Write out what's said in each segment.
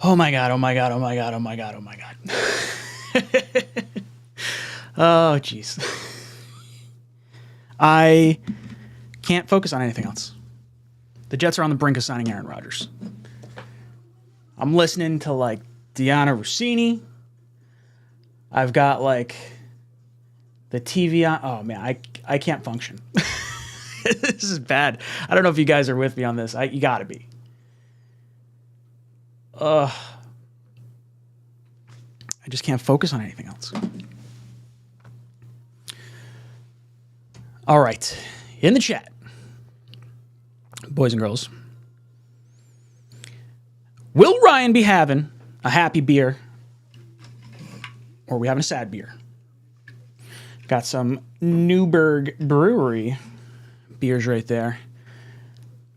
Oh my God, oh my God, oh my God, oh my God, oh my God. Oh, jeez. I can't focus on anything else. The Jets are on the brink of signing Aaron Rodgers. I'm listening to, like, Rossini. I've got, like, the TV on. Oh, man, I can't function. This is bad. I don't know if you guys are with me on this. You got to be. I just can't focus on anything else. All right. In the chat, boys and girls, will Ryan be having a happy beer or are we having a sad beer? Got some Newburgh Brewery beers right there.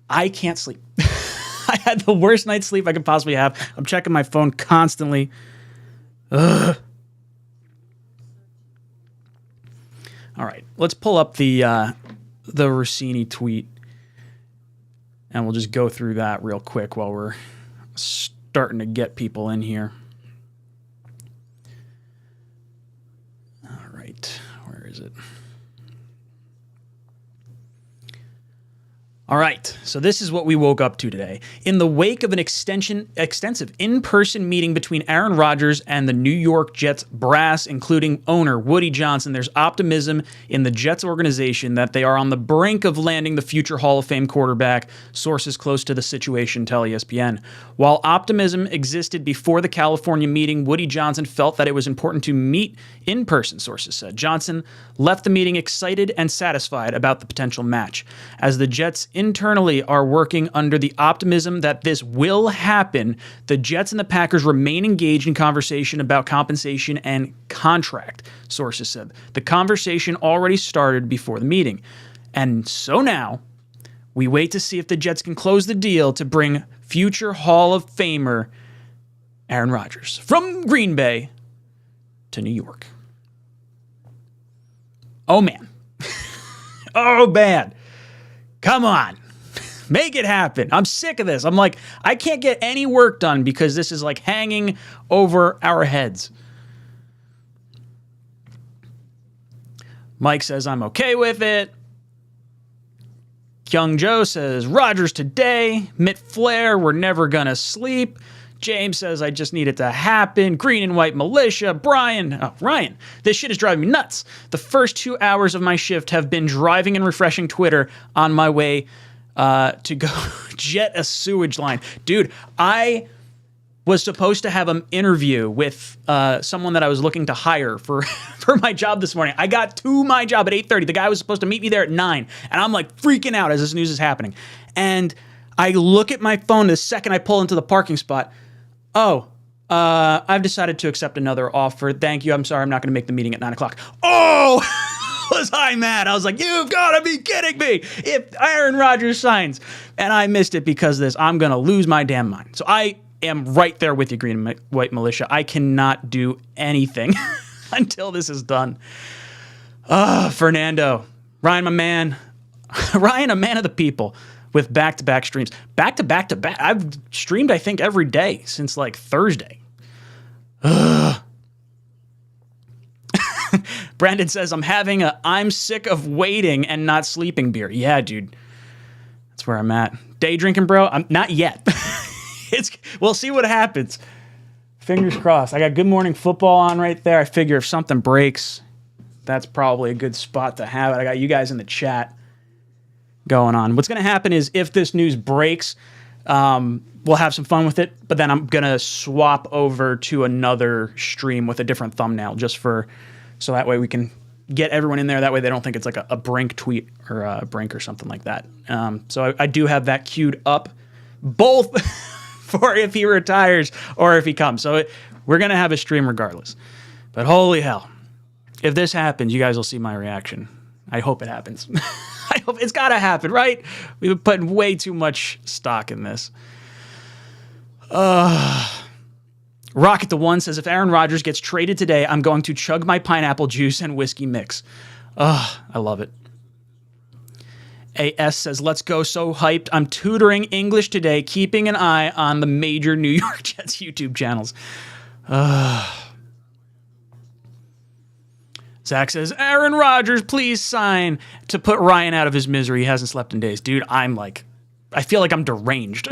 I can't sleep. I had the worst night's sleep I could possibly have. I'm checking my phone constantly. Ugh. All right, let's pull up the Rossini tweet, and we'll just go through that real quick while we're starting to get people in here. All right, where is it? All right, so this is what we woke up to today. In the wake of an extensive in-person meeting between Aaron Rodgers and the New York Jets brass, including owner Woody Johnson, there's optimism in the Jets organization that they are on the brink of landing the future Hall of Fame quarterback, sources close to the situation tell ESPN. While optimism existed before the California meeting, Woody Johnson felt that it was important to meet in person, sources said. Johnson left the meeting excited and satisfied about the potential match. As the Jets internally are working under the optimism that this will happen, the Jets and the Packers remain engaged in conversation about compensation and contract, sources said. The conversation already started before the meeting. And so now, we wait to see if the Jets can close the deal to bring future Hall of Famer Aaron Rodgers from Green Bay to New York. Oh, man. Oh, man. Come on. Make it happen. I'm sick of this. I'm like, I can't get any work done because this is like hanging over our heads. Mike says, I'm okay with it. Kyung Joe says, Rodgers today. Mitt Flair, we're never going to sleep. James says, I just need it to happen. Green and White Militia. Ryan, this shit is driving me nuts. The first 2 hours of my shift have been driving and refreshing Twitter on my way to go jet a sewage line. Dude, I was supposed to have an interview with someone that I was looking to hire for my job this morning. I got to my job at 8:30. The guy was supposed to meet me there at 9. And I'm like freaking out as this news is happening. And I look at my phone the second I pull into the parking spot. I've decided to accept another offer. Thank you. I'm sorry. I'm not going to make the meeting at 9 o'clock. Oh, was I mad? I was like, you've got to be kidding me. If Aaron Rodgers signs and I missed it because of this, I'm going to lose my damn mind. So I am right there with you, Green and White Militia. I cannot do anything until this is done. Fernando. Ryan, my man. Ryan, a man of the people. With back-to-back streams. Back-to-back-to-back. I've streamed, I think, every day since, like, Thursday. Brandon says, I'm sick of waiting and not sleeping beer. Yeah, dude. That's where I'm at. Day drinking, bro? I'm not yet. We'll see what happens. Fingers crossed. I got Good Morning Football on right there. I figure if something breaks, that's probably a good spot to have it. I got you guys in the chat going on. What's going to happen is if this news breaks, we'll have some fun with it, but then I'm going to swap over to another stream with a different thumbnail so that way we can get everyone in there. That way they don't think it's like a Brink tweet or a Brink or something like that. So I do have that queued up, both for if he retires or if he comes. So we're going to have a stream regardless. But holy hell, if this happens, you guys will see my reaction. I hope it happens. I hope it's got to happen, right? We've been putting way too much stock in this. Rocket the One says, if Aaron Rodgers gets traded today, I'm going to chug my pineapple juice and whiskey mix. I love it. AS says, let's go, so hyped. I'm tutoring English today, keeping an eye on the major New York Jets YouTube channels. Zach says, Aaron Rodgers, please sign to put Ryan out of his misery. He hasn't slept in days. Dude, I feel like I'm deranged.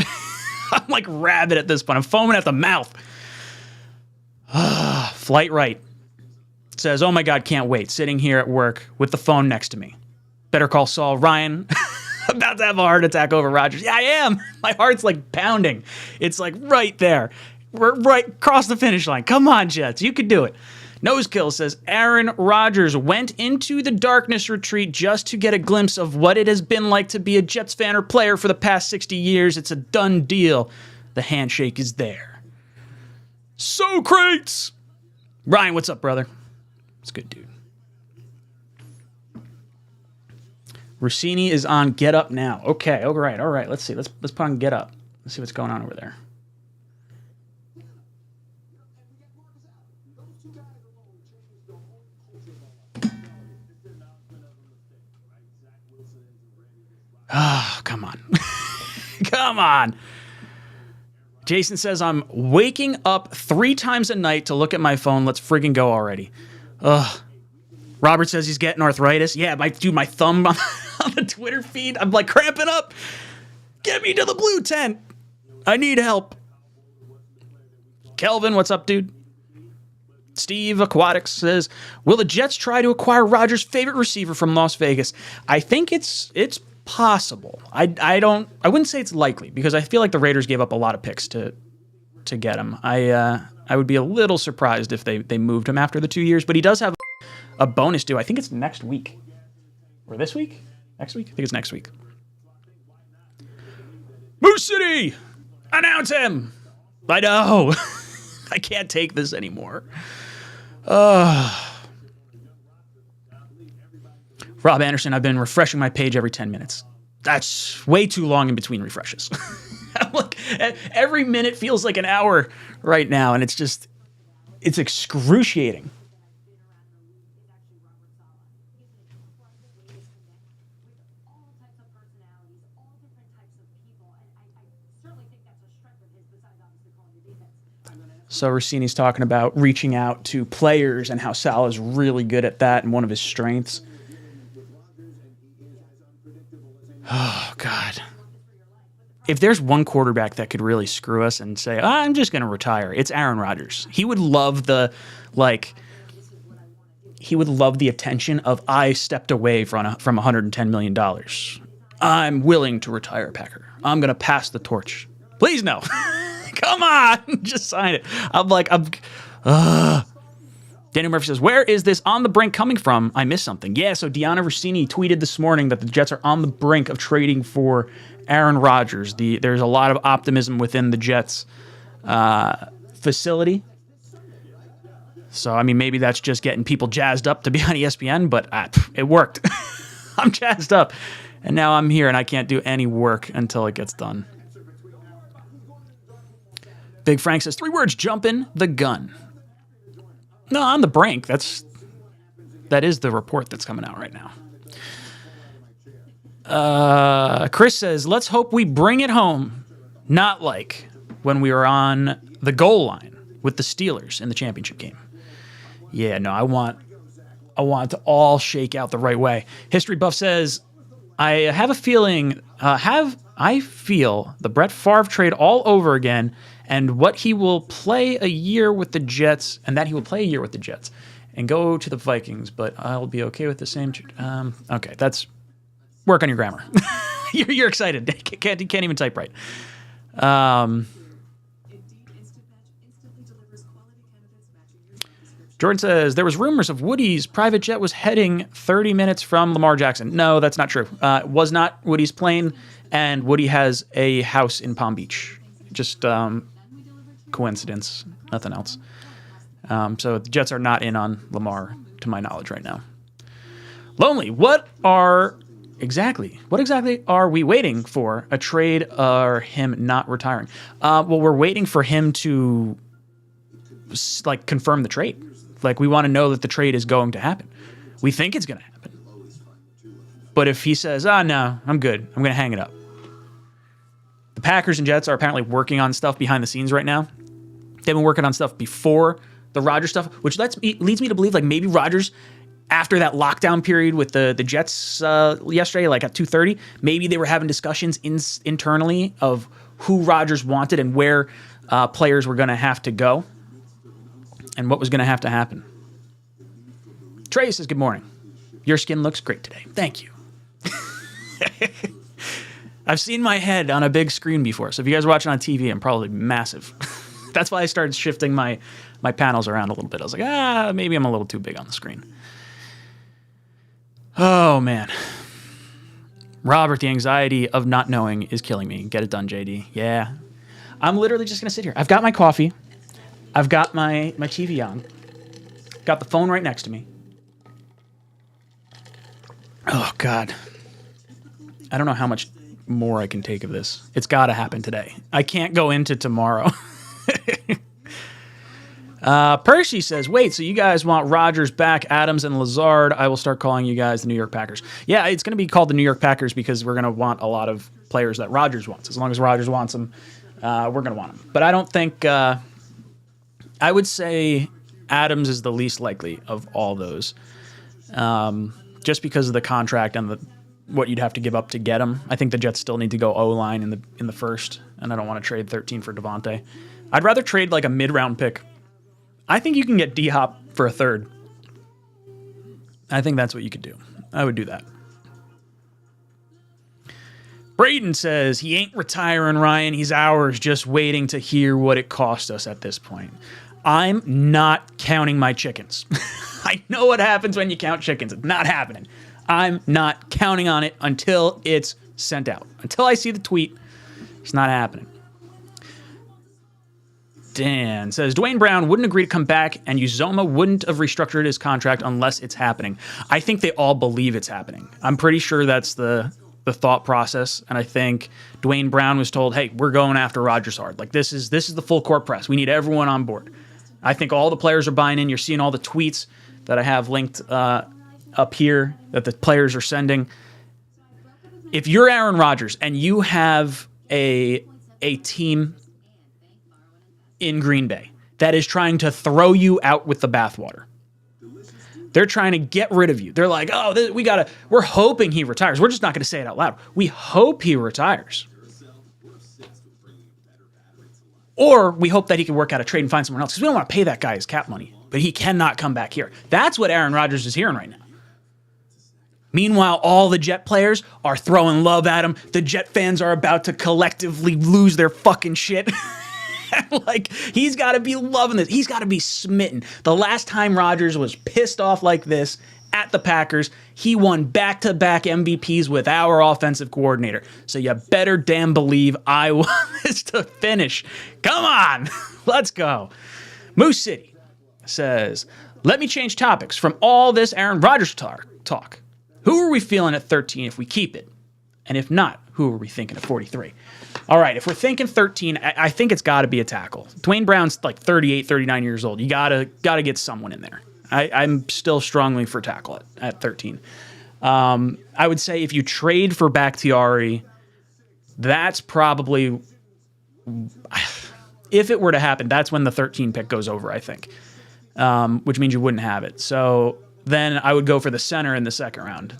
I'm like rabid at this point. I'm foaming at the mouth. Flight Right says, oh my God, can't wait. Sitting here at work with the phone next to me. Better call Saul. Ryan, about to have a heart attack over Rodgers. Yeah, I am. My heart's like pounding. It's like right there. We're right across the finish line. Come on, Jets. You could do it. Nosekill says, Aaron Rodgers went into the darkness retreat just to get a glimpse of what it has been like to be a Jets fan or player for the past 60 years. It's a done deal. The handshake is there. Socrates! Ryan, what's up, brother? It's good, dude. Rossini is on Get Up now. Okay, all right. Let's see. Let's put on Get Up. Let's see what's going on over there. Oh, come on. Come on. Jason says, I'm waking up 3 times a night to look at my phone. Let's friggin' go already. Ugh. Robert says he's getting arthritis. Yeah, my thumb on the Twitter feed. I'm like cramping up. Get me to the blue tent. I need help. Kelvin, what's up, dude? Steve Aquatics says, will the Jets try to acquire Rodgers' favorite receiver from Las Vegas? I think it's possible. I wouldn't say it's likely because I feel like the Raiders gave up a lot of picks to get him. I would be a little surprised if they moved him after the 2 years, but he does have a bonus due. I think it's next week. Or this week? Next week? I think it's next week. Moose City! Announce him! I know. I can't take this anymore. Rob Anderson, I've been refreshing my page every 10 minutes. That's way too long in between refreshes. Like, every minute feels like an hour right now, and it's excruciating. So Rossini's talking about reaching out to players and how Salah's really good at that and one of his strengths. Oh, God. If there's one quarterback that could really screw us and say, I'm just going to retire, it's Aaron Rodgers. He would love the attention of I stepped away from $110 million. I'm willing to retire, Packer. I'm going to pass the torch. Please no. Come on, just sign it. Daniel Murphy says, where is this on the brink coming from? I missed something. Yeah, so Deanna Rossini tweeted this morning that the Jets are on the brink of trading for Aaron Rodgers. There's a lot of optimism within the Jets facility. So, I mean, maybe that's just getting people jazzed up to be on ESPN, but it worked. I'm jazzed up. And now I'm here and I can't do any work until it gets done. Big Frank says, 3 words, jumping the gun. No, on the brink. That is the report that's coming out right now. Chris says, let's hope we bring it home. Not like when we were on the goal line with the Steelers in the championship game. Yeah, no, I want it to all shake out the right way. History Buff says, I have a feeling, I feel the Brett Favre trade all over again, and what he will play a year with the Jets, and that he will play a year with the Jets and go to the Vikings, but I'll be okay with the same. Okay, that's work on your grammar. You're excited. Can't even type right. Jordan says, there was rumors of Woody's private jet was heading 30 minutes from Lamar Jackson. No, that's not true. It was not Woody's plane, and Woody has a house in Palm Beach. Just coincidence, nothing else. So the Jets are not in on Lamar, to my knowledge, right now. Lonely, what exactly are we waiting for? A trade or him not retiring? Well, we're waiting for him to confirm the trade. We want to know that the trade is going to happen. We think it's going to happen. But if he says, no, I'm good, I'm going to hang it up. The Packers and Jets are apparently working on stuff behind the scenes right now. They've been working on stuff before the Rodgers stuff, which leads me to believe like maybe Rodgers, after that lockdown period with the Jets yesterday, like at 2:30, maybe they were having discussions internally of who Rodgers wanted and where players were going to have to go and what was going to have to happen. Trey says, good morning. Your skin looks great today. Thank you. I've seen my head on a big screen before, so if you guys are watching on TV, I'm probably massive. That's why I started shifting my panels around a little bit. I was like, maybe I'm a little too big on the screen. Oh, man. Robert, the anxiety of not knowing is killing me. Get it done, JD. Yeah. I'm literally just going to sit here. I've got my coffee. I've got my TV on. Got the phone right next to me. Oh, God. I don't know how much more I can take of this. It's got to happen today. I can't go into tomorrow. Percy says, wait, so you guys want Rodgers back, Adams, and Lazard? I will start calling you guys the New York Packers. Yeah, it's going to be called the New York Packers because we're going to want a lot of players that Rodgers wants. As long as Rodgers wants them, we're going to want them. But I don't think I would say Adams is the least likely of all those, just because of the contract and what you'd have to give up to get him. I think the Jets still need to go O-line in the first, and I don't want to trade 13 for Devontae. I'd rather trade like a mid-round pick. I think you can get D-Hop for a third. I think that's what you could do. I would do that. Braden says, he ain't retiring, Ryan. He's ours, just waiting to hear what it cost us at this point. I'm not counting my chickens. I know what happens when you count chickens. It's not happening. I'm not counting on it until it's sent out. Until I see the tweet, it's not happening. Dan says, Dwayne Brown wouldn't agree to come back, and Uzoma wouldn't have restructured his contract unless it's happening. I think they all believe it's happening. I'm pretty sure that's the thought process, and I think Dwayne Brown was told, hey, we're going after Rodgers hard. Like, this is the full court press. We need everyone on board. I think all the players are buying in. You're seeing all the tweets that I have linked up here that the players are sending. If you're Aaron Rodgers and you have a team in Green Bay that is trying to throw you out with the bathwater, they're trying to get rid of you. They're like, we're hoping he retires. We're just not going to say it out loud. We hope he retires. Or we hope that he can work out a trade and find someone else because we don't want to pay that guy his cap money, but he cannot come back here. That's what Aaron Rodgers is hearing right now. Meanwhile, all the Jet players are throwing love at him. The Jet fans are about to collectively lose their fucking shit. Like, he's got to be loving this. He's got to be smitten. The last time Rodgers was pissed off like this at the Packers, he won back-to-back MVPs with our offensive coordinator. So you better damn believe I want this to finish. Come on. Let's go. Moose City says, let me change topics from all this Aaron Rodgers talk. Who are we feeling at 13 if we keep it? And if not, who are we thinking at 43? All right, if we're thinking 13, I think it's got to be a tackle. Dwayne Brown's like 38, 39 years old. You gotta get someone in there. I'm still strongly for tackle at 13. I would say if you trade for Bakhtiari, that's probably, if it were to happen, that's when the 13 pick goes over, I think, which means you wouldn't have it. So then I would go for the center in the second round.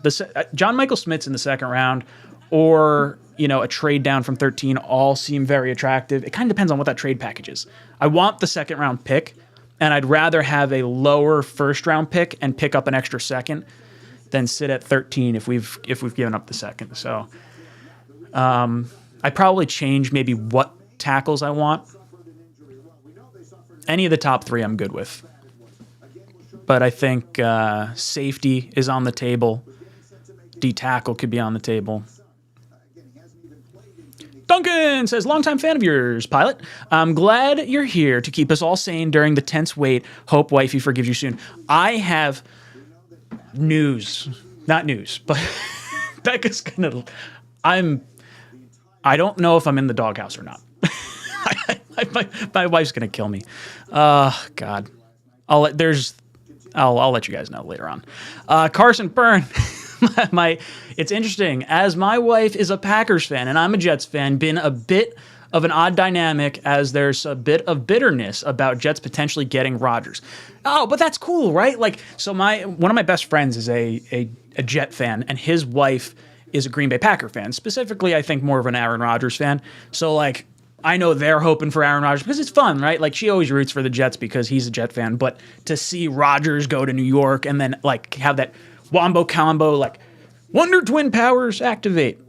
John Michael Schmitz in the second round, or a trade down from 13, all seem very attractive. It kind of depends on what that trade package is. I want the second round pick, and I'd rather have a lower first round pick and pick up an extra second than sit at 13 if we've given up the second. So I'd probably change maybe what tackles I want. Any of the top three I'm good with. But I think safety is on the table. D-tackle could be on the table. Duncan says, longtime fan of yours, Pilot. I'm glad you're here to keep us all sane during the tense wait. Hope wifey forgives you soon. I have news. Not news, but Becca's gonna... I don't know if I'm in the doghouse or not. My wife's gonna kill me. God. I'll let you guys know later on. Carson Byrne It's interesting. As my wife is a Packers fan and I'm a Jets fan, been a bit of an odd dynamic as there's a bit of bitterness about Jets potentially getting Rodgers. Oh, but that's cool, right? Like, so one of my best friends is a Jet fan, and his wife is a Green Bay Packer fan. Specifically, I think more of an Aaron Rodgers fan. So, like, I know they're hoping for Aaron Rodgers because it's fun, right? Like, she always roots for the Jets because he's a Jet fan. But to see Rodgers go to New York and then, like, have that wombo combo, like, Wonder Twin powers activate.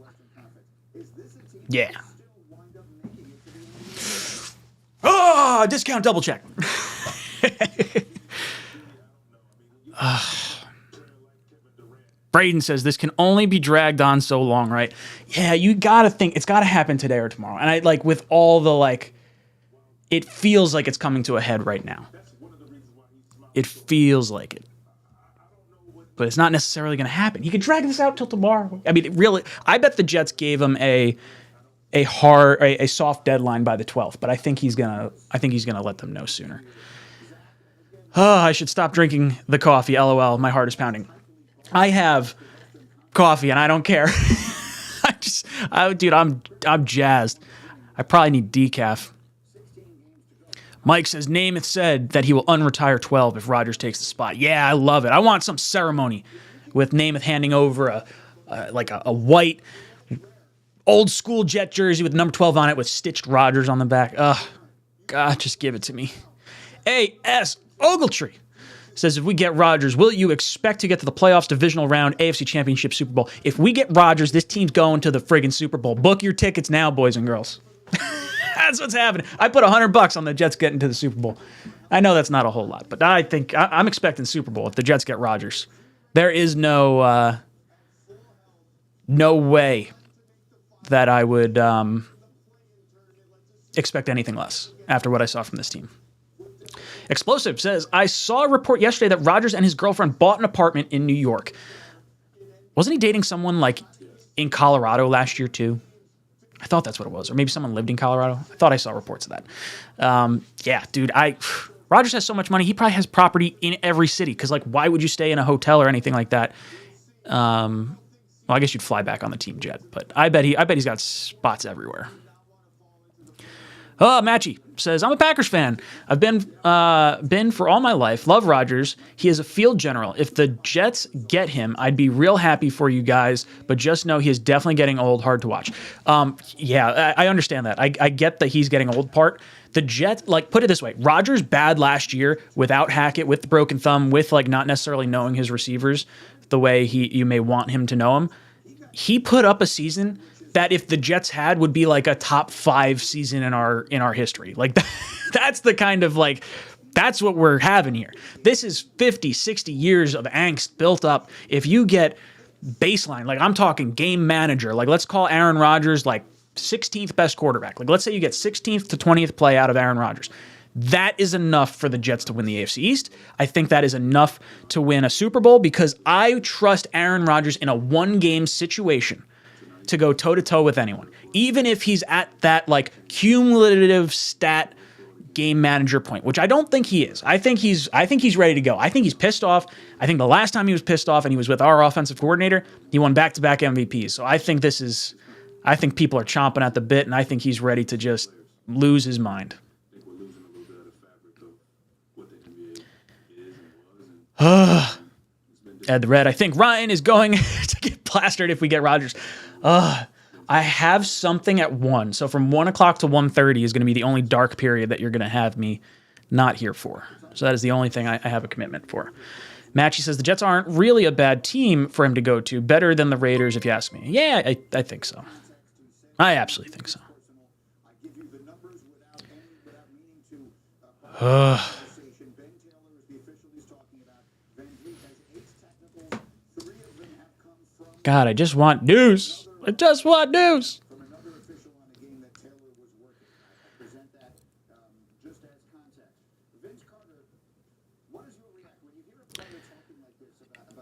Yeah. Oh, discount double check. Braden says this can only be dragged on so long, right? Yeah, you gotta think it's gotta happen today or tomorrow. And I like with all the like, it feels like it's coming to a head right now. It feels like it. But it's not necessarily gonna happen. You could drag this out till tomorrow. I mean, really, I bet the Jets gave him a soft deadline by the 12th, but I think he's gonna let them know sooner. Oh, I should stop drinking the coffee. LOL, my heart is pounding. I have coffee and I don't care. I'm jazzed. I probably need decaf. Mike says Namath said that he will unretire 12 if Rodgers takes the spot. Yeah, I love it. I want some ceremony with Namath handing over a white old school Jet jersey with number 12 on it with stitched Rodgers on the back. Ugh, God, just give it to me. A.S. Ogletree says, if we get Rodgers, will you expect to get to the playoffs, divisional round, AFC Championship, Super Bowl? If we get Rodgers, this team's going to the friggin' Super Bowl. Book your tickets now, boys and girls. That's what's happening. I put $100 on the Jets getting to the Super Bowl. I know that's not a whole lot, but I think I'm expecting Super Bowl if the Jets get Rodgers. There is no way that I would expect anything less after what I saw from this team. Explosive says, I saw a report yesterday that Rodgers and his girlfriend bought an apartment in New York. Wasn't he dating someone like in Colorado last year too? I thought that's what it was. Or maybe someone lived in Colorado. I thought I saw reports of that. Yeah, dude, Rodgers has so much money. He probably has property in every city. Because, like, why would you stay in a hotel or anything like that? Well, I guess you'd fly back on the team jet. But I bet he's got spots everywhere. Oh, Matchy says, I'm a Packers fan. I've been for all my life. Love Rodgers. He is a field general. If the Jets get him, I'd be real happy for you guys, but just know he is definitely getting old, hard to watch. Yeah, I understand that. I get that he's getting old part. The Jets, like, put it this way. Rodgers bad last year without Hackett, with the broken thumb, with, like, not necessarily knowing his receivers the way you may want him to know him. He put up a season that if the Jets had would be like a top 5 season in our history. Like that's the kind of like, that's what we're having here. This is 50, 60 years of angst built up. If you get baseline, like I'm talking game manager, like let's call Aaron Rodgers like 16th best quarterback. Like let's say you get 16th to 20th play out of Aaron Rodgers. That is enough for the Jets to win the AFC East. I think that is enough to win a Super Bowl because I trust Aaron Rodgers in a one-game situation to go toe-to-toe with anyone, even if he's at that like cumulative stat game manager point, which I don't think he is. I think he's ready to go. I think he's pissed off. I think the last time he was pissed off and he was with our offensive coordinator, he won back-to-back MVPs. So I think people are chomping at the bit, and I think he's ready to just lose his mind. Ed the Red, I think Ryan is going to get plastered if we get Rodgers. I have something at 1. So from 1 o'clock to 1:30 is going to be the only dark period that you're going to have me not here for. So that is the only thing I have a commitment for. Matchy says the Jets aren't really a bad team for him to go to. Better than the Raiders, if you ask me. Yeah, I think so. I absolutely think so. God, I just want news. I just want news.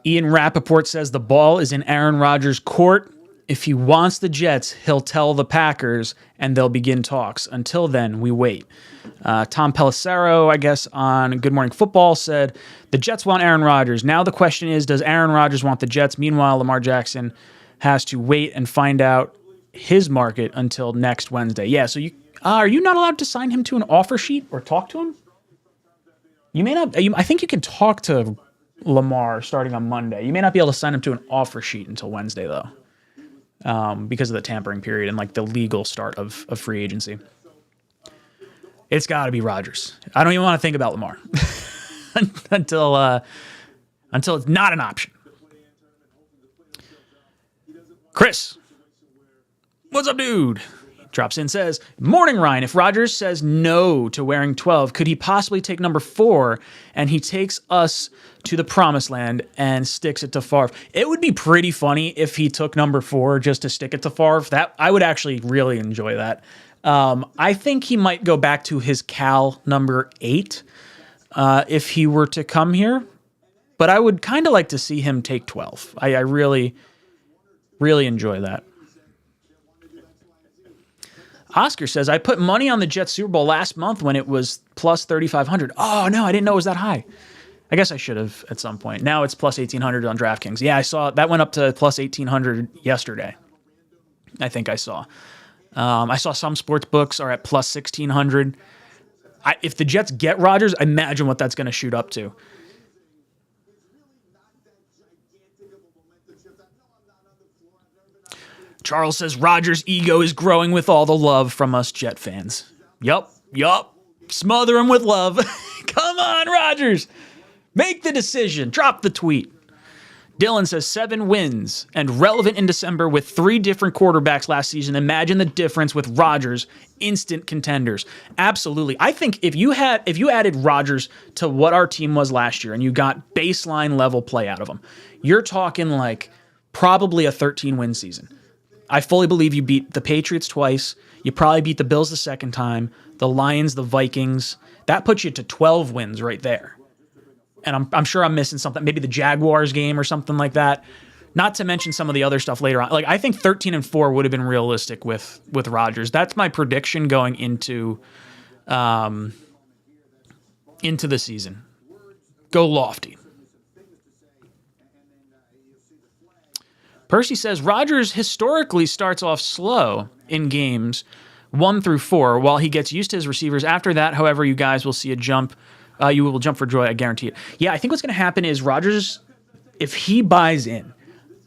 Ian Rappaport says the ball is in Aaron Rodgers' court. If he wants the Jets, he'll tell the Packers and they'll begin talks. Until then, we wait. Tom Pelissero, I guess, on Good Morning Football said, the Jets want Aaron Rodgers. Now the question is, does Aaron Rodgers want the Jets? Meanwhile, Lamar Jackson has to wait and find out his market until next Wednesday. Yeah, so are you not allowed to sign him to an offer sheet or talk to him? You may not. I think you can talk to Lamar starting on Monday. You may not be able to sign him to an offer sheet until Wednesday, though. Because of the tampering period and like the legal start of free agency. It's got to be Rodgers. I don't even want to think about Lamar until it's not an option. Chris, what's up, dude? Drops in, says, morning, Ryan. If Rodgers says no to wearing 12, could he possibly take number 4 and he takes us to the promised land and sticks it to Favre? It would be pretty funny if he took number 4 just to stick it to Favre. That I would actually really enjoy that. I think he might go back to his Cal number 8 if he were to come here, but I would kind of like to see him take 12. I really, really enjoy that. Oscar says, I put money on the Jets Super Bowl last month when it was plus 3,500. Oh, no, I didn't know it was that high. I guess I should have at some point. Now it's plus 1,800 on DraftKings. Yeah, I saw that went up to plus 1,800 yesterday. I think I saw. I saw some sports books are at plus 1,600. If the Jets get Rodgers, imagine what that's going to shoot up to. Charles says Rodgers' ego is growing with all the love from us Jet fans. Yup. Smother him with love. Come on, Rodgers. Make the decision. Drop the tweet. Dylan says 7 wins and relevant in December with 3 different quarterbacks last season. Imagine the difference with Rodgers. Instant contenders. Absolutely. I think if you added Rodgers to what our team was last year and you got baseline level play out of him, you're talking like probably a 13-win season. I fully believe you beat the Patriots twice. You probably beat the Bills the second time, the Lions, the Vikings. That puts you to 12 wins right there. And I'm sure I'm missing something. Maybe the Jaguars game or something like that. Not to mention some of the other stuff later on. Like I think 13-4 would have been realistic with Rodgers. That's my prediction going into the season. Go lofty. Percy says Rodgers historically starts off slow in games 1 through 4 while he gets used to his receivers. After that, however, you guys will see a jump. You will jump for joy, I guarantee it. Yeah, I think what's going to happen is Rodgers, if he buys in,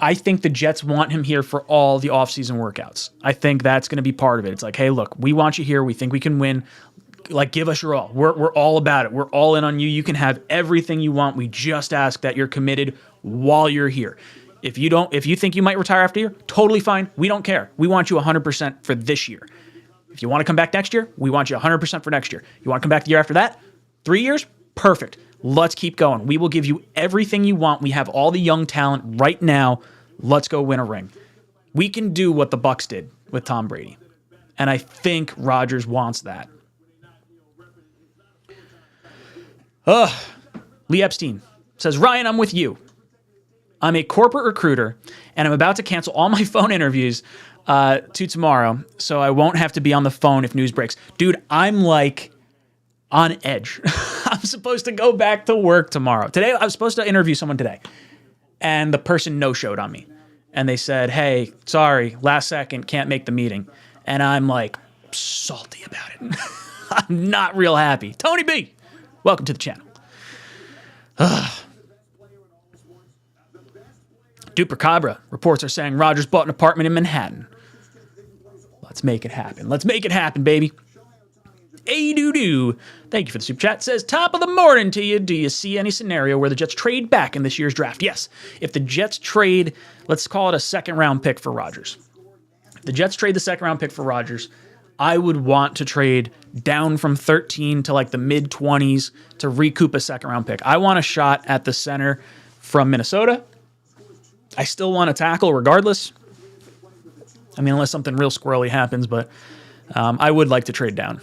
I think the Jets want him here for all the offseason workouts. I think that's going to be part of it. It's like, hey, look, we want you here. We think we can win. Like, give us your all. We're all about it. We're all in on you. You can have everything you want. We just ask that you're committed while you're here. If you think you might retire after a year, totally fine. We don't care. We want you 100% for this year. If you want to come back next year, we want you 100% for next year. You want to come back the year after that? 3 years? Perfect. Let's keep going. We will give you everything you want. We have all the young talent right now. Let's go win a ring. We can do what the Bucs did with Tom Brady. And I think Rodgers wants that. Lee Epstein says, Ryan, I'm with you. I'm a corporate recruiter, and I'm about to cancel all my phone interviews to tomorrow, so I won't have to be on the phone if news breaks. Dude, I'm like on edge. I'm supposed to go back to work tomorrow. Today, I was supposed to interview someone today, and the person no-showed on me. And they said, hey, sorry, last second, can't make the meeting. And I'm like salty about it. I'm not real happy. Tony B, welcome to the channel. Dupercabra reports are saying Rodgers bought an apartment in Manhattan. Let's make it happen. Let's make it happen, baby. A-doo-doo. Thank you for the super chat. Says, top of the morning to you. Do you see any scenario where the Jets trade back in this year's draft? Yes. If the Jets trade, let's call it a second-round pick for Rodgers. If the Jets trade the second-round pick for Rodgers, I would want to trade down from 13 to like the mid-20s to recoup a second-round pick. I want a shot at the center from Minnesota. I still want to tackle regardless. I mean, unless something real squirrely happens, but I would like to trade down.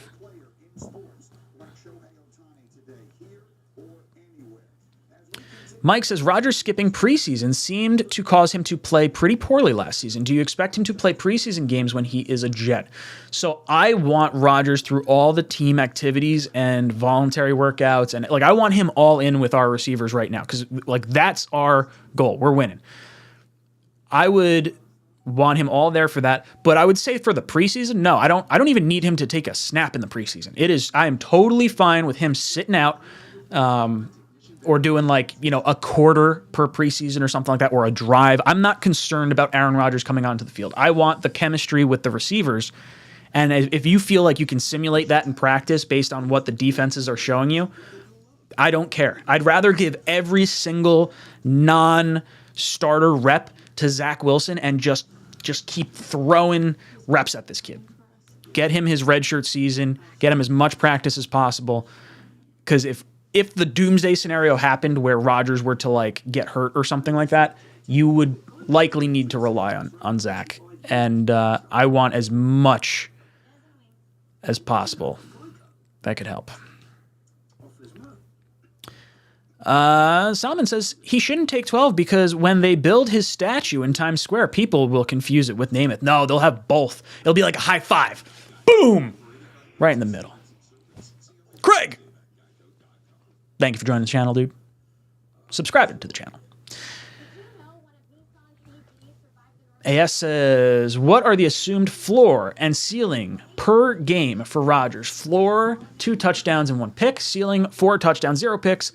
Mike says, Rodgers skipping preseason seemed to cause him to play pretty poorly last season. Do you expect him to play preseason games when he is a Jet? So I want Rodgers through all the team activities and voluntary workouts. And like, I want him all in with our receivers right now because like that's our goal. We're winning. I would want him all there for that. But I would say for the preseason, no, I don't even need him to take a snap in the preseason. I am totally fine with him sitting out, or doing like, a quarter per preseason or something like that, or a drive. I'm not concerned about Aaron Rodgers coming onto the field. I want the chemistry with the receivers. And if you feel like you can simulate that in practice based on what the defenses are showing you, I don't care. I'd rather give every single non-starter rep to Zach Wilson and just keep throwing reps at this kid. Get him his redshirt season. Get him as much practice as possible. Because if the doomsday scenario happened where Rodgers were to like get hurt or something like that, you would likely need to rely on Zach. And I want as much as possible that could help. Salman says he shouldn't take 12 because when they build his statue in Times Square, people will confuse it with Namath. No, they'll have both. It'll be like a high five. Boom! Right in the middle. Craig! Thank you for joining the channel, dude. Subscribe to the channel. AS says, what are the assumed floor and ceiling per game for Rodgers? Floor, 2 touchdowns and 1 pick. Ceiling, 4 touchdowns, 0 picks.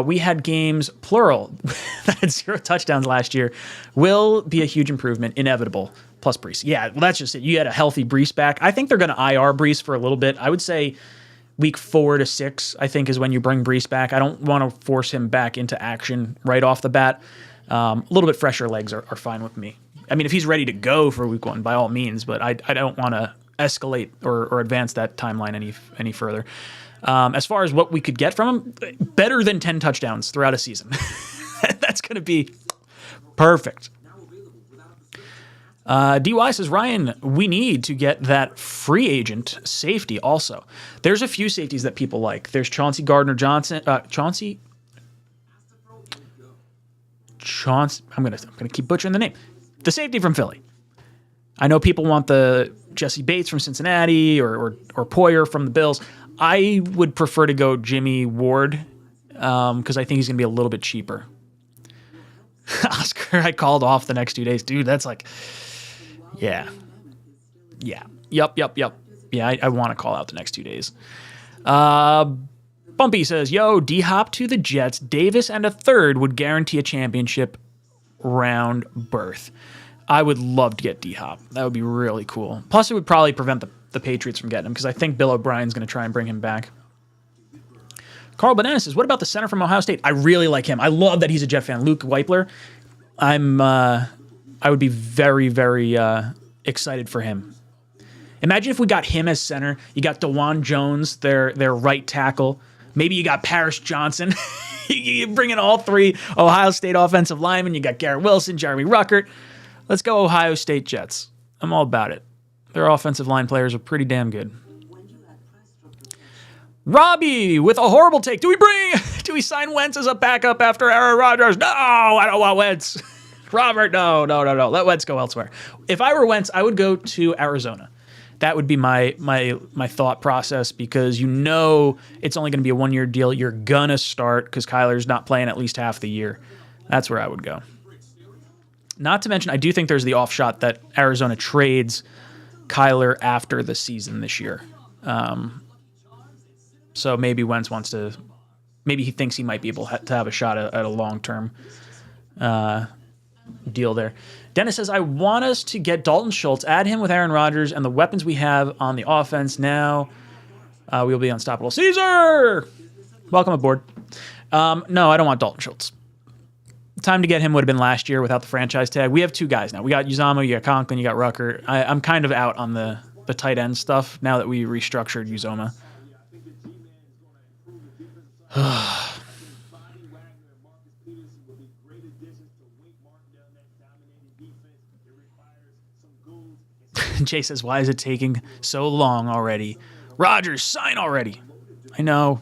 We had games, plural, that had 0 touchdowns last year. Will be a huge improvement, inevitable, plus Brees. Yeah, well, that's just it. You had a healthy Brees back. I think they're going to IR Brees for a little bit. I would say week 4 to 6, I think, is when you bring Brees back. I don't want to force him back into action right off the bat. A little bit fresher legs are fine with me. I mean, if he's ready to go for week 1, by all means, but I don't want to escalate or advance that timeline any further. As far as what we could get from him, better than 10 touchdowns throughout a season. That's going to be perfect. DY says, Ryan, we need to get that free agent safety also. There's a few safeties that people like. There's Chauncey Gardner-Johnson. Chauncey. I'm gonna keep butchering the name. The safety from Philly. I know people want the Jesse Bates from Cincinnati or Poyer from the Bills. I would prefer to go Jimmy Ward because I think he's going to be a little bit cheaper. Oscar, I called off the next 2 days. Dude, that's like, yeah. Yup. Yeah, I want to call out the next 2 days. Bumpy says, yo, D-Hop to the Jets. Davis and a third would guarantee a championship round berth. I would love to get D-Hop. That would be really cool. Plus, it would probably prevent the Patriots from getting him because I think Bill O'Brien's going to try and bring him back. Carl Banana says, what about the center from Ohio State? I really like him. I love that he's a Jet fan. Luke Weipler. I would be very, very excited for him. Imagine if we got him as center. You got DeJuan Jones, their right tackle. Maybe you got Paris Johnson. You bring in all 3 Ohio State offensive linemen. You got Garrett Wilson, Jeremy Ruckert. Let's go Ohio State Jets. I'm all about it. Their offensive line players are pretty damn good. Robbie with a horrible take. Do we sign Wentz as a backup after Aaron Rodgers? No, I don't want Wentz. Robert, no. Let Wentz go elsewhere. If I were Wentz, I would go to Arizona. That would be my thought process because it's only going to be a 1-year deal. You're going to start because Kyler's not playing at least half the year. That's where I would go. Not to mention, I do think there's the off shot that Arizona trades Kyler after the season this year. So maybe Wentz maybe he thinks he might be able to have a shot at a long-term deal there. Dennis says, I want us to get Dalton Schultz, add him with Aaron Rodgers and the weapons we have on the offense. Now we'll be unstoppable. Caesar! Welcome aboard. No, I don't want Dalton Schultz. Time to get him would have been last year without the franchise tag. We have 2 guys now. We got Uzomah, you got Conklin, you got Rucker. I'm kind of out on the tight end stuff now that we restructured Uzomah. Jay says, why is it taking so long already? Rodgers, sign already. I know.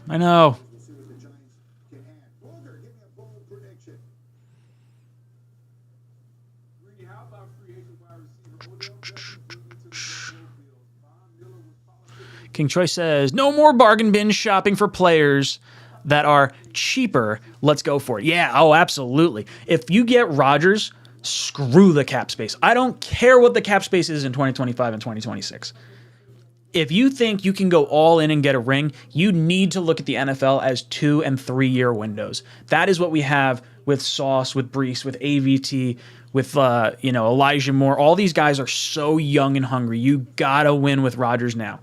King Choice says, no more bargain bin shopping for players that are cheaper. Let's go for it. Yeah, oh, absolutely. If you get Rodgers, screw the cap space. I don't care what the cap space is in 2025 and 2026. If you think you can go all in and get a ring, you need to look at the NFL as 2 and 3 year windows. That is what we have with Sauce, with Brees, with AVT, with Elijah Moore. All these guys are so young and hungry. You gotta win with Rodgers now.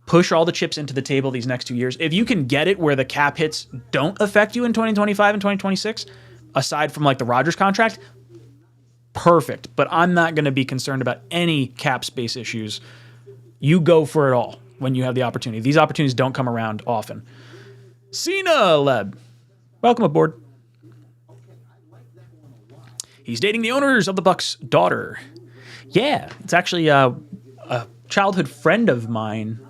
Push all the chips into the table these next 2 years. If you can get it where the cap hits don't affect you in 2025 and 2026, aside from like the Rodgers contract, perfect. But I'm not going to be concerned about any cap space issues. You go for it all when you have the opportunity. These opportunities don't come around often. Cena Leb, welcome aboard. He's dating the owners of the Bucks' daughter. Yeah, it's actually a childhood friend of mine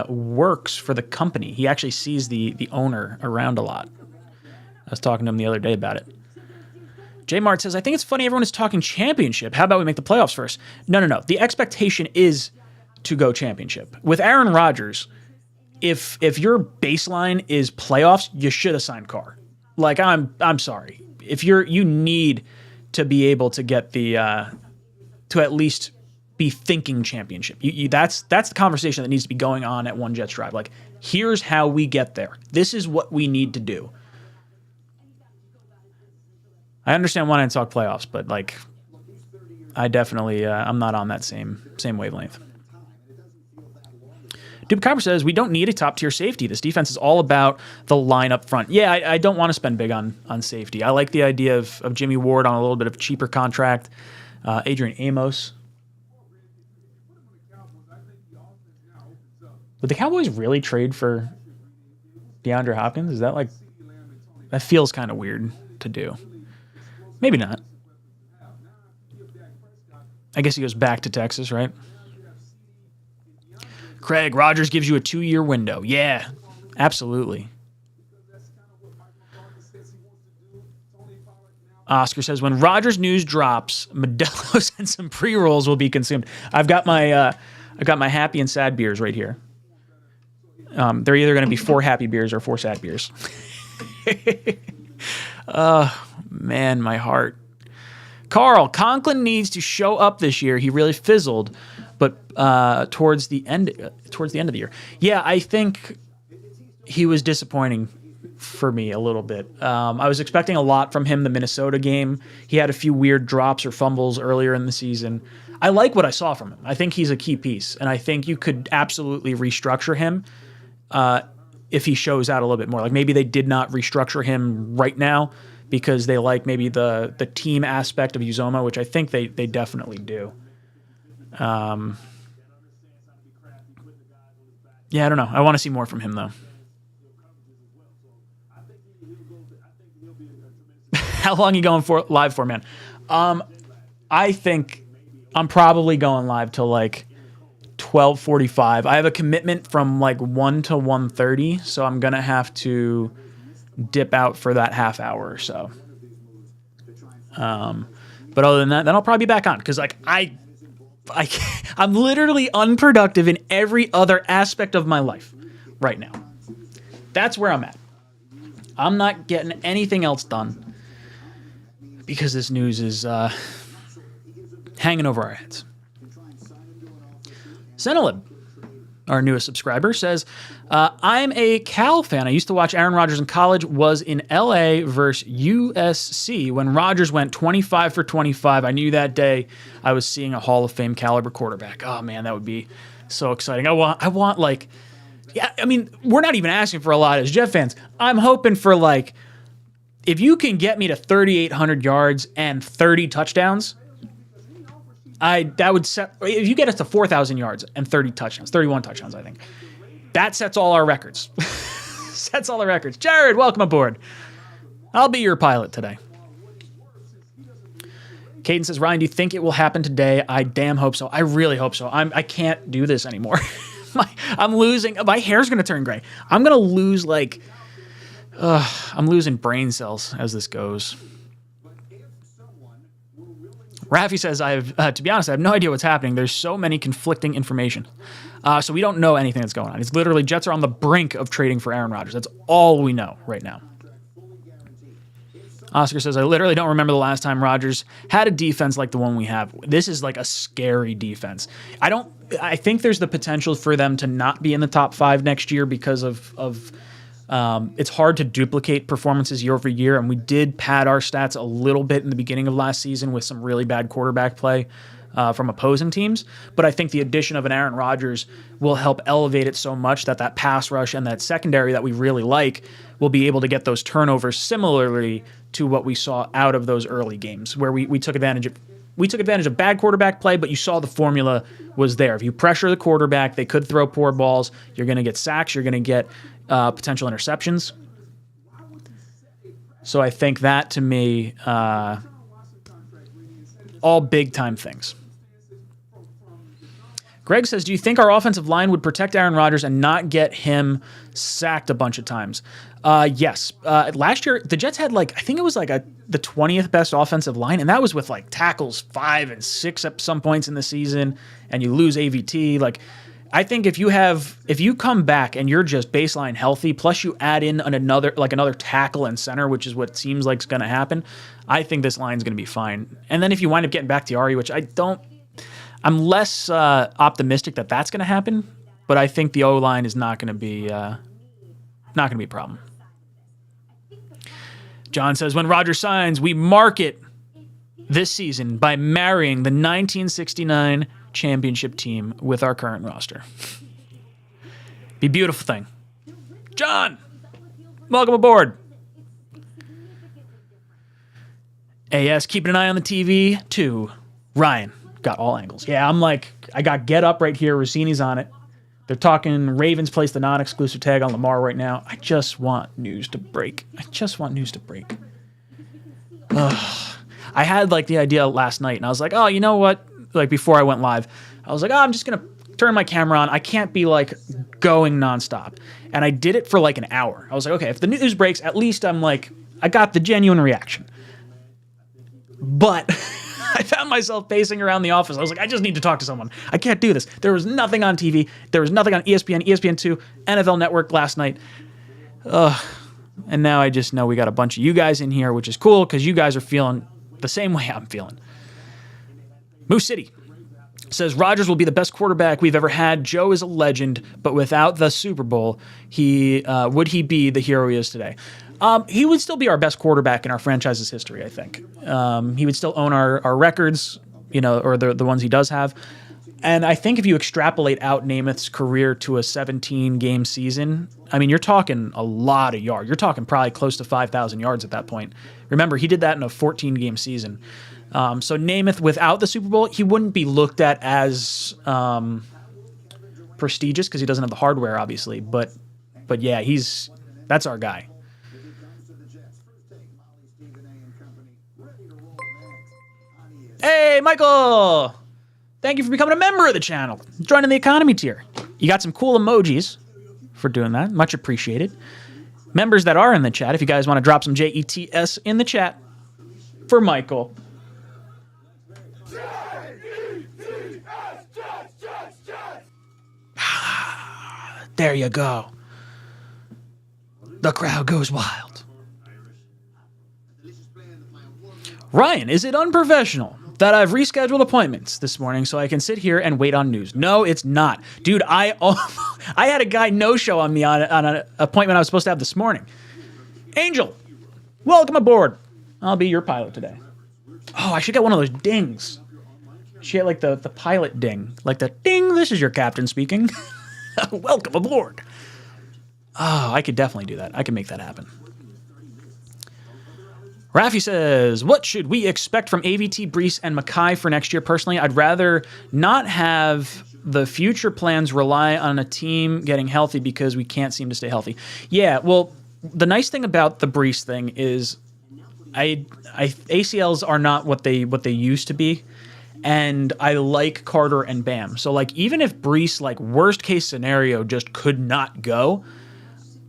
works for the company. He actually sees the owner around a lot. I was talking to him the other day about it. J Mart says, I think it's funny everyone is talking championship. How about we make the playoffs first? No. The expectation is to go championship. With Aaron Rodgers, if your baseline is playoffs, you should have signed Carr. Like, I'm sorry. If you need to be able to get the to at least be thinking championship. That's the conversation that needs to be going on at One Jets Drive. Like, here's how we get there. This is what we need to do. I understand why I talk playoffs, but like, I definitely I'm not on that same wavelength. Duke Copper says, we don't need a top-tier safety. This defense is all about the line up front. Yeah, I don't want to spend big on safety. I like the idea of Jimmy Ward on a little bit of a cheaper contract. Adrian Amos. Would the Cowboys really trade for DeAndre Hopkins? Is that like... That feels kind of weird to do. Maybe not. I guess he goes back to Texas, right? Craig, Rodgers gives you a 2-year window. Yeah, absolutely. Oscar says, when Rodgers news drops, Modelo's and some pre-rolls will be consumed. I've got my happy and sad beers right here. They're either going to be 4 happy beers or 4 sad beers. Man, my heart. Carl, Conklin needs to show up this year. He really fizzled, but towards the end of the year. Yeah, I think he was disappointing for me a little bit. I was expecting a lot from him the Minnesota game. He had a few weird drops or fumbles earlier in the season. I like what I saw from him. I think he's a key piece, and I think you could absolutely restructure him if he shows out a little bit more. Like, maybe they did not restructure him right now because they like maybe the team aspect of Uzoma, which I think they definitely do. Yeah, I don't know. I want to see more from him, though. How long are you going live for, man? I think I'm probably going live till like 12:45. I have a commitment from like 1 to 1:30, so I'm going to have to dip out for that half hour or so. But other than that, then I'll probably be back on because like I'm literally unproductive in every other aspect of my life right now. That's where I'm at. I'm not getting anything else done because this news is hanging over our heads. Senelib, our newest subscriber, says, I'm a Cal fan. I used to watch Aaron Rodgers in college, was in LA versus USC when Rodgers went 25 for 25. I knew that day I was seeing a Hall of Fame caliber quarterback. Oh man, that would be so exciting. I want like, yeah, I mean, we're not even asking for a lot as Jet fans. I'm hoping for like, if you can get me to 3,800 yards and 30 touchdowns, that would set. If you get us to 4,000 yards and 30 touchdowns, 31 touchdowns, I think that sets all our records. Sets all the records. Jared, welcome aboard. I'll be your pilot today. Caden says, Ryan, do you think it will happen today? I damn hope so. I really hope so. I can't do this anymore. I'm losing. My hair's gonna turn gray. I'm gonna lose like. I'm losing brain cells as this goes. Rafi says, to be honest, I have no idea what's happening. There's so many conflicting information. So we don't know anything that's going on. It's literally Jets are on the brink of trading for Aaron Rodgers. That's all we know right now. Oscar says, I literally don't remember the last time Rodgers had a defense like the one we have. This is like a scary defense. I think there's the potential for them to not be in the top 5 next year because of it's hard to duplicate performances year over year, and we did pad our stats a little bit in the beginning of last season with some really bad quarterback play from opposing teams. But I think the addition of an Aaron Rodgers will help elevate it so much that pass rush and that secondary that we really like will be able to get those turnovers similarly to what we saw out of those early games where we took advantage of bad quarterback play, but you saw the formula was there. If you pressure the quarterback, they could throw poor balls. You're going to get sacks. You're going to get potential interceptions. So I think that, to me, all big-time things. Greg says, do you think our offensive line would protect Aaron Rodgers and not get him sacked a bunch of times? Yes. Last year, the Jets had I think it was the 20th best offensive line, and that was with tackles 5 and 6 at some points in the season, and you lose AVT. I think if you come back and you're just baseline healthy, plus you add in another tackle and center, which is what seems like is going to happen, I think this line's going to be fine. And then if you wind up getting back to Ari, which I'm less optimistic that that's going to happen, but I think the O-line is not going to be a problem. John says, when Rodgers signs, we mark it this season by marrying the 1969 championship team with our current roster. Be a beautiful thing. John, welcome aboard. AS, keeping an eye on the TV, too. Ryan, got all angles. Yeah, I got Get Up right here. Rossini's on it. They're talking Ravens placed the non-exclusive tag on Lamar right now. I just want news to break. Ugh. I had the idea last night, and I was like, oh, you know what? Before I went live, I was like, oh, I'm just going to turn my camera on. I can't be going nonstop. And I did it for an hour. I was like, okay, if the news breaks, at least I'm I got the genuine reaction. But I found myself pacing around the office. I was like, I just need to talk to someone. I can't do this. There was nothing on TV. There was nothing on ESPN, ESPN2, NFL Network last night. And now I just know we got a bunch of you guys in here, which is cool because you guys are feeling the same way I'm feeling. Moose City says, Rodgers will be the best quarterback we've ever had. Joe is a legend, but without the Super Bowl, would he be the hero he is today? He would still be our best quarterback in our franchise's history, I think. He would still own our records, or the ones he does have. And I think if you extrapolate out Namath's career to a 17-game season, I mean, you're talking a lot of yards. You're talking probably close to 5,000 yards at that point. Remember, he did that in a 14-game season. So Namath, without the Super Bowl, he wouldn't be looked at as prestigious because he doesn't have the hardware, obviously. But yeah, that's our guy. Hey, Michael! Thank you for becoming a member of the channel. Joining the economy tier. You got some cool emojis for doing that. Much appreciated. Members that are in the chat, if you guys want to drop some JETS in the chat for Michael. There you go. The crowd goes wild. Ryan, is it unprofessional that I've rescheduled appointments this morning so I can sit here and wait on news? No, it's not. Dude, I had a guy no-show on me on an appointment I was supposed to have this morning. Angel, welcome aboard. I'll be your pilot today. Oh, I should get one of those dings. She had the pilot ding. The ding, this is your captain speaking. Welcome aboard. Oh, I could definitely do that. I can make that happen. Rafi says, what should we expect from AVT, Brees, and Mackay for next year? Personally, I'd rather not have the future plans rely on a team getting healthy because we can't seem to stay healthy. Yeah, well, the nice thing about the Brees thing is ACLs are not what they used to be. And I like Carter and Bam. So, even if Brees, worst case scenario, just could not go,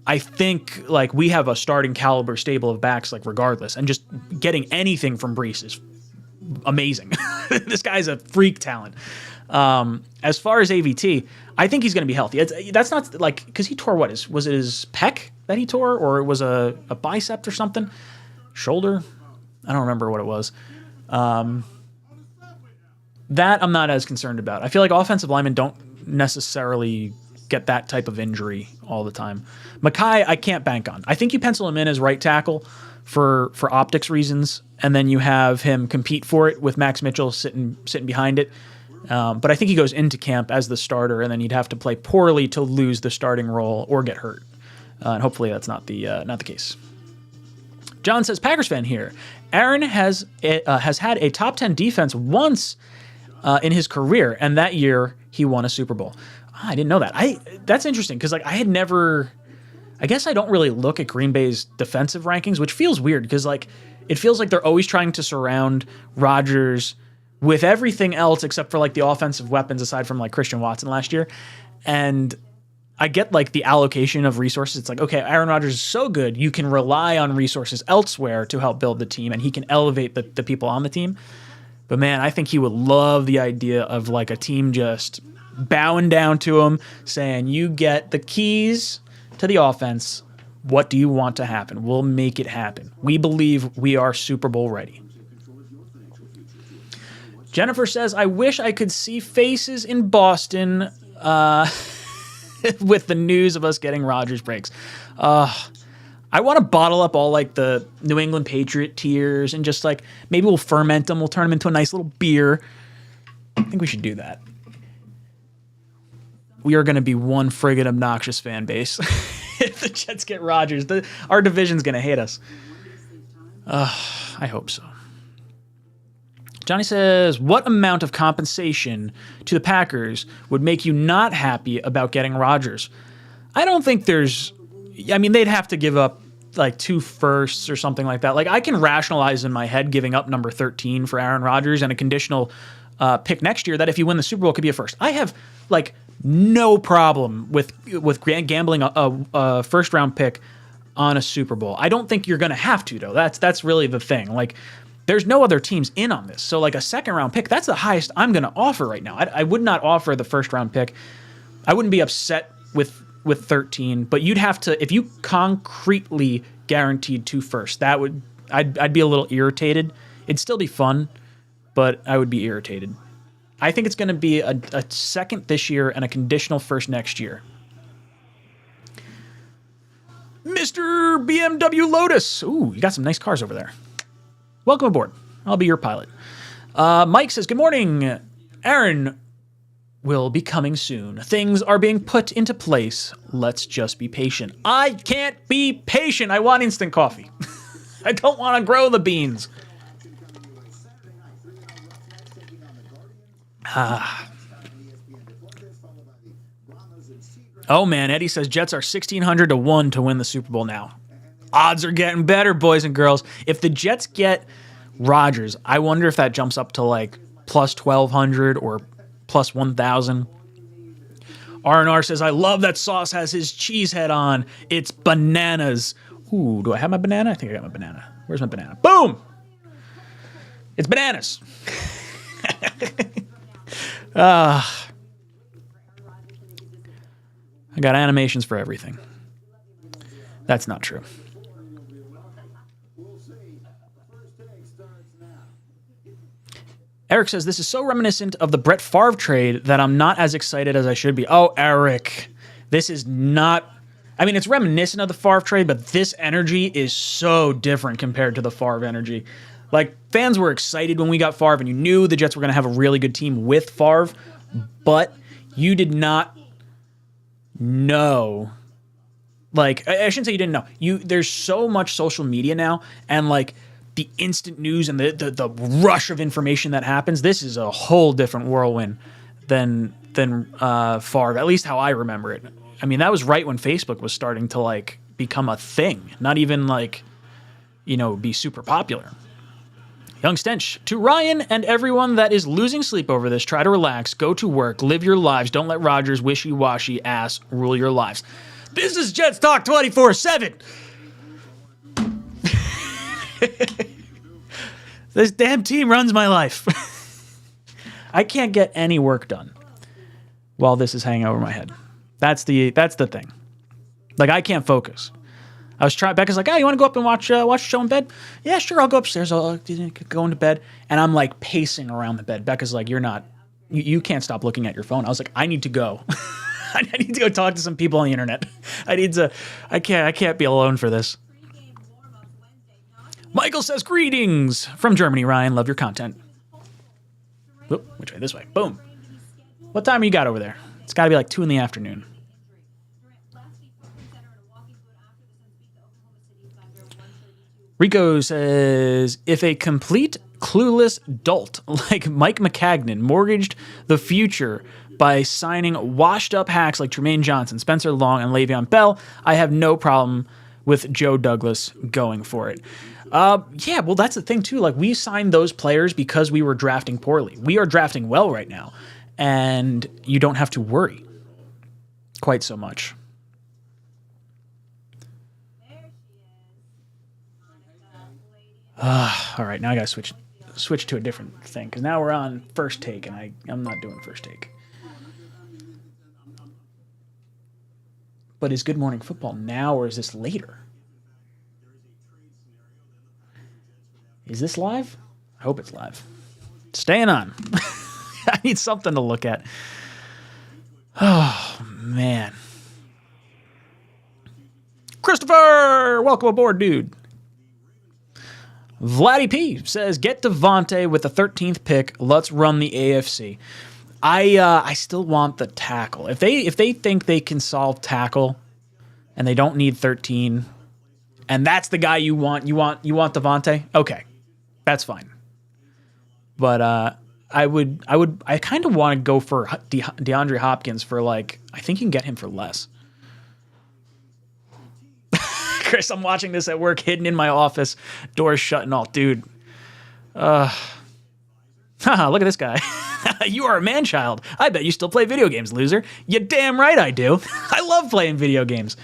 I think, we have a starting caliber stable of backs, regardless. And just getting anything from Brees is amazing. This guy's a freak talent. As far as AVT, I think he's going to be healthy. That's not like, because he tore was it his pec that he tore, or it was a bicep or something? Shoulder? I don't remember what it was. That I'm not as concerned about. I feel like offensive linemen don't necessarily get that type of injury all the time. Mackay, I can't bank on. I think you pencil him in as right tackle for optics reasons, and then you have him compete for it with Max Mitchell sitting behind it. But I think he goes into camp as the starter, and then he'd have to play poorly to lose the starting role or get hurt. And hopefully that's not the case. John says, Packers fan here. Aaron has had a top 10 defense once in his career, and that year he won a Super Bowl. I didn't know that. That's interesting because I had never. I guess I don't really look at Green Bay's defensive rankings, which feels weird because it feels like they're always trying to surround Rodgers with everything else except for the offensive weapons aside from Christian Watson last year. And I get the allocation of resources. It's okay, Aaron Rodgers is so good, you can rely on resources elsewhere to help build the team, and he can elevate the people on the team. But man, I think he would love the idea of a team just bowing down to him, saying, you get the keys to the offense. What do you want to happen? We'll make it happen. We believe we are Super Bowl ready. Jennifer says, I wish I could see faces in Boston with the news of us getting Rodgers breaks. I want to bottle up all the New England Patriot tears and just maybe we'll ferment them. We'll turn them into a nice little beer. I think we should do that. We are going to be one friggin' obnoxious fan base. If the Jets get Rodgers, our division's going to hate us. I hope so. Johnny says, what amount of compensation to the Packers would make you not happy about getting Rodgers? I don't think there's... they'd have to give up 2 firsts or something like that. I can rationalize in my head giving up number 13 for Aaron Rodgers and a conditional pick next year that if you win the Super Bowl could be a first. I have no problem with gambling a first round pick on a Super Bowl. I don't think you're going to have to though. That's really the thing. There's no other teams in on this. So a second round pick, that's the highest I'm going to offer right now. I would not offer the first round pick. I wouldn't be upset with 13, but you'd have to, if you concretely guaranteed 2 firsts, I'd be a little irritated. It'd still be fun, but I would be irritated. I think it's going to be a second this year and a conditional first next year. Mr. BMW Lotus. Ooh, you got some nice cars over there. Welcome aboard. I'll be your pilot. Mike says, good morning. Aaron will be coming soon. Things are being put into place. Let's just be patient. I can't be patient. I want instant coffee. I don't want to grow the beans. Oh man, Eddie says Jets are 1,600 to 1 to win the Super Bowl now. Odds are getting better, boys and girls. If the Jets get Rodgers, I wonder if that jumps up to plus 1,200 or plus 1,000. R&R says, I love that Sauce has his cheese head on. It's bananas. Ooh, do I have my banana? I think I got my banana. Where's my banana? Boom! It's bananas. I got animations for everything. That's not true. Eric says, this is so reminiscent of the Brett Favre trade that I'm not as excited as I should be. Oh, Eric, this is not... it's reminiscent of the Favre trade, but this energy is so different compared to the Favre energy. Fans were excited when we got Favre, and you knew the Jets were going to have a really good team with Favre, but you did not know. I shouldn't say you didn't know. There's so much social media now, and the instant news and the rush of information that happens. This is a whole different whirlwind than Favre, at least how I remember it. That was right when Facebook was starting to become a thing, not even be super popular. Young Stench, to Ryan and everyone that is losing sleep over this, try to relax, go to work, live your lives. Don't let Rodgers' wishy-washy ass rule your lives. This is Jets Talk 24/7. This damn team runs my life. I can't get any work done while this is hanging over my head. That's the thing. Like, I can't focus. I was trying. Becca's like, "Oh, you want to go up and watch a show in bed?" Yeah, sure. I'll go upstairs. I'll go into bed, and I'm like pacing around the bed. Becca's like, "You're not. You can't stop looking at your phone." I was like, "I need to go. I need to go talk to some people on the internet. I need to. I can't be alone for this." Michael says, "Greetings from Germany, Ryan. Love your content." Whoop, which way? This way. Boom. What time you got over there? It's got to be like 2 p.m. Rico says, if a complete clueless dolt like Mike McCagnon mortgaged the future by signing washed-up hacks like Jermaine Johnson, Spencer Long, and Le'Veon Bell, I have no problem with Joe Douglas going for it. Yeah, well, that's the thing, too. Like, we signed those players because we were drafting poorly. We are drafting well right now, and you don't have to worry quite so much. All right, now I got to switch to a different thing, because now we're on First Take, and I'm not doing First Take. But is Good Morning Football now, or is this later? Is this live? I hope it's live. Staying on. I need something to look at. Oh, man. Christopher! Welcome aboard, dude. Vladdy P says, get Devontae with the 13th pick. Let's run the AFC. I still want the tackle. If they think they can solve tackle and they don't need 13, and that's the guy you want Devontae? Okay. That's fine. But I kind of want to go for DeAndre Hopkins for, like, I think you can get him for less. Chris, I'm watching this at work, hidden in my office, doors shut and all. Dude. Look at this guy. You are a man-child. I bet you still play video games, loser. You damn right I do. I love playing video games.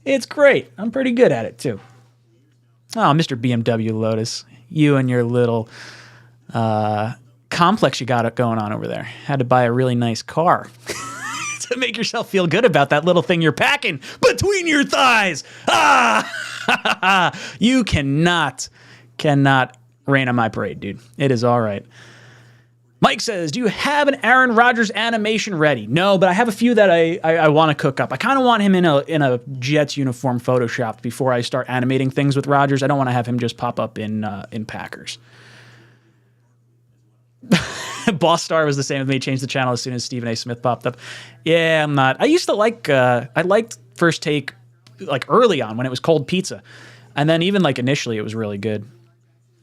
It's great. I'm pretty good at it, too. Oh, Mr. BMW Lotus. You and your little complex you got going on over there. Had to buy a really nice car. To make yourself feel good about that little thing you're packing between your thighs. You cannot rain on my parade, dude. It is all right. Mike says, do you have an Aaron Rodgers animation ready? No, but I have a few that I want to cook up. I kind of want him in a Jets uniform photoshopped before I start animating things with Rodgers. I don't want to have him just pop up in Packers. Boss Star was the same with me. Changed the channel as soon as Stephen A. Smith popped up. Yeah, I'm not. I used to like. I liked First Take, like early on when it was Cold Pizza, and then even like initially it was really good.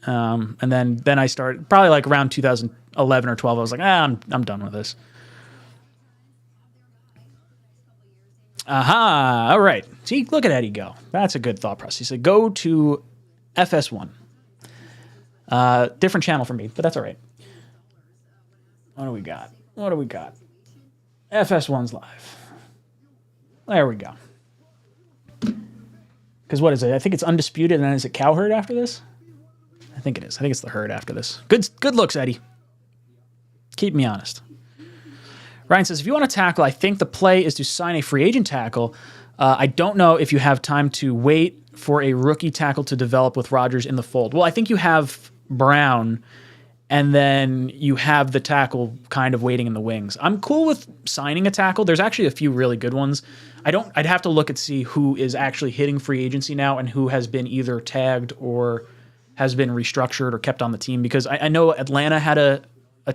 And then I started probably like around 2011 or 12. I was like, I'm done with this. Aha! All right. See, look at Eddie go. That's a good thought process. He said, go to FS1. Different channel for me, but that's all right. What do we got? FS1's live. There we go. Because what is it? I think it's Undisputed, and then is it Cowherd after this? I think it is. I think it's the Herd after this. Good looks, Eddie. Keep me honest. Ryan says, if you want to tackle, I think the play is to sign a free agent tackle. I don't know if you have time to wait for a rookie tackle to develop with Rodgers in the fold. Well, I think you have Brown, and then you have the tackle kind of waiting in the wings. I'm cool with signing a tackle. There's actually a few really good ones. I'd have to look and see who is actually hitting free agency now and who has been either tagged or has been restructured or kept on the team, because I know Atlanta had a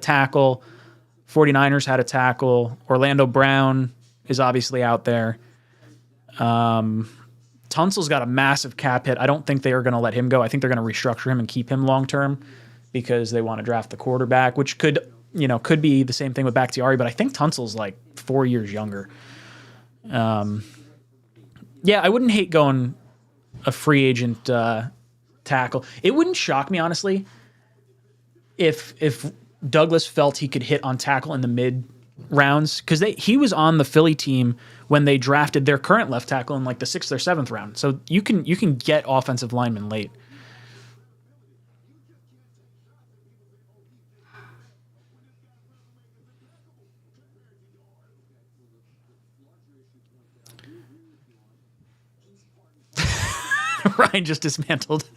tackle, 49ers had a tackle, Orlando Brown is obviously out there. Tunsil's got a massive cap hit. I don't think they are going to let him go. I think they're going to restructure him and keep him long term because they want to draft the quarterback, which could be the same thing with Bakhtiari, but I think Tunsil's like 4 years younger. Yeah, I wouldn't hate going a free agent tackle. It wouldn't shock me, honestly, if Douglas felt he could hit on tackle in the mid rounds, because he was on the Philly team when they drafted their current left tackle in like the 6th or 7th round. So you can get offensive linemen late. Ryan just dismantled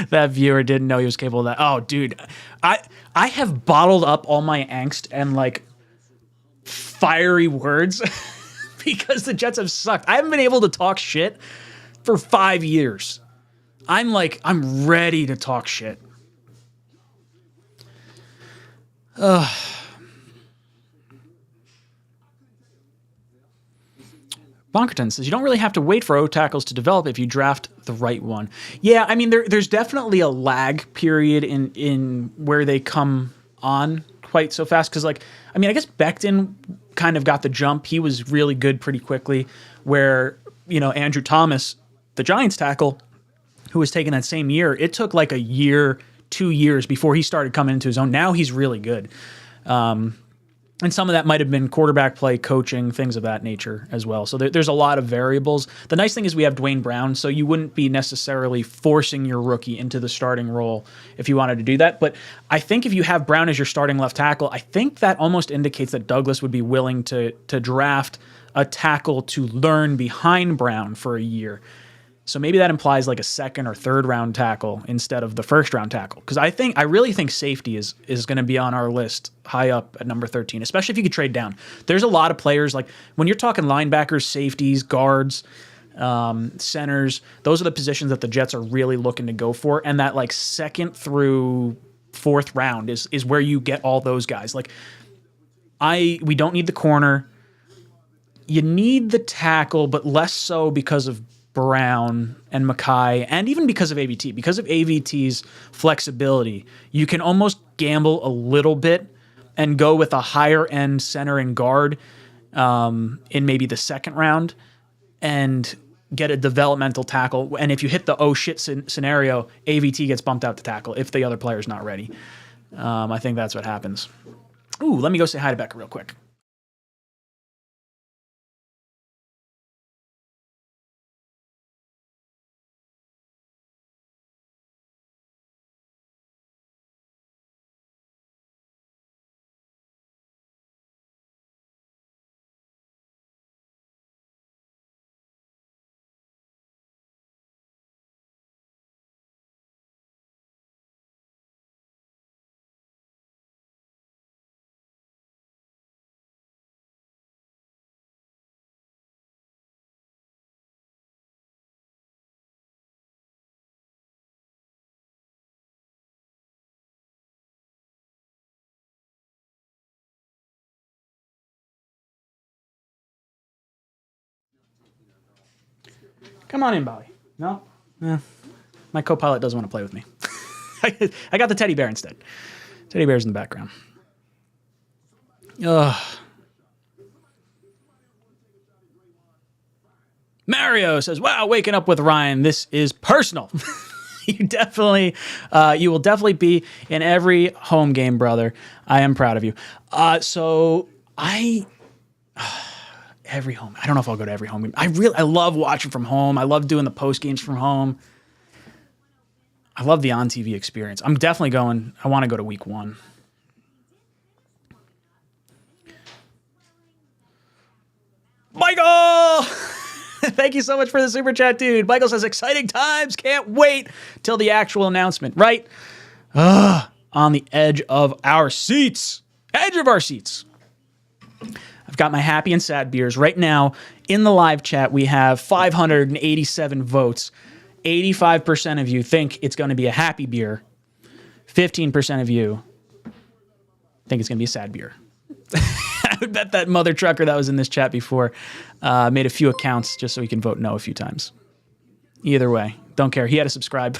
that viewer. Didn't know he was capable of that. Oh, dude, I have bottled up all my angst and like fiery words because the Jets have sucked. I haven't been able to talk shit for 5 years. I'm ready to talk shit. Bonkerton says, you don't really have to wait for O tackles to develop if you draft the right one. Yeah, I mean, there's definitely a lag period in where they come on quite so fast. Because, like, I mean, I guess Becton kind of got the jump. He was really good pretty quickly. Where, you know, Andrew Thomas, the Giants tackle, who was taken that same year, it took like a year, 2 years before he started coming into his own. Now he's really good. And some of that might have been quarterback play, coaching, things of that nature as well. So there's a lot of variables. The nice thing is we have Dwayne Brown, so you wouldn't be necessarily forcing your rookie into the starting role if you wanted to do that. But I think if you have Brown as your starting left tackle, I think that almost indicates that Douglas would be willing to draft a tackle to learn behind Brown for a year. So maybe that implies like a second or third round tackle instead of the first round tackle. Because I really think safety is going to be on our list high up at number 13, especially if you could trade down. There's a lot of players, like when you're talking linebackers, safeties, guards, centers, those are the positions that the Jets are really looking to go for. And that like second through fourth round is where you get all those guys. Like we don't need the corner. You need the tackle, but less so because of Brown and Mackay, and even because of AVT. Because of AVT's flexibility, you can almost gamble a little bit and go with a higher end center and guard in maybe the second round and get a developmental tackle. And if you hit the oh shit scenario, AVT gets bumped out to tackle if the other player's not ready. I think that's what happens. Ooh, let me go say hi to Becca real quick. Come on in, Bobby. No? Yeah. My co-pilot doesn't want to play with me. I got the teddy bear instead. Teddy bear's in the background. Ugh. Mario says, wow, waking up with Ryan. This is personal. You will definitely be in every home game, brother. I am proud of you. Every home. I don't know if I'll go to every home game. I love watching from home. I love doing the post games from home. I love the on TV experience. I'm definitely going. I want to go to week 1. Michael! Thank you so much for the super chat, dude. Michael says, exciting times. Can't wait till the actual announcement, right? On the edge of our seats. Edge of our seats. I've got my happy and sad beers. Right now, in the live chat, we have 587 votes. 85% of you think it's going to be a happy beer. 15% of you think it's going to be a sad beer. I would bet that mother trucker that was in this chat before made a few accounts just so he can vote no a few times. Either way, don't care. He had to subscribe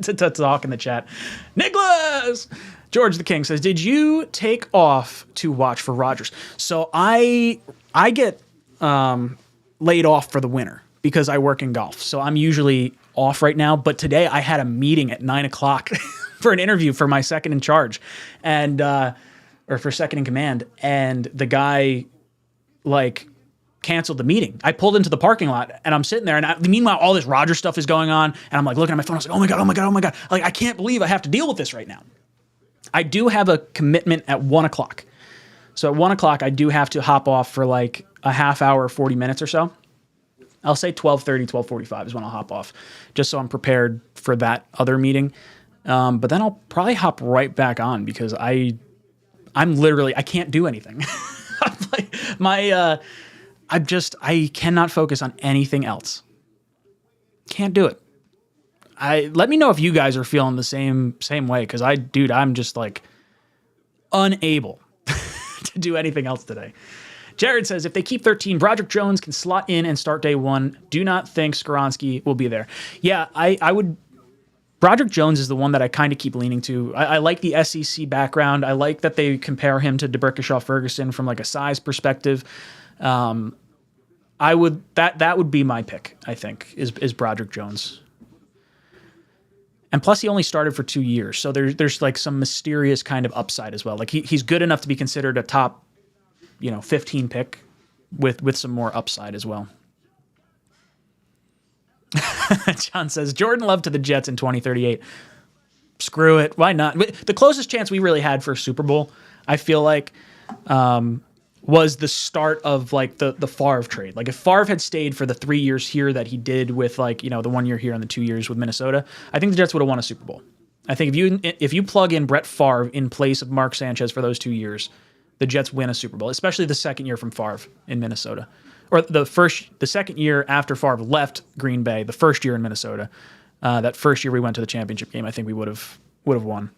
to talk in the chat. Nicholas! George the King says, did you take off to watch for Rodgers? So I get laid off for the winter because I work in golf. So I'm usually off right now. But today I had a meeting at 9 o'clock for an interview for my second in charge or for second in command. And the guy canceled the meeting. I pulled into the parking lot and I'm sitting there and meanwhile, all this Rodgers stuff is going on. And I'm like looking at my phone. I was like, oh my God. Like, I can't believe I have to deal with this right now. I do have a commitment at 1 o'clock. So at 1 o'clock, I do have to hop off for like a half hour, 40 minutes or so. I'll say 12:30, 12:45 is when I'll hop off, just so I'm prepared for that other meeting. But then I'll probably hop right back on because I'm literally, I can't do anything. I cannot focus on anything else. Can't do it. Let me know if you guys are feeling the same way, because I'm just like unable to do anything else today. Jared says, if they keep 13, Broderick Jones can slot in and start day one. Do not think Skoronski will be there. Yeah, I would. Broderick Jones is the one that I kind of keep leaning to. I like the SEC background. I like that they compare him to DeBrickashaw Ferguson from like a size perspective. That would be my pick, I think, is Broderick Jones. And plus, he only started for 2 years, so there's like some mysterious kind of upside as well. Like he's good enough to be considered a top, 15 pick with some more upside as well. John says, Jordan Love to the Jets in 2038. Screw it. Why not? The closest chance we really had for a Super Bowl, I feel like, was the start of like the Favre trade. Like if Favre had stayed for the 3 years here that he did with like, the 1 year here and the 2 years with Minnesota, I think the Jets would have won a Super Bowl. I think if you plug in Brett Favre in place of Mark Sanchez for those 2 years, the Jets win a Super Bowl, especially the second year from Favre in Minnesota. Or the second year after Favre left Green Bay, the first year in Minnesota. That first year we went to the championship game, I think we would have won.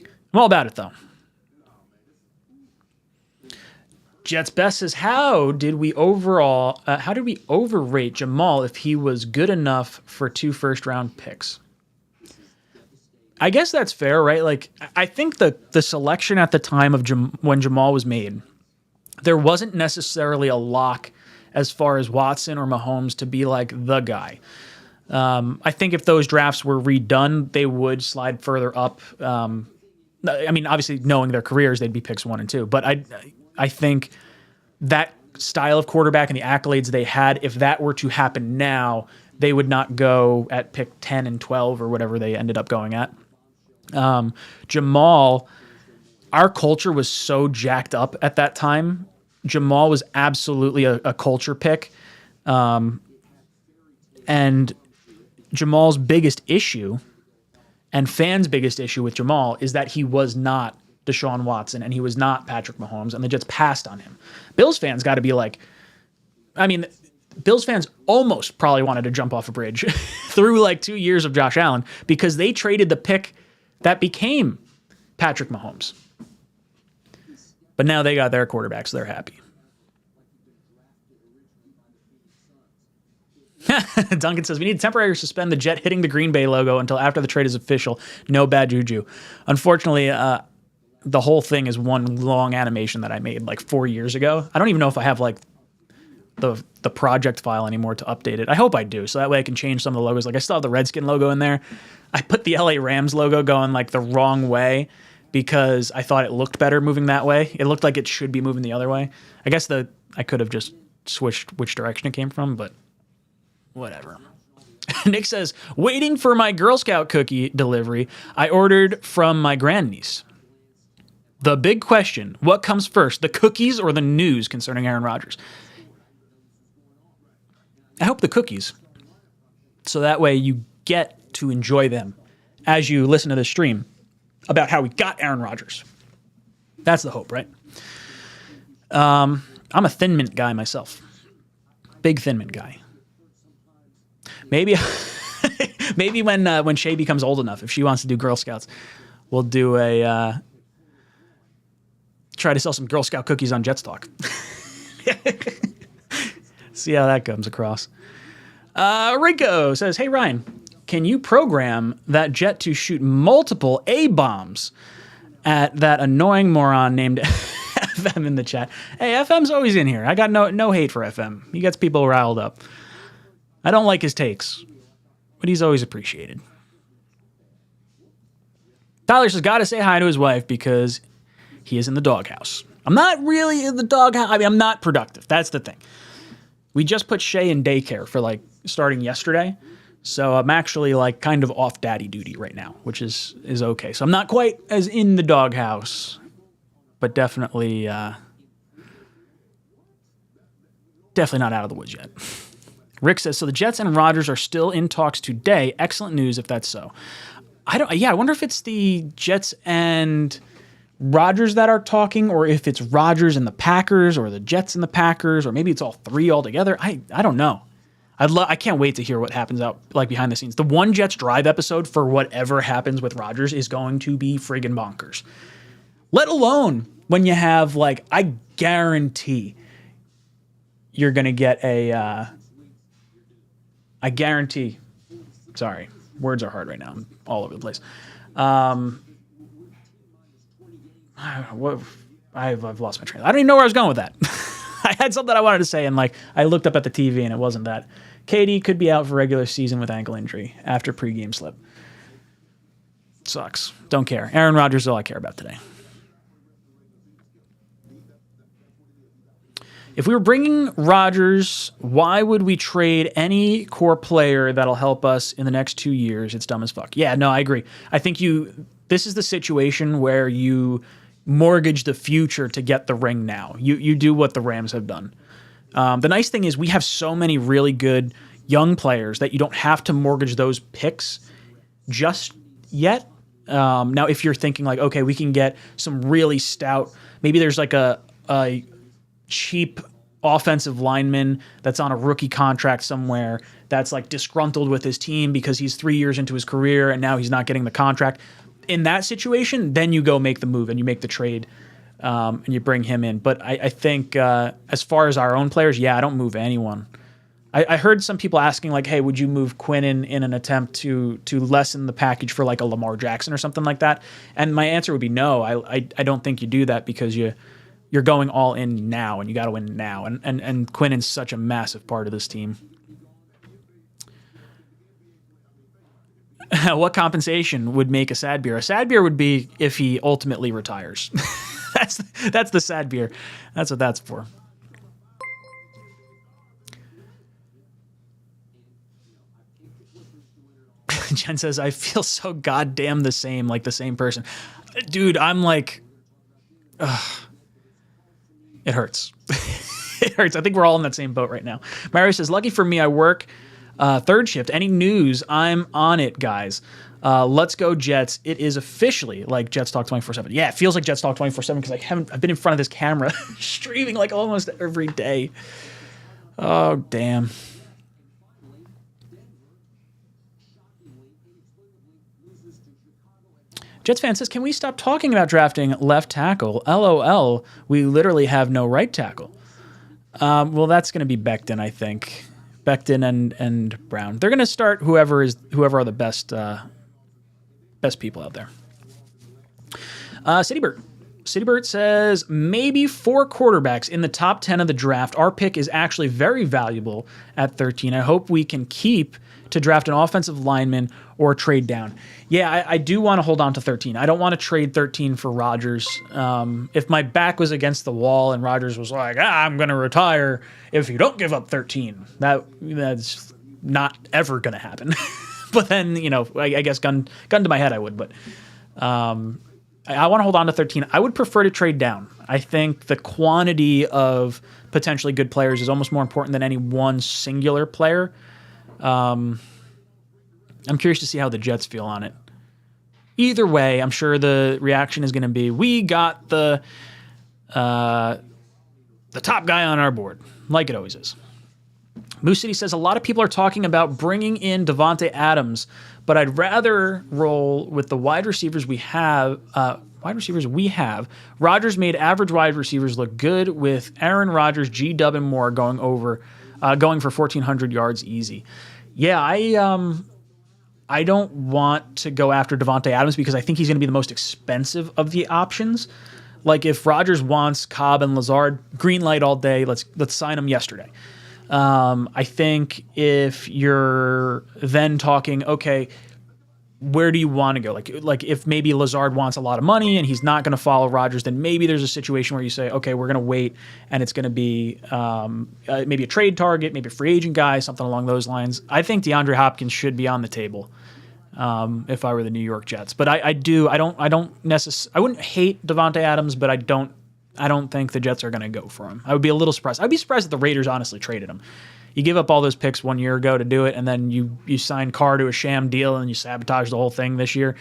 I'm all about it though. Jets Best says, how did we overrate Jamal if he was good enough for 2 first-round picks? I guess that's fair, right? Like, I think the selection at the time of when Jamal was made, there wasn't necessarily a lock as far as Watson or Mahomes to be like the guy. I think if those drafts were redone, they would slide further up. Obviously, knowing their careers, they'd be picks 1 and 2. But I think that style of quarterback and the accolades they had, if that were to happen now, they would not go at pick 10 and 12 or whatever they ended up going at. Jamal, our culture was so jacked up at that time. Jamal was absolutely a culture pick. And Jamal's biggest issue and fans' biggest issue with Jamal is that he was not Deshaun Watson and he was not Patrick Mahomes, and the Jets passed on him. Bills fans got to be like, Bills fans almost probably wanted to jump off a bridge through like 2 years of Josh Allen because they traded the pick that became Patrick Mahomes. But now they got their quarterback, so they're happy. Duncan says, we need to temporarily suspend the Jet hitting the Green Bay logo until after the trade is official. No bad juju. Unfortunately, the whole thing is one long animation that I made like 4 years ago. I don't even know if I have like the project file anymore to update it. I hope I do, so that way I can change some of the logos. Like I still have the Redskin logo in there. I put the LA Rams logo going like the wrong way because I thought it looked better moving that way. It looked like it should be moving the other way. I guess I could have just switched which direction it came from, but whatever. Nick says, waiting for my Girl Scout cookie delivery I ordered from my grandniece. The big question, what comes first, the cookies or the news concerning Aaron Rodgers? I hope the cookies. So that way you get to enjoy them as you listen to this stream about how we got Aaron Rodgers. That's the hope, right? I'm a Thin Mint guy myself. Big Thin Mint guy. Maybe when Shay becomes old enough, if she wants to do Girl Scouts, we'll do try to sell some Girl Scout cookies on Jets Talk. See how that comes across. Rico says, hey, Ryan, can you program that jet to shoot multiple A-bombs at that annoying moron named FM in the chat? Hey, FM's always in here. I got no hate for FM. He gets people riled up. I don't like his takes, but he's always appreciated. Tyler says, gotta say hi to his wife because he is in the doghouse. I'm not really in the doghouse. I'm not productive. That's the thing. We just put Shay in daycare for like starting yesterday. So I'm actually like kind of off daddy duty right now, which is okay. So I'm not quite as in the doghouse, but definitely definitely not out of the woods yet. Rick says, so the Jets and Rodgers are still in talks today. Excellent news if that's so. I wonder if it's the Jets and Rodgers that are talking, or if it's Rodgers and the Packers, or the Jets and the Packers, or maybe it's all three altogether. I don't know. I can't wait to hear what happens out like behind the scenes. The One Jets Drive episode for whatever happens with Rodgers is going to be friggin' bonkers. Let alone when you have, like, I guarantee you're going to get I guarantee. Sorry, words are hard right now. I'm all over the place. I've lost my train. I don't even know where I was going with that. I had something I wanted to say, and like I looked up at the TV, and it wasn't that. KD could be out for regular season with ankle injury after pregame slip. Sucks. Don't care. Aaron Rodgers is all I care about today. If we were bringing Rodgers, why would we trade any core player that'll help us in the next 2 years? It's dumb as fuck. Yeah, no, I agree. I think this is the situation where you mortgage the future to get the ring now. You do what the Rams have done. The nice thing is we have so many really good young players that you don't have to mortgage those picks just yet. Now, if you're thinking like, okay, we can get some really stout, maybe there's like a cheap offensive lineman that's on a rookie contract somewhere that's like disgruntled with his team because he's 3 years into his career and now he's not getting the contract. In that situation, then you go make the move and you make the trade and you bring him in. But I think as far as our own players, I don't move anyone. I heard some people asking like, hey, would you move Quinnen in an attempt to lessen the package for like a Lamar Jackson or something like that? And my answer would be no. I don't think you do that because you're going all in now, and you got to win now. And Quinnen's such a massive part of this team. What compensation would make a sad beer? A sad beer would be if he ultimately retires. That's the sad beer. That's what that's for. Jen says, I feel so goddamn the same, like the same person. Dude, I'm like, it hurts. It hurts. I think we're all in that same boat right now. Mario says, lucky for me, I work third shift. Any news? I'm on it, guys. Let's go Jets. It is officially like Jets Talk 24/7. Yeah, it feels like Jets Talk 24/7 because I've been in front of this camera streaming like almost every day. Oh, damn. Jets fan says, can we stop talking about drafting left tackle? LOL, we literally have no right tackle. Well, that's going to be Becton, I think. Becton and Brown. They're going to start whoever are the best people out there. Citybert says, maybe 4 quarterbacks in the top 10 of the draft. Our pick is actually very valuable at 13. I hope we can keep to draft an offensive lineman or trade down. Yeah, I do want to hold on to 13. I don't want to trade 13 for Rodgers. If my back was against the wall and Rodgers was like, I'm going to retire if you don't give up 13, that's not ever going to happen. But then, I guess gun to my head, I would. But I want to hold on to 13. I would prefer to trade down. I think the quantity of potentially good players is almost more important than any one singular player. I'm curious to see how the Jets feel on it. Either way, I'm sure the reaction is going to be, we got the top guy on our board, like it always is. Moose City says, a lot of people are talking about bringing in Davante Adams, but I'd rather roll with the wide receivers we have. Rodgers made average wide receivers look good with Aaron Rodgers, G-Dub, and more going for 1,400 yards easy. Yeah, I don't want to go after Davante Adams because I think he's going to be the most expensive of the options. Like if Rodgers wants Cobb and Lazard, green light all day. Let's sign them yesterday. I think if you're then talking, okay, where do you want to go? Like if maybe Lazard wants a lot of money and he's not going to follow Rodgers, then maybe there's a situation where you say, okay, we're going to wait and it's going to be maybe a trade target, maybe a free agent guy, something along those lines. I think DeAndre Hopkins should be on the table if I were the New York Jets. But I wouldn't hate Davante Adams, but I I don't think the Jets are going to go for him. I would be a little surprised. I'd be surprised if the Raiders honestly traded him. You give up all those picks 1 year ago to do it, and then you sign Carr to a sham deal, and you sabotage the whole thing this year.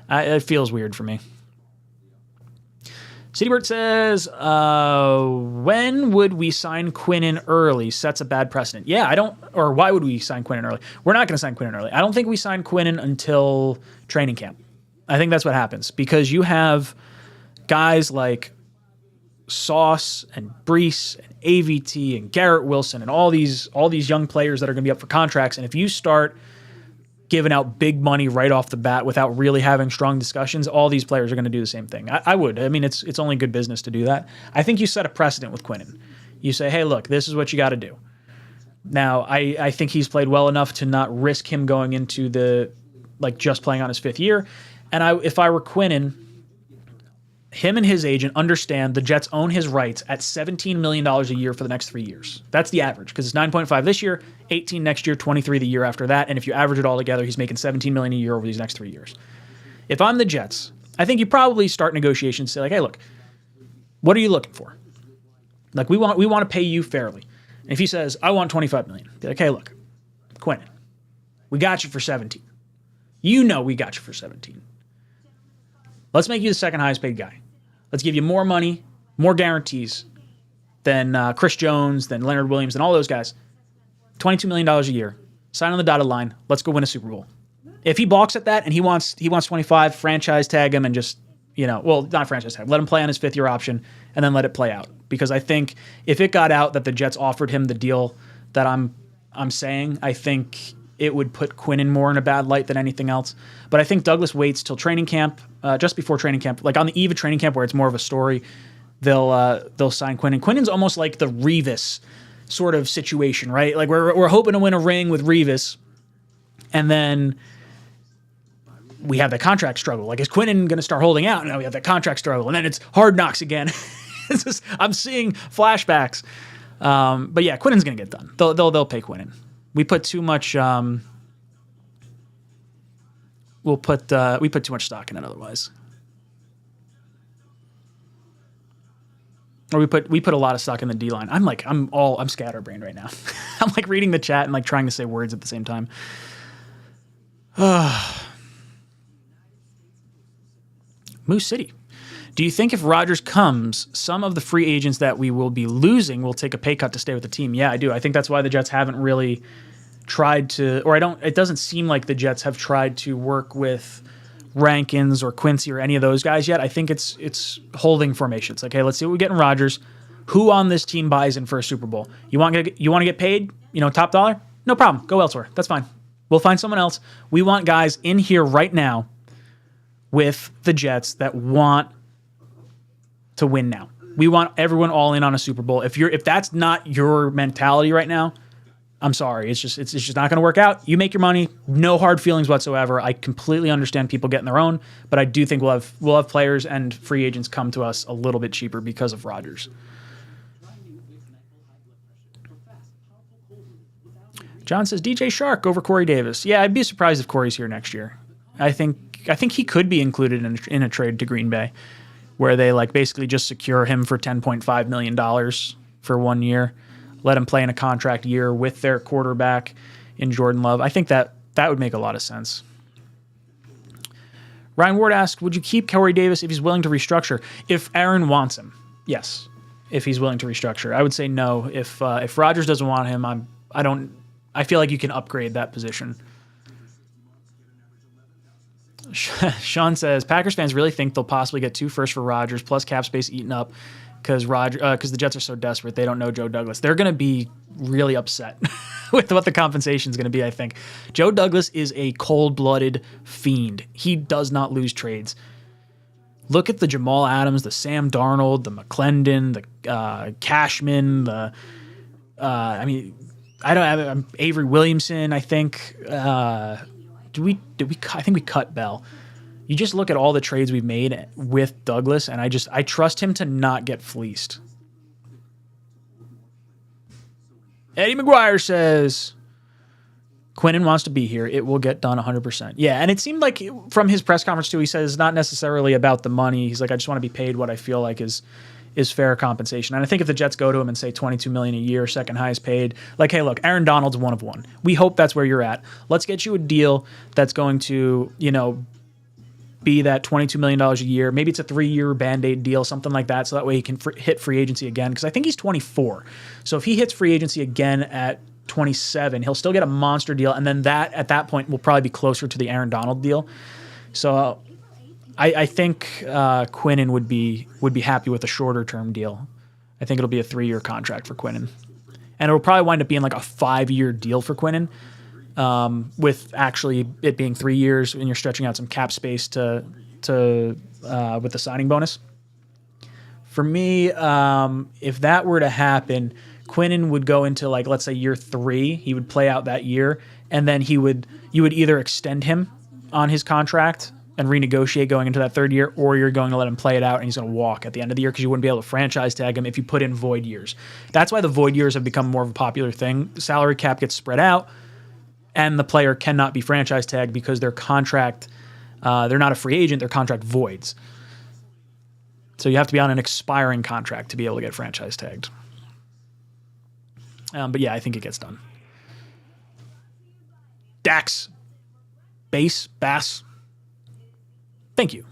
It feels weird for me. CityBert says, when would we sign Quinnen early? Sets a bad precedent. Yeah, or why would we sign Quinnen early? We're not going to sign Quinnen early. I don't think we sign Quinnen until training camp. I think that's what happens because you have guys like Sauce and Brees and AVT and Garrett Wilson and all these young players that are going to be up for contracts. And if you start giving out big money right off the bat without really having strong discussions, all these players are going to do the same thing. I would. I mean, it's only good business to do that. I think you set a precedent with Quinnen. You say, hey, look, this is what you got to do. Now, I think he's played well enough to not risk him going into just playing on his 5th year. And if I were Quinnen, him and his agent understand the Jets own his rights at $17 million a year for the next 3 years. That's the average because it's 9.5 this year, 18 next year, 23 the year after that. And if you average it all together, he's making $17 million a year over these next 3 years. If I'm the Jets, I think you probably start negotiations, say like, hey, look, what are you looking for? Like we want to pay you fairly. And if he says, I want $25 million, be like, hey, look, Quinnen, we got you for 17. You know we got you for 17. Let's make you the second highest paid guy. Let's give you more money, more guarantees than Chris Jones, than Leonard Williams, and all those guys. $22 million a year. Sign on the dotted line. Let's go win a Super Bowl. If he balks at that and he wants 25, franchise tag him and just, not franchise tag. Let him play on his 5th-year option and then let it play out. Because I think if it got out that the Jets offered him the deal that I'm saying, I think it would put Quinnen more in a bad light than anything else. But I think Douglas waits till training camp, just before training camp, like on the eve of training camp where it's more of a story, they'll sign Quinnen. Quinnen's almost like the Revis sort of situation, right? Like we're hoping to win a ring with Revis, and then we have the contract struggle. Like, is Quinnen going to start holding out? Now we have that contract struggle, and then it's Hard Knocks again. I'm seeing flashbacks. But yeah, Quinnen's going to get done. They'll pay Quinnen. We put too much. We put too much stock in it otherwise. Or we put a lot of stock in the D line. I'm scatterbrained right now. I'm like reading the chat and like trying to say words at the same time. Moose City. Do you think if Rodgers comes, some of the free agents that we will be losing will take a pay cut to stay with the team? Yeah, I do. I think that's why the Jets haven't really tried to, it doesn't seem like the Jets have tried to work with Rankins or Quincy or any of those guys yet. I think it's holding formation. It's like, hey, let's see what we get in Rodgers. Who on this team buys in for a Super Bowl? You want to get paid, top dollar? No problem. Go elsewhere. That's fine. We'll find someone else. We want guys in here right now with the Jets that want to win now. We want everyone all in on a Super Bowl. If that's not your mentality right now, I'm sorry. It's just not going to work out. You make your money. No hard feelings whatsoever. I completely understand people getting their own, but I do think we'll have players and free agents come to us a little bit cheaper because of Rodgers. John says DJ Shark over Corey Davis. Yeah, I'd be surprised if Corey's here next year. I think he could be included in a trade to Green Bay, where they basically just secure him for $10.5 million for 1 year, let him play in a contract year with their quarterback in Jordan Love. I think that would make a lot of sense. Ryan Ward asked, would you keep Corey Davis if he's willing to restructure? If Aaron wants him, yes. If he's willing to restructure, I would say no. If Rodgers doesn't want him, I feel like you can upgrade that position. Sean says, Packers fans really think they'll possibly get 2 firsts for Rodgers plus cap space eaten up because the Jets are so desperate they don't know Joe Douglas. They're going to be really upset with what the compensation is going to be, I think. Joe Douglas is a cold-blooded fiend. He does not lose trades. Look at the Jamal Adams, the Sam Darnold, the McClendon, the Cashman, Avery Williamson, I think. I think we cut Bell. You just look at all the trades we've made with Douglas, and I trust him to not get fleeced. Eddie McGuire says, Quinnen wants to be here. It will get done 100%. Yeah, and it seemed like from his press conference too, he says it's not necessarily about the money. He's like, I just want to be paid what I feel like is is fair compensation. And I think if the Jets go to him and say $22 million a year, second highest paid, like, hey, look, Aaron Donald's one of one. We hope that's where you're at. Let's get you a deal that's going to, be that $22 million a year. Maybe it's a 3-year Band-Aid deal, something like that, so that way he can hit free agency again, because I think he's 24. So if he hits free agency again at 27, he'll still get a monster deal, and then that at that point will probably be closer to the Aaron Donald deal. So I think Quinnen would be happy with a shorter term deal. I think it'll be a 3-year contract for Quinnen, and it'll probably wind up being like a 5-year deal for Quinnen, with actually it being 3 years, and you're stretching out some cap space to with the signing bonus. For me, if that were to happen, Quinnen would go into, like, let's say year 3. He would play out that year, and then you would either extend him on his contract and renegotiate going into that 3rd year, or you're going to let him play it out and he's going to walk at the end of the year, because you wouldn't be able to franchise tag him if you put in void years. That's why the void years have become more of a popular thing. The salary cap gets spread out, and the player cannot be franchise tagged because their contract, they're not a free agent, their contract voids. So you have to be on an expiring contract to be able to get franchise tagged. But yeah, I think it gets done. Dax. Bass. Thank you.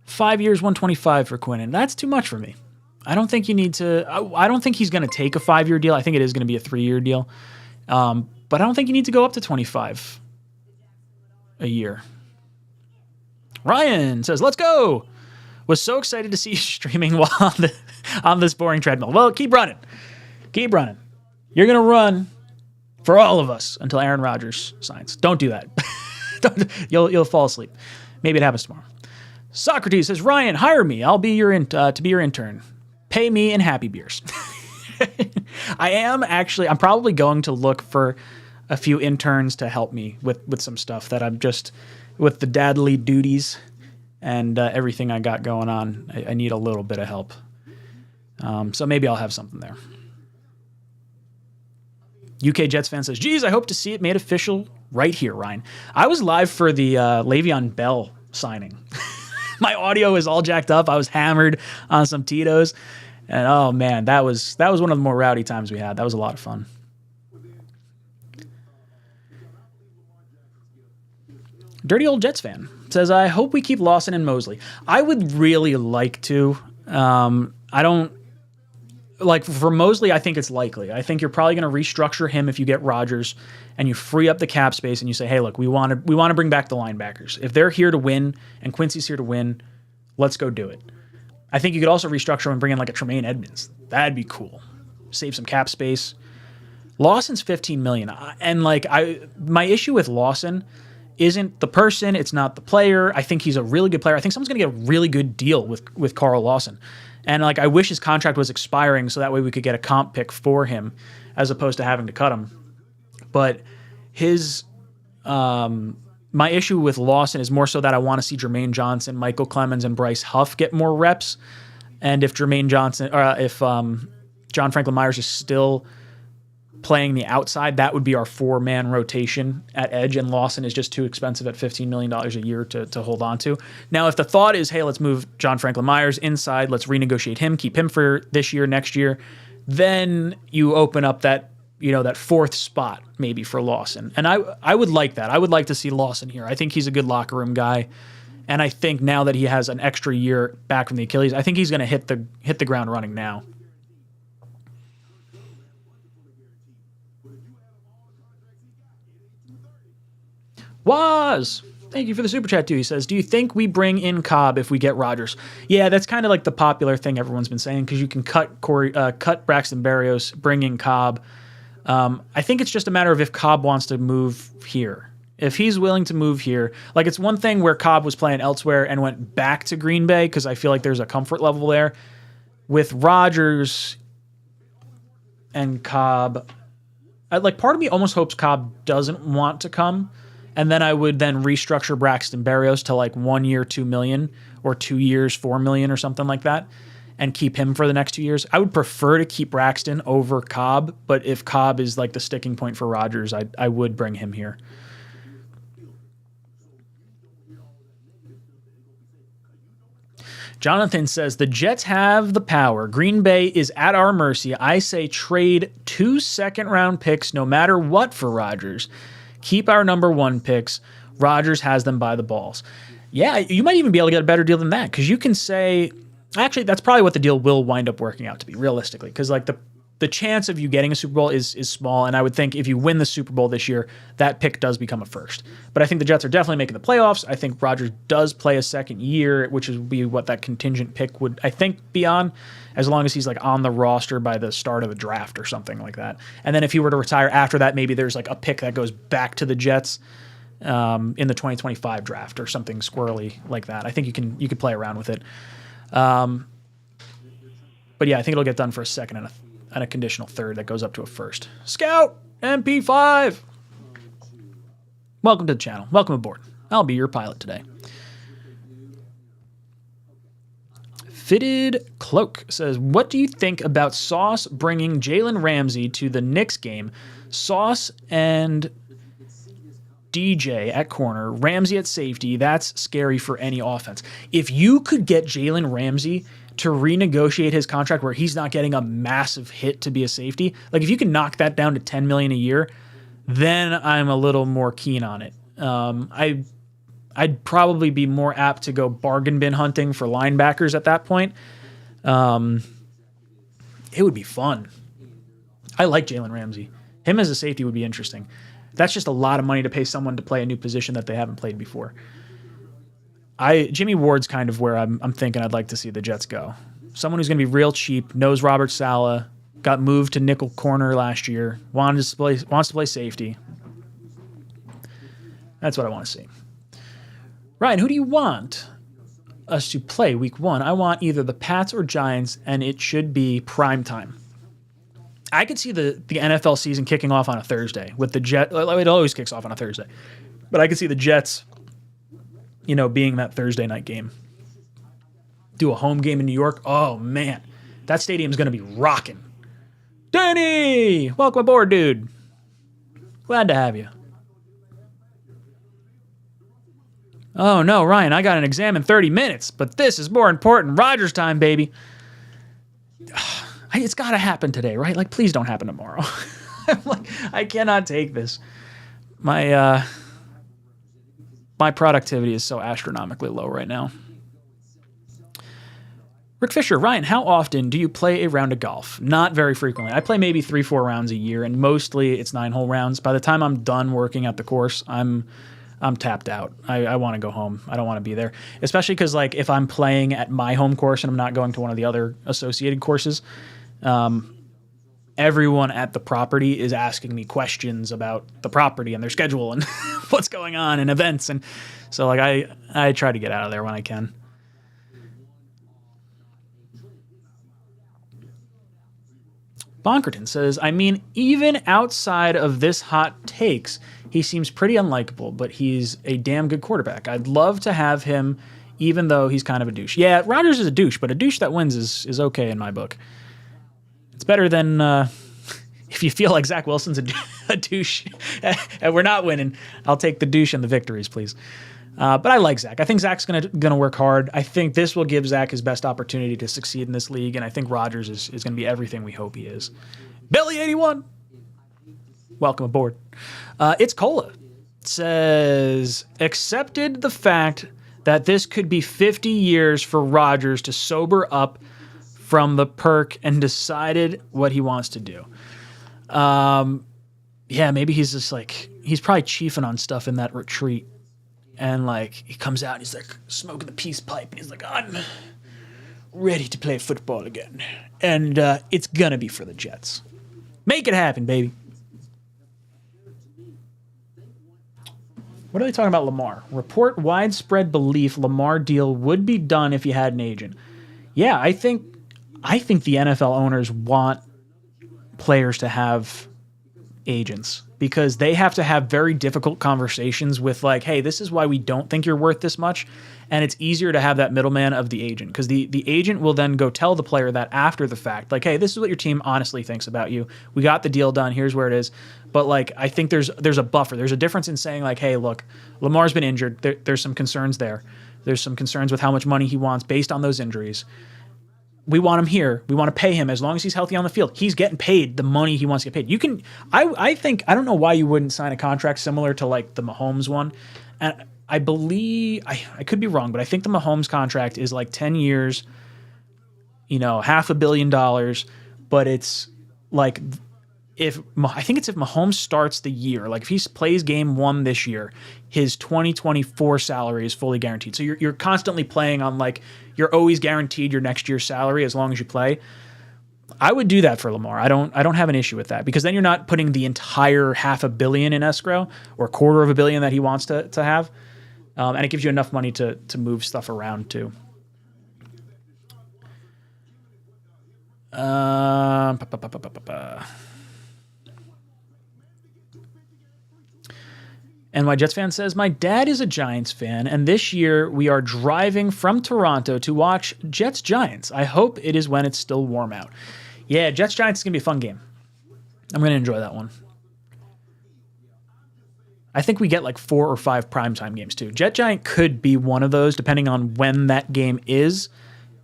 5 years, 125 for Quinnen. That's too much for me. I don't think you need to. I don't think he's going to take a 5-year deal. I think it is going to be a 3-year deal. But I don't think you need to go up to 25 a year. Ryan says, let's go. Was so excited to see you streaming while on this boring treadmill. Well, keep running. Keep running. You're going to run for all of us until Aaron Rodgers signs. Don't do that. You'll fall asleep. Maybe it happens tomorrow. Socrates says, Ryan, hire me. I'll be to be your intern. Pay me in happy beers. I'm probably going to look for a few interns to help me with some stuff that I'm just, with the dadly duties and everything I got going on, I need a little bit of help. So maybe I'll have something there. UK Jets fan says, geez, I hope to see it made official right here, Ryan. I was live for the Le'Veon Bell signing. My audio is all jacked up. I was hammered on some Tito's. And oh man, that was one of the more rowdy times we had. That was a lot of fun. Dirty old Jets fan says, I hope we keep Lawson and Mosley. I would really like to. I don't like for Mosley. I think it's likely. I think you're probably going to restructure him if you get Rodgers and you free up the cap space and you say, hey, look, we want to bring back the linebackers. If they're here to win and Quincy's here to win, let's go do it. I think you could also restructure him and bring in like a Tremaine Edmonds. That'd be cool. Save some cap space. Lawson's $15 million. And my issue with Lawson isn't the person, it's not the player. I think he's a really good player. I think someone's going to get a really good deal with Carl Lawson. And I wish his contract was expiring so that way we could get a comp pick for him as opposed to having to cut him. But my issue with Lawson is more so that I want to see Jermaine Johnson, Michael Clemens, and Bryce Huff get more reps. And if Jermaine Johnson, or if John Franklin Myers is still playing the outside, that would be our 4-man rotation at edge, and Lawson is just too expensive at $15 million a year to hold on to. Now, if the thought is, hey, let's move John Franklin Myers inside, let's renegotiate him, keep him for this year, next year, then you open up that 4th spot maybe for Lawson. And I would like that. I would like to see Lawson here. I think he's a good locker room guy. And I think now that he has an extra year back from the Achilles, I think he's going to hit the ground running now. Thank you for the super chat too. He says, do you think we bring in Cobb if we get Rodgers? Yeah, that's kind of like the popular thing everyone's been saying, because you can cut Braxton Berrios, bring in Cobb. I think it's just a matter of if Cobb wants to move here. If he's willing to move here, like it's one thing where Cobb was playing elsewhere and went back to Green Bay because I feel like there's a comfort level there. With Rodgers and Cobb, part of me almost hopes Cobb doesn't want to come. And then I would then restructure Braxton Berrios to 1 year, $2 million, or 2 years, $4 million, or something like that, and keep him for the next 2 years. I would prefer to keep Braxton over Cobb, but if Cobb is the sticking point for Rodgers, I would bring him here. Jonathan says, the Jets have the power. Green Bay is at our mercy. I say trade 2 second-round picks no matter what for Rodgers. Keep our number 1 picks. Rodgers has them by the balls. Yeah, you might even be able to get a better deal than that because you can say, actually, that's probably what the deal will wind up working out to be, realistically, because like the chance of you getting a Super Bowl is small, and I would think if you win the Super Bowl this year, that pick does become a first. But I think the Jets are definitely making the playoffs. I think Rodgers does play a second year, which would be what that contingent pick would, I think, be on, as long as he's like on the roster by the start of the draft or something like that. And then if he were to retire after that, maybe there's like a pick that goes back to the Jets in the 2025 draft or something squirrely like that. I think you could play around with it. But yeah, I think it'll get done for a second and a conditional third that goes up to a first. Scout MP5. Welcome to the channel. Welcome aboard. I'll be your pilot today. Fitted Cloak says, what do you think about Sauce bringing Jalen Ramsey to the Knicks game? Sauce and DJ at corner, Ramsey at safety. That's scary for any offense. If you could get Jalen Ramsey to renegotiate his contract where he's not getting a massive hit to be a safety, like if you can knock that down to $10 million a year, then I'm a little more keen on it. I'd probably be more apt to go bargain bin hunting for linebackers at that point. It would be fun. I like Jalen Ramsey. Him as a safety would be interesting. That's just a lot of money to pay someone to play a new position that they haven't played before. Jimmy Ward's kind of where I'm thinking I'd like to see the Jets go. Someone who's going to be real cheap, knows Robert Saleh, got moved to nickel corner last year, wants to play safety. That's what I want to see. Ryan, who do you want us to play week 1? I want either the Pats or Giants, and it should be prime time. I could see the NFL season kicking off on a Thursday with the Jets. It always kicks off on a Thursday. But I could see the Jets, being that Thursday night game. Do a home game in New York. Oh, man. That stadium's going to be rocking. Danny! Welcome aboard, dude. Glad to have you. Oh, no, Ryan, I got an exam in 30 minutes, but this is more important. Rodgers time, baby. It's got to happen today, right? Like, please don't happen tomorrow. I'm like, I cannot take this. My productivity is so astronomically low right now. Rick Fisher, Ryan, how often do you play a round of golf? Not very frequently. I play maybe 3-4 rounds a year, and mostly it's 9-hole rounds. By the time I'm done working at the course, I'm tapped out. I want to go home. I don't want to be there, especially because like if I'm playing at my home course and I'm not going to one of the other associated courses, everyone at the property is asking me questions about the property and their schedule and what's going on and events, and so like I try to get out of there when I can. Bonkerton says, I mean, even outside of this hot takes, he seems pretty unlikable, but he's a damn good quarterback. I'd love to have him, even though he's kind of a douche. Yeah, Rodgers is a douche, but a douche that wins is okay in my book. It's better than if you feel like Zach Wilson's a douche and we're not winning, I'll take the douche and the victories, please. But I like Zach. I think Zach's gonna work hard. I think this will give Zach his best opportunity to succeed in this league, and I think Rodgers is going to be everything we hope he is. Billy81, welcome aboard. It's Cola. It says, accepted the fact that this could be 50 years for Rodgers to sober up from the perk and decided what he wants to do. Yeah, maybe he's just like, he's probably chiefing on stuff in that retreat. And like he comes out and he's like smoking the peace pipe. He's like, I'm ready to play football again. And it's going to be for the Jets. Make it happen, baby. What are they talking about Lamar? Report widespread belief Lamar deal would be done if he had an agent. Yeah, I think the NFL owners want players to have agents because they have to have very difficult conversations with like, hey, this is why we don't think you're worth this much. And it's easier to have that middleman of the agent because the agent will then go tell the player that after the fact, like, hey, this is what your team honestly thinks about you. We got the deal done. Here's where it is. But like, I think there's a buffer. There's a difference in saying like, hey, look, Lamar's been injured. There's some concerns there. There's some concerns with how much money he wants based on those injuries. We want him here. We want to pay him as long as he's healthy on the field. He's getting paid the money he wants to get paid. You can, I think, I don't know why you wouldn't sign a contract similar to like the Mahomes one. And I believe, I could be wrong, but I think the Mahomes contract is like 10 years, $500 million. But it's like, I think it's if Mahomes starts the year, like if he plays game 1 this year, his 2024 salary is fully guaranteed. So you're constantly playing on like, you're always guaranteed your next year's salary as long as you play. I would do that for Lamar. I don't have an issue with that because then you're not putting the entire $500 million in escrow or $250 million that he wants to have. And it gives you enough money to move stuff around too. NY Jets fan says, my dad is a Giants fan, and this year we are driving from Toronto to watch Jets-Giants. I hope it is when it's still warm out. Yeah, Jets-Giants is going to be a fun game. I'm going to enjoy that one. I think we get like 4 or 5 primetime games too. Jet-Giant could be one of those, depending on when that game is,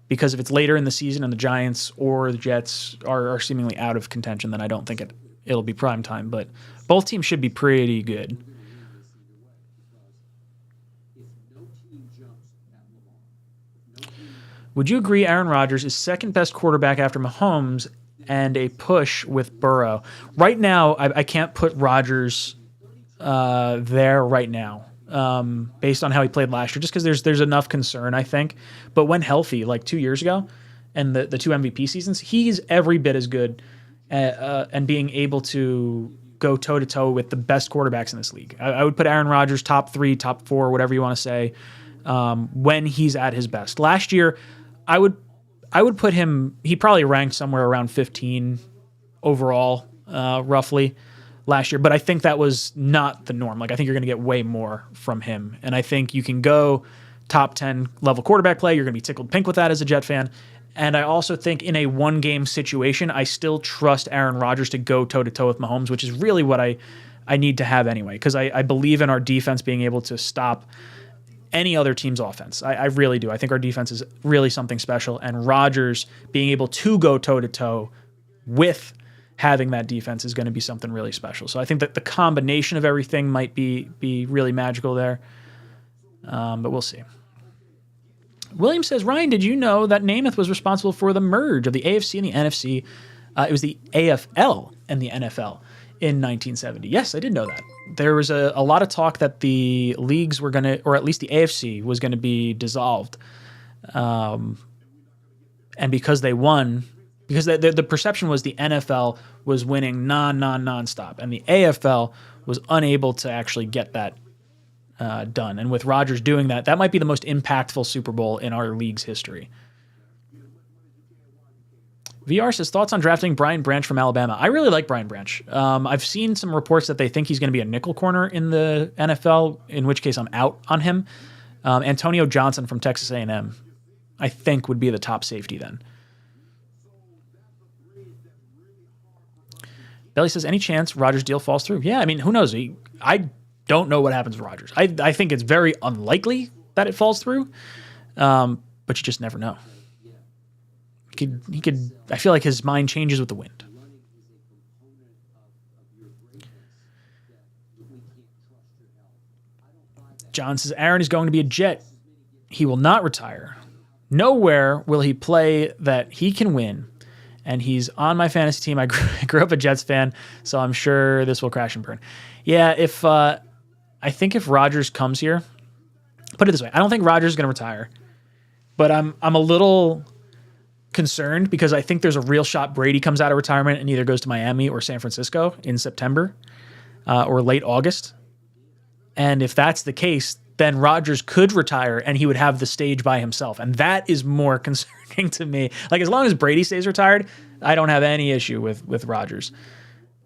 because if it's later in the season and the Giants or the Jets are seemingly out of contention, then I don't think it'll be primetime. But both teams should be pretty good. Would you agree Aaron Rodgers is second best quarterback after Mahomes and a push with Burrow? Right now, I can't put Rodgers there right now based on how he played last year, just because there's enough concern, I think. But when healthy, like 2 years ago, and the 2 MVP seasons, he's every bit as good and being able to go toe-to-toe with the best quarterbacks in this league. I would put Aaron Rodgers top 3, top 4, whatever you want to say, when he's at his best. Last year, I would put him, he probably ranked somewhere around 15 overall, roughly, last year. But I think that was not the norm. Like, I think you're going to get way more from him. And I think you can go top 10 level quarterback play. You're going to be tickled pink with that as a Jet fan. And I also think in a one-game situation, I still trust Aaron Rodgers to go toe-to-toe with Mahomes, which is really what I need to have anyway, because I believe in our defense being able to stop any other team's offense. I really do. I think our defense is really something special, and Rodgers being able to go toe-to-toe with having that defense is going to be something really special. So I think that the combination of everything might be really magical there, but we'll see. William says, Ryan, did you know that Namath was responsible for the merge of the AFC and the NFC? It was the AFL and the NFL in 1970. Yes, I did know that. There was a lot of talk that the leagues were going to, or at least the AFC was going to be dissolved. And because they won, because the perception was the NFL was winning nonstop, and the AFL was unable to actually get that done. And with Rodgers doing that, that might be the most impactful Super Bowl in our league's history. VR says, thoughts on drafting Brian Branch from Alabama? I really like Brian Branch. I've seen some reports that they think he's going to be a nickel corner in the NFL, in which case I'm out on him. Antonio Johnson from Texas A&M, I think, would be the top safety then. Belly says, any chance Rodgers' deal falls through? Yeah, I mean, who knows? I don't know what happens with Rodgers. I think it's very unlikely that it falls through, but you just never know. He could. I feel like his mind changes with the wind. John says, Aaron is going to be a Jet. He will not retire. Nowhere will he play that he can win. And he's on my fantasy team. I grew up a Jets fan, so I'm sure this will crash and burn. Yeah, I think if Rodgers comes here, put it this way, I don't think Rodgers is going to retire, but I'm a little concerned because I think there's a real shot Brady comes out of retirement and either goes to Miami or San Francisco in September or late August. And if that's the case, then Rodgers could retire and he would have the stage by himself. And that is more concerning to me. Like, as long as Brady stays retired, I don't have any issue with Rodgers.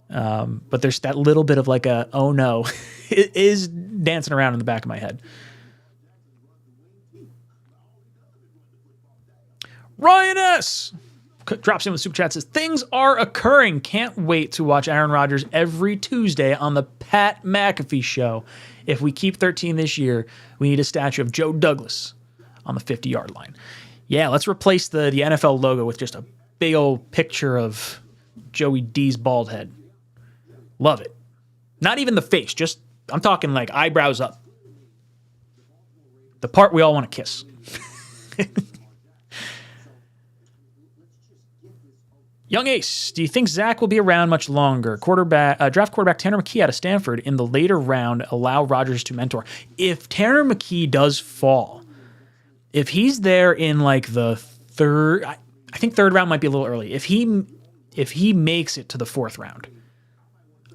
But there's that little bit of like a, oh no, it is dancing around in the back of my head. Ryan S. drops in with Super Chat, says, things are occurring. Can't wait to watch Aaron Rodgers every Tuesday on the Pat McAfee Show. If we keep 13 this year, we need a statue of Joe Douglas on the 50-yard line. Yeah, let's replace the NFL logo with just a big old picture of Joey D's bald head. Love it. Not even the face, just, I'm talking like eyebrows up. The part we all want to kiss. Young Ace, do you think Zach will be around much longer? Draft quarterback Tanner McKee out of Stanford in the later round, allow Rodgers to mentor. If Tanner McKee does fall, if he's there in like the third, I think third round might be a little early. If he makes it to the fourth round,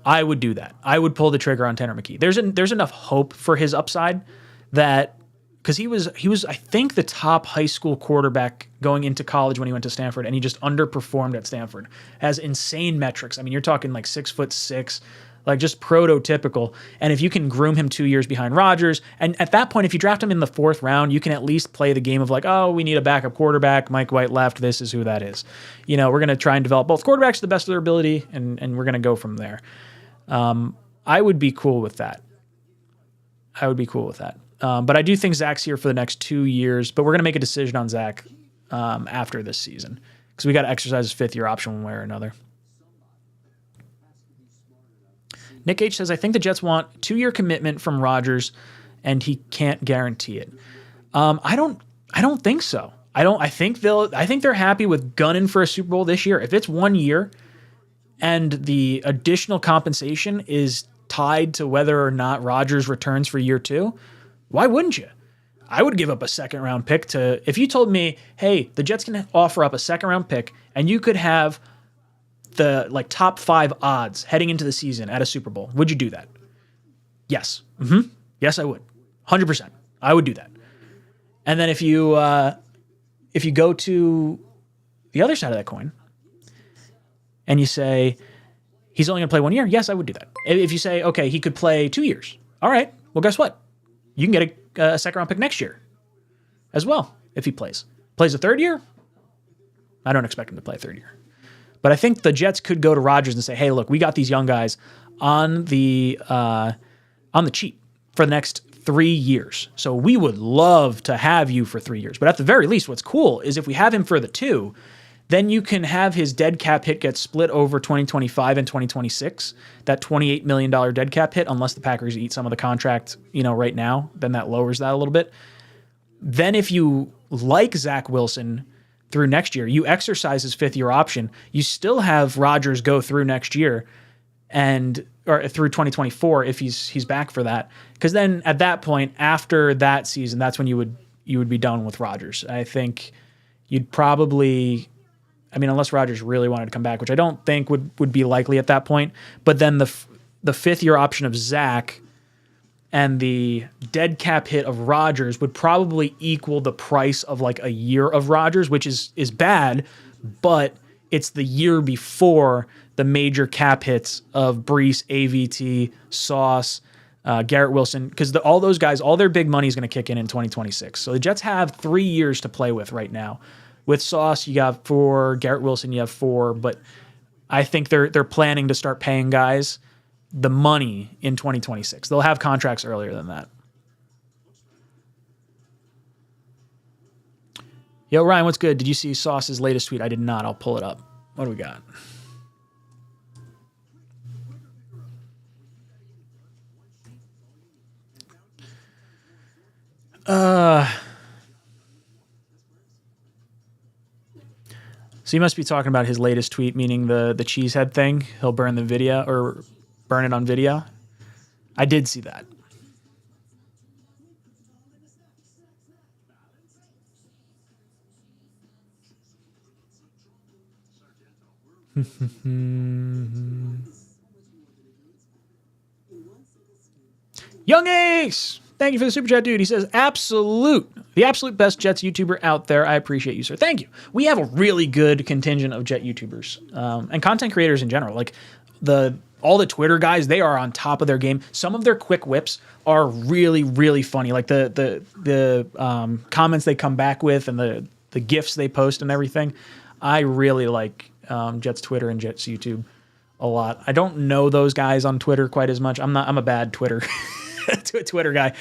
I would do that. I would pull the trigger on Tanner McKee. There's enough hope for his upside that, because he was I think the top high school quarterback going into college when he went to Stanford, and he just underperformed at Stanford. Has insane metrics. I mean, you're talking like 6'6", like just prototypical. And if you can groom him 2 years behind Rodgers, and at that point, if you draft him in the fourth round, you can at least play the game of like, oh, we need a backup quarterback. Mike White left. This is who that is. You know, we're going to try and develop both quarterbacks to the best of their ability, and we're going to go from there. I would be cool with that. But I do think Zach's here for the next 2 years, but we're going to make a decision on Zach after this season because we got to exercise his fifth-year option one way or another. Nick H says, I think the Jets want 2-year commitment from Rodgers, and he can't guarantee it. I don't think so. I think they're happy with gunning for a Super Bowl this year. If it's 1 year and the additional compensation is tied to whether or not Rodgers returns for year 2, why wouldn't you? I would give up a second-round pick if you told me, hey, the Jets can offer up a second-round pick and you could have the like top 5 odds heading into the season at a Super Bowl. Would you do that? Yes. Yes, I would. 100%. I would do that. And then if you go to the other side of that coin and you say he's only going to play 1 year, yes, I would do that. If you say, okay, he could play 2 years. All right. Well, guess what? You can get a second-round pick next year as well if he plays. Plays a third year? I don't expect him to play a third year. But I think the Jets could go to Rodgers and say, hey, look, we got these young guys on the cheap for the next 3 years. So we would love to have you for 3 years. But at the very least, what's cool is if we have him for the 2, then you can have his dead cap hit get split over 2025 and 2026, that $28 million dead cap hit, unless the Packers eat some of the contract, right now, then that lowers that a little bit. Then if you like Zach Wilson through next year, you exercise his fifth-year option, you still have Rodgers go through next year or through 2024 if he's back for that. Because then at that point, after that season, that's when you would be done with Rodgers. I think you'd probably... unless Rodgers really wanted to come back, which I don't think would be likely at that point. But then the fifth-year option of Zach and the dead cap hit of Rodgers would probably equal the price of like a year of Rodgers, which is bad, but it's the year before the major cap hits of Brees, AVT, Sauce, Garrett Wilson, because all those guys, all their big money is going to kick in 2026. So the Jets have 3 years to play with right now. With Sauce, you got 4. Garrett Wilson, you have 4. But I think they're planning to start paying guys the money in 2026. They'll have contracts earlier than that. Yo, Ryan, what's good? Did you see Sauce's latest tweet? I did not. I'll pull it up. What do we got? So you must be talking about his latest tweet, meaning the cheesehead thing. He'll burn the video or burn it on video. I did see that. Young Ace! Thank you for the super chat, dude. He says, the absolute best Jets YouTuber out there. I appreciate you, sir. Thank you. We have a really good contingent of Jet YouTubers and content creators in general. Like all the Twitter guys, they are on top of their game. Some of their quick whips are really, really funny. Like the comments they come back with and the GIFs they post and everything. I really like Jet's Twitter and Jet's YouTube a lot. I don't know those guys on Twitter quite as much. I'm a bad Twitter guy.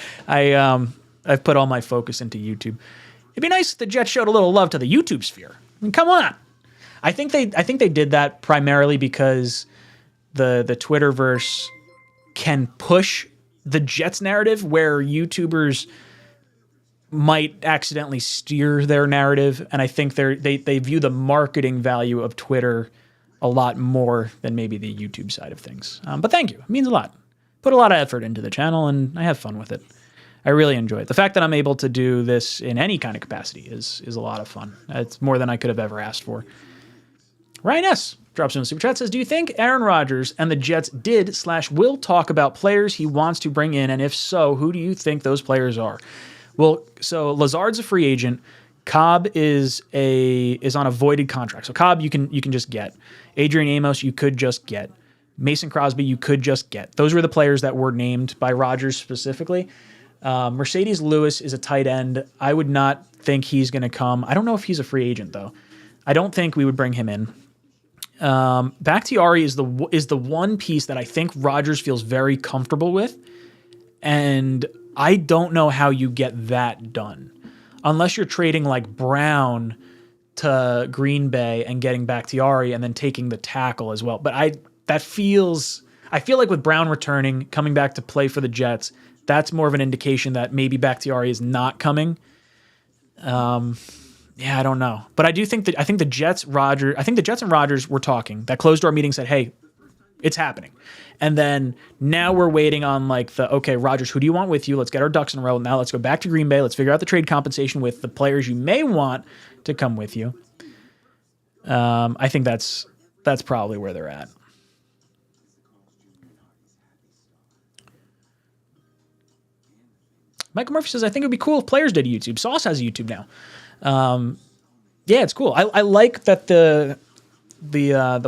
I've put all my focus into YouTube. It'd be nice if the Jets showed a little love to the YouTube sphere. I mean, come on. I think they did that primarily because the Twitterverse can push the Jets narrative where YouTubers might accidentally steer their narrative, and I think they view the marketing value of Twitter a lot more than maybe the YouTube side of things. But thank you. It means a lot. Put a lot of effort into the channel, and I have fun with it. I really enjoy it. The fact that I'm able to do this in any kind of capacity is a lot of fun. It's more than I could have ever asked for. Ryan S. drops in a super chat, says, do you think Aaron Rodgers and the Jets will talk about players he wants to bring in? And if so, who do you think those players are? Well, so Lazard's a free agent. Cobb is on a voided contract. So Cobb you can just get. Adrian Amos you could just get. Mason Crosby you could just get. Those were the players that were named by Rodgers specifically. Mercedes Lewis is a tight end. I would not think he's going to come. I don't know if he's a free agent though. I don't think we would bring him in. Bakhtiari is the one piece that I think Rodgers feels very comfortable with, and I don't know how you get that done unless you're trading like Brown to Green Bay and getting Bakhtiari and then taking the tackle as well. But I feel like with Brown returning, coming back to play for the Jets, that's more of an indication that maybe Bakhtiari is not coming. Yeah, I don't know. But I think the Jets and Rodgers were talking. That closed door meeting said, hey, it's happening. And then now we're waiting on okay, Rodgers, who do you want with you? Let's get our ducks in a row. Now let's go back to Green Bay. Let's figure out the trade compensation with the players you may want to come with you. I think that's probably where they're at. Michael Murphy says, I think it would be cool if players did YouTube. Sauce has a YouTube now. Yeah, it's cool. I like that the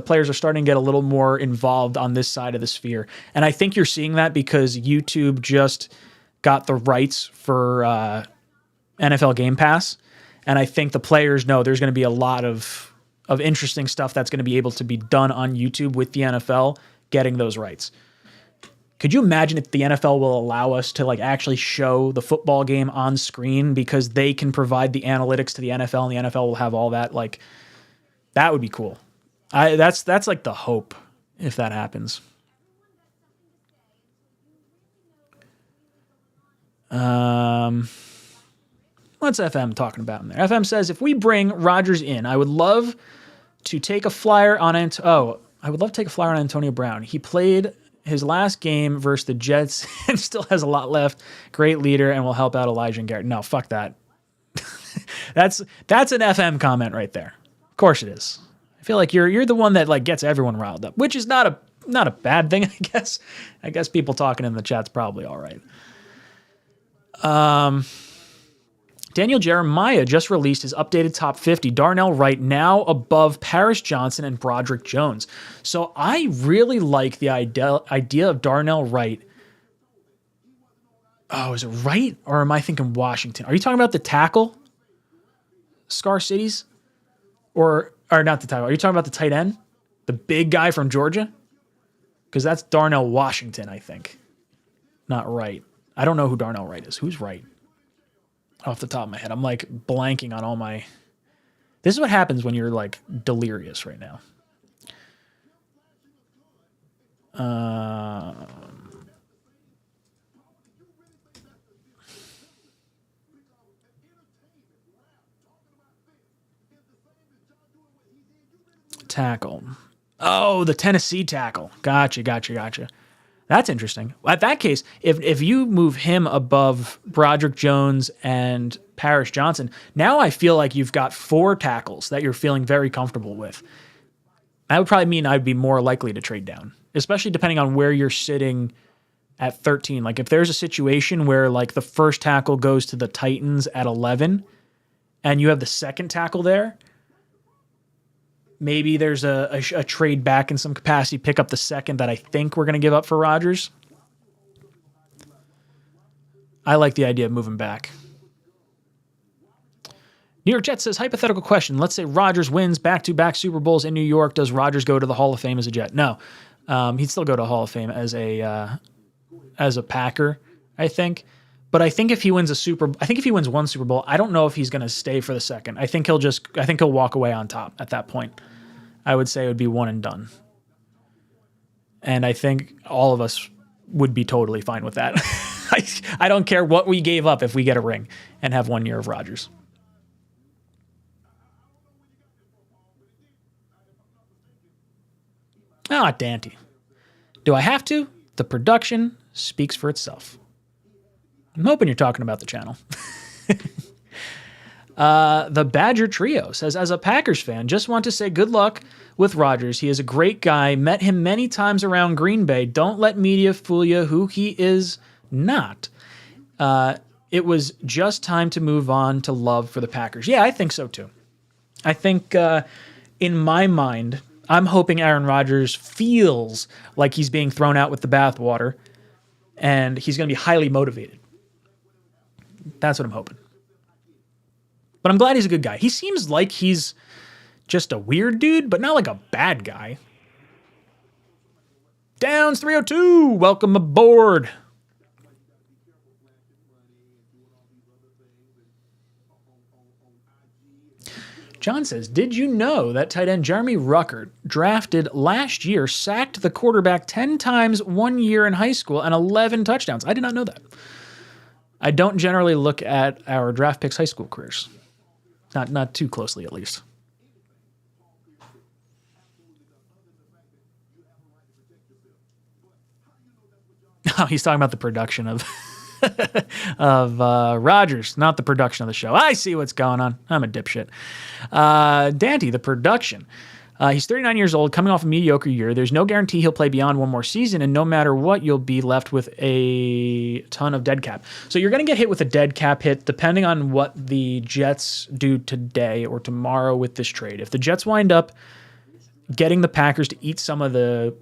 players are starting to get a little more involved on this side of the sphere. And I think you're seeing that because YouTube just got the rights for NFL Game Pass. And I think the players know there's going to be a lot of interesting stuff that's going to be able to be done on YouTube with the NFL getting those rights. Could you imagine if the NFL will allow us to actually show the football game on screen because they can provide the analytics to the NFL and the NFL will have all that? That would be cool. That's the hope if that happens. What's FM talking about in there? FM says, if we bring Rodgers in, I would love to take a flyer on Antonio Brown. He played his last game versus the Jets and still has a lot left. Great leader and will help out Elijah and Garrett. No, fuck that. That's an FM comment right there. Of course it is. I feel like you're the one that gets everyone riled up, which is not a bad thing, I guess. I guess people talking in the chat's probably all right. Daniel Jeremiah just released his updated top 50. Darnell Wright now above Paris Johnson and Broderick Jones. So I really like the idea of Darnell Wright. Oh, is it Wright or am I thinking Washington? Are you talking about the tackle? Scar Cities? Or not the tackle. Are you talking about the tight end? The big guy from Georgia? Because that's Darnell Washington, I think. Not Wright. I don't know who Darnell Wright is. Who's Wright? Off the top of my head. I'm blanking on all my... This is what happens when you're delirious right now. Tackle. Oh, the Tennessee tackle. Gotcha. That's interesting. At that case, if you move him above Broderick Jones and Paris Johnson, now I feel like you've got 4 tackles that you're feeling very comfortable with. That would probably mean I'd be more likely to trade down, especially depending on where you're sitting at 13. If there's a situation where the first tackle goes to the Titans at 11 and you have the second tackle there, maybe there's a trade back in some capacity, pick up the second that I think we're going to give up for Rodgers. I like the idea of moving back. New York Jets says, hypothetical question. Let's say Rodgers wins back-to-back Super Bowls in New York. Does Rodgers go to the Hall of Fame as a Jet? No. He'd still go to Hall of Fame as a Packer, I think. But I think if he wins one Super Bowl, I don't know if he's going to stay for the second. I think he'll walk away on top at that point. I would say it would be one and done. And I think all of us would be totally fine with that. I don't care what we gave up if we get a ring and have 1 year of Rodgers. Dante. Do I have to? The production speaks for itself. I'm hoping you're talking about the channel. The Badger Trio says, as a Packers fan, just want to say good luck with Rodgers. He is a great guy. Met him many times around Green Bay. Don't let media fool you who he is not. It was just time to move on to love for the Packers. Yeah, I think so too. I think in my mind, I'm hoping Aaron Rodgers feels like he's being thrown out with the bathwater and he's going to be highly motivated. That's what I'm hoping. But I'm glad he's a good guy. He seems like he's just a weird dude, but not like a bad guy. Downs 302, welcome aboard. John says, did you know that tight end Jeremy Ruckert, drafted last year, sacked the quarterback 10 times 1 year in high school and 11 touchdowns? I did not know that. I don't generally look at our draft picks' high school careers. Not too closely, at least. Oh, he's talking about the production of Rodgers, not the production of the show. I see what's going on. I'm a dipshit. Dante, the production. He's 39 years old, coming off a mediocre year. There's no guarantee he'll play beyond one more season, and no matter what, you'll be left with a ton of dead cap. So you're going to get hit with a dead cap hit depending on what the Jets do today or tomorrow with this trade. If the Jets wind up getting the Packers to eat some of the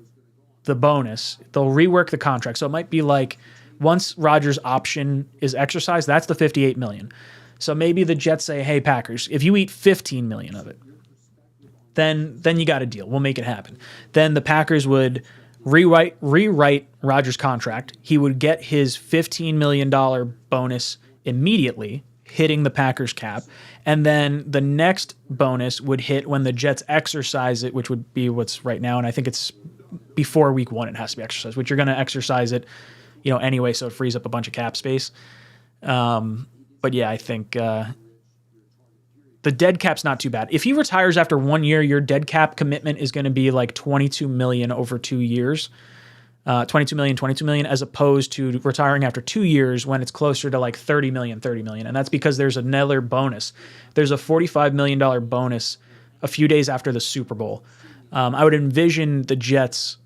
bonus, they'll rework the contract. So it might be like once Rodgers' option is exercised, that's the $58 million. So maybe the Jets say, hey, Packers, if you eat $15 million of it, then you got a deal. We'll make it happen. Then the Packers would rewrite Rodgers' contract. He would get his $15 million bonus immediately, hitting the Packers cap. And then the next bonus would hit when the Jets exercise it, which would be what's right now. And I think it's before week 1 it has to be exercised, which you're going to exercise it, anyway, so it frees up a bunch of cap space. But yeah, I think the dead cap's not too bad. If he retires after 1 year, your dead cap commitment is going to be like $22 million over 2 years. $22 million, as opposed to retiring after 2 years when it's closer to like $30 million. And that's because there's another bonus. There's a $45 million bonus a few days after the Super Bowl. I would envision the Jets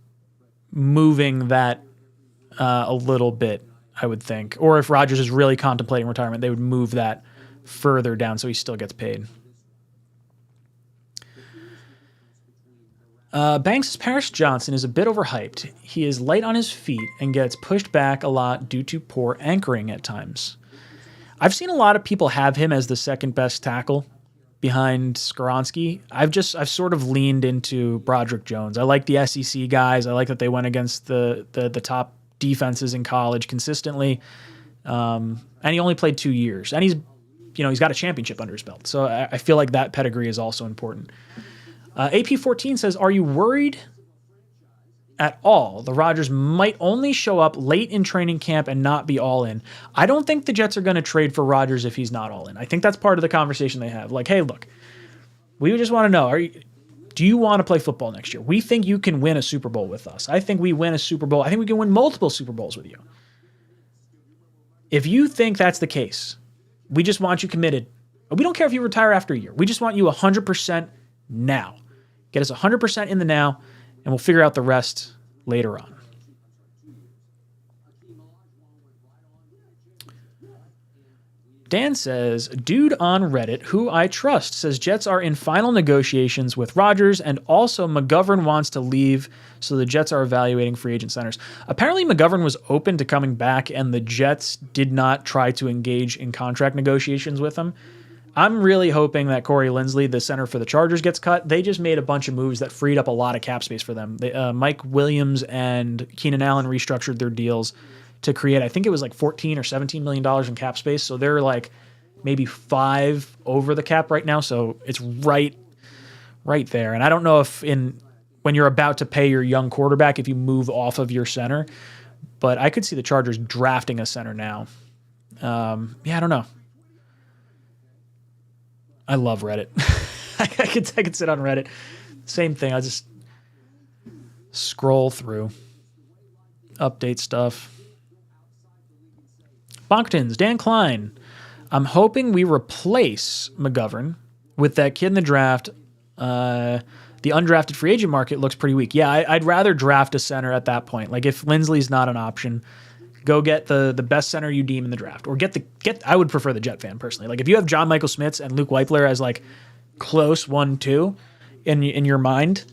moving that a little bit, I would think. Or if Rodgers is really contemplating retirement, they would move that further down so he still gets paid. Banks' Paris Johnson is a bit overhyped. He is light on his feet and gets pushed back a lot due to poor anchoring at times. I've seen a lot of people have him as the second best tackle behind Skoronski. I've sort of leaned into Broderick Jones. I like the SEC guys. I like that they went against the top defenses in college consistently. And he only played 2 years. And he's got a championship under his belt. So I feel like that pedigree is also important. AP14 says, are you worried at all the Rodgers might only show up late in training camp and not be all in? I don't think the Jets are going to trade for Rodgers if he's not all in. I think that's part of the conversation they have. Like, hey, look, we just want to know, do you want to play football next year? We think you can win a Super Bowl with us. I think we win a Super Bowl. I think we can win multiple Super Bowls with you. If you think that's the case, we just want you committed. We don't care if you retire after a year. We just want you 100% now. Get us 100% in the now, and we'll figure out the rest later on. Dan says, dude on Reddit, who I trust, says Jets are in final negotiations with Rodgers, and also McGovern wants to leave, so the Jets are evaluating free agent centers. Apparently McGovern was open to coming back, and the Jets did not try to engage in contract negotiations with him. I'm really hoping that Corey Linsley, the center for the Chargers, gets cut. They just made a bunch of moves that freed up a lot of cap space for them. Mike Williams and Keenan Allen restructured their deals to create, I think it was like $14 or $17 million in cap space. So they're like maybe 5 over the cap right now. So it's right there. And I don't know if when you're about to pay your young quarterback, if you move off of your center, but I could see the Chargers drafting a center now. I don't know. I love Reddit. I could sit on Reddit. Same thing. I just scroll through, update stuff. Bonktons, Dan Klein. I'm hoping we replace McGovern with that kid in the draft. The undrafted free agent market looks pretty weak. Yeah, I'd rather draft a center at that point. Like if Lindsley's not an option, go get the best center you deem in the draft, or get. I would prefer the Jet fan personally. Like if you have John Michael Schmitz and Luke Weipler as like close 1-2 in your mind,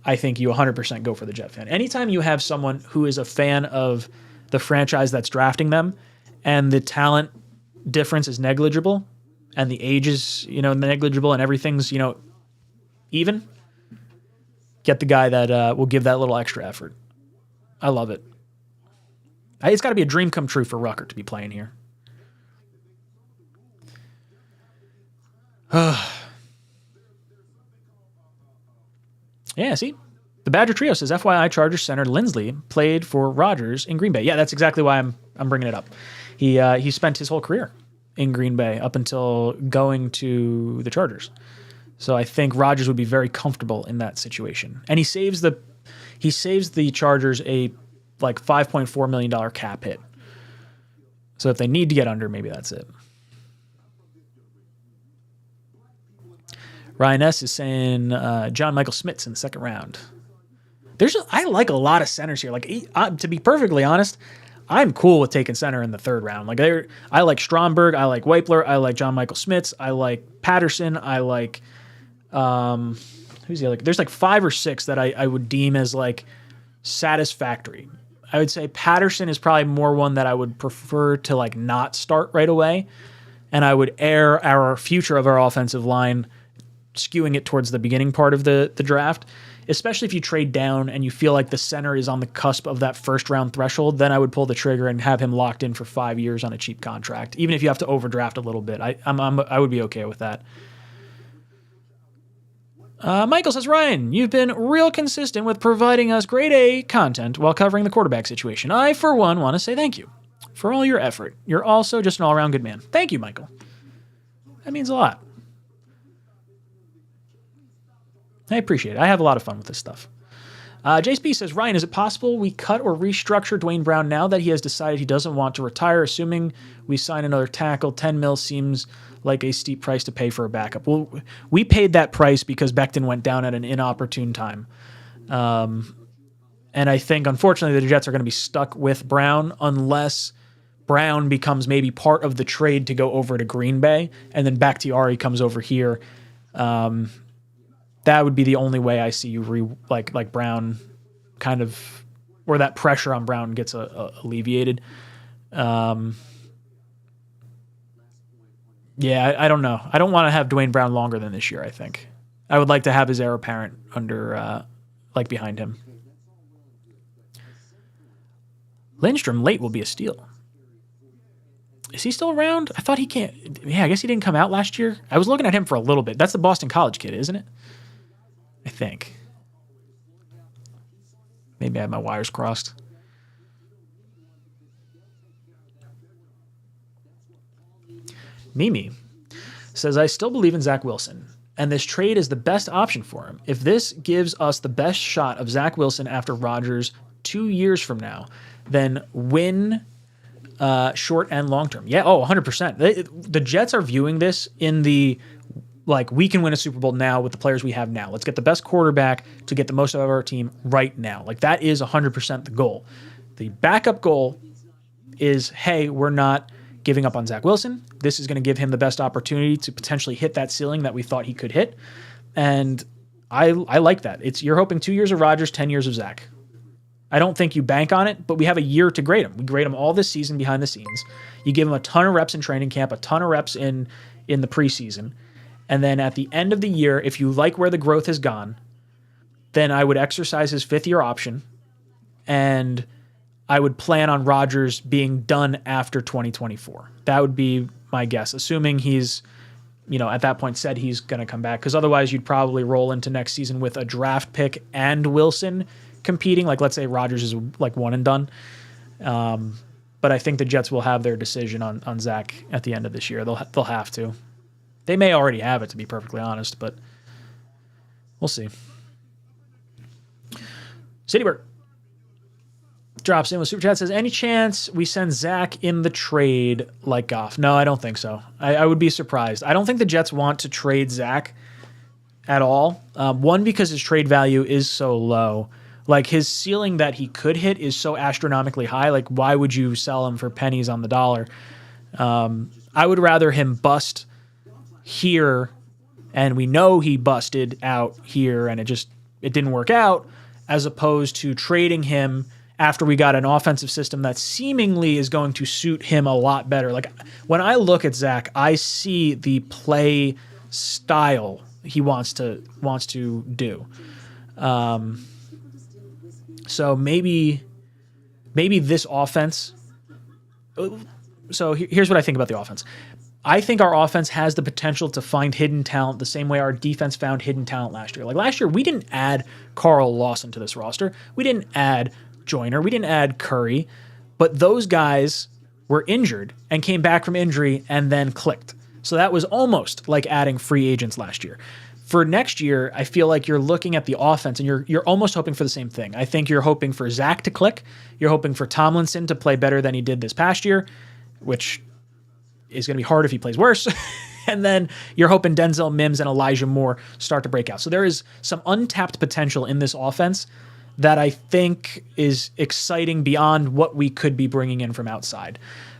I think you 100% go for the Jet fan. Anytime you have someone who is a fan of the franchise that's drafting them, and the talent difference is negligible, and the age is negligible, and everything's even, get the guy that will give that little extra effort. I love it. It's got to be a dream come true for Rucker to be playing here. Yeah, see? The Badger Trio says, FYI, Chargers center Lindsley played for Rodgers in Green Bay. Yeah, that's exactly why I'm bringing it up. He spent his whole career in Green Bay up until going to the Chargers. So I think Rodgers would be very comfortable in that situation. And he saves the Chargers a like $5.4 million cap hit. So if they need to get under, maybe that's it. Ryan S. is saying John Michael Schmitz in the second round. I like a lot of centers here. Like to be perfectly honest, I'm cool with taking center in the third round. Like I like Stromberg, I like Weipler, I like John Michael Schmitz, I like Patterson, I like who's the other? There's like 5 or 6 that I would deem as like satisfactory. I would say Patterson is probably more one that I would prefer to like not start right away, and I would air our future of our offensive line, skewing it towards the beginning part of the draft. Especially if you trade down and you feel like the center is on the cusp of that first round threshold, then I would pull the trigger and have him locked in for 5 years on a cheap contract. Even if you have to overdraft a little bit, I would be okay with that. Michael says, Ryan, you've been real consistent with providing us grade A content while covering the quarterback situation. I, for one, want to say thank you for all your effort. You're also just an all-around good man. Thank you, Michael. That means a lot. I appreciate it. I have a lot of fun with this stuff. JSP says, Ryan, is it possible we cut or restructure Dwayne Brown now that he has decided he doesn't want to retire, assuming we sign another tackle? 10 mil seems like a steep price to pay for a backup. Well, we paid that price because Becton went down at an inopportune time. And I think, unfortunately, the Jets are going to be stuck with Brown unless Brown becomes maybe part of the trade to go over to Green Bay, and then Bakhtiari comes over here. That would be the only way I see you like Brown kind of, or that pressure on Brown gets alleviated. Yeah, I don't know. I don't want to have Dwayne Brown longer than this year, I think. I would like to have his heir apparent under, behind him. Lindstrom late will be a steal. Is he still around? I thought he can't. Yeah, I guess he didn't come out last year. I was looking at him for a little bit. That's the Boston College kid, isn't it? I think. Maybe I had my wires crossed. Mimi says, I still believe in Zach Wilson, and this trade is the best option for him. If this gives us the best shot of Zach Wilson after Rodgers 2 years from now, then win short and long term. Yeah, 100%. The Jets are viewing this in the, we can win a Super Bowl now with the players we have now. Let's get the best quarterback to get the most out of our team right now. That is 100% the goal. The backup goal is, hey, we're not giving up on Zach Wilson. This is going to give him the best opportunity to potentially hit that ceiling that we thought he could hit. And I like that. You're hoping 2 years of Rodgers, 10 years of Zach. I don't think you bank on it, but we have a year to grade him. We grade him all this season behind the scenes. You give him a ton of reps in training camp, a ton of reps in the preseason. And then at the end of the year, if you like where the growth has gone, then I would exercise his 5th-year option. And I would plan on Rodgers being done after 2024. That would be my guess, assuming he's, at that point said he's going to come back, because otherwise you'd probably roll into next season with a draft pick and Wilson competing. Like, let's say Rodgers is like one and done. But I think the Jets will have their decision on Zach at the end of this year. They'll have to. They may already have it, to be perfectly honest, but we'll see. Citybird drops in with Super Chat, says, any chance we send Zach in the trade like Goff? No, I don't think so. I would be surprised. I don't think the Jets want to trade Zach at all. One, because his trade value is so low. Like, his ceiling that he could hit is so astronomically high. Like, why would you sell him for pennies on the dollar? I would rather him bust here, and we know he busted out here, and it didn't work out, as opposed to trading him after we got an offensive system that seemingly is going to suit him a lot better. Like, when I look at Zach, I see the play style he wants to do. So maybe this offense. So here's what I think about the offense. I think our offense has the potential to find hidden talent the same way our defense found hidden talent last year. Like, last year, we didn't add Carl Lawson to this roster. We didn't add Joyner. We didn't add Curry. But those guys were injured and came back from injury and then clicked. So that was almost like adding free agents last year. For next year, I feel like you're looking at the offense and you're almost hoping for the same thing. I think you're hoping for Zach to click. You're hoping for Tomlinson to play better than he did this past year, which is going to be hard if he plays worse. And then you're hoping Denzel Mims and Elijah Moore start to break out. So there is some untapped potential in this offense that I think is exciting beyond what we could be bringing in from outside.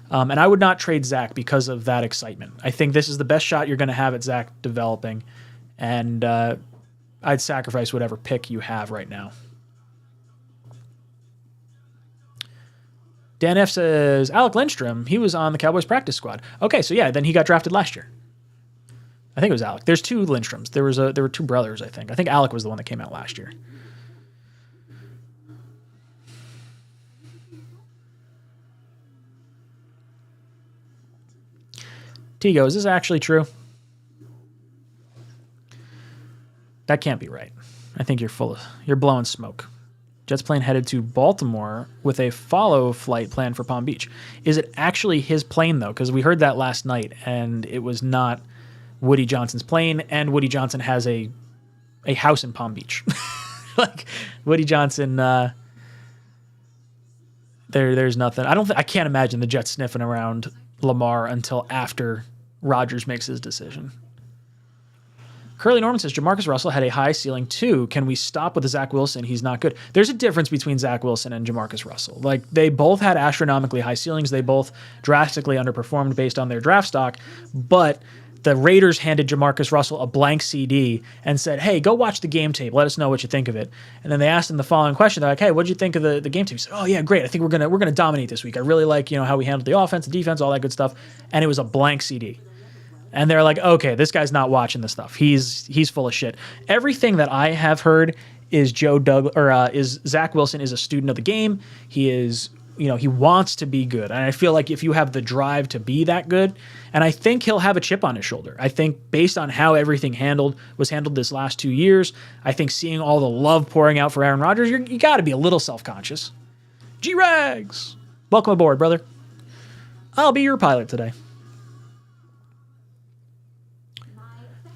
And I would not trade Zach because of that excitement. I think this is the best shot you're going to have at Zach developing. And I'd sacrifice whatever pick you have right now. Dan F says, Alec Lindstrom, he was on the Cowboys practice squad. Okay, so yeah, then he got drafted last year. I think it was Alec. There's two Lindstroms. There were two brothers, I think. I think Alec was the one that came out last year. Tigo, is this actually true? That can't be right. I think you're blowing smoke. Jets plane headed to Baltimore with a follow flight plan for Palm Beach. Is it actually his plane, though? Because we heard that last night, and it was not Woody Johnson's plane, and Woody Johnson has a house in Palm Beach. Like, Woody Johnson, there's nothing. I can't imagine the Jets sniffing around Lamar until after Rodgers makes his decision. Curly Norman says, Jamarcus Russell had a high ceiling too. Can we stop with the Zach Wilson? He's not good. There's a difference between Zach Wilson and Jamarcus Russell. Like, they both had astronomically high ceilings. They both drastically underperformed based on their draft stock. But the Raiders handed Jamarcus Russell a blank CD and said, hey, go watch the game tape. Let us know what you think of it. And then they asked him the following question. They're like, hey, what did you think of the game tape? He said, oh, yeah, great. I think we're gonna dominate this week. I really like, how we handled the offense, the defense, all that good stuff. And it was a blank CD. And they're like, okay, this guy's not watching this stuff. He's full of shit. Everything that I have heard is is Zach Wilson is a student of the game. He is, he wants to be good. And I feel like if you have the drive to be that good, and I think he'll have a chip on his shoulder. I think based on how everything was handled this last 2 years, I think seeing all the love pouring out for Aaron Rodgers, you got to be a little self-conscious. G-Rags, welcome aboard, brother. I'll be your pilot today.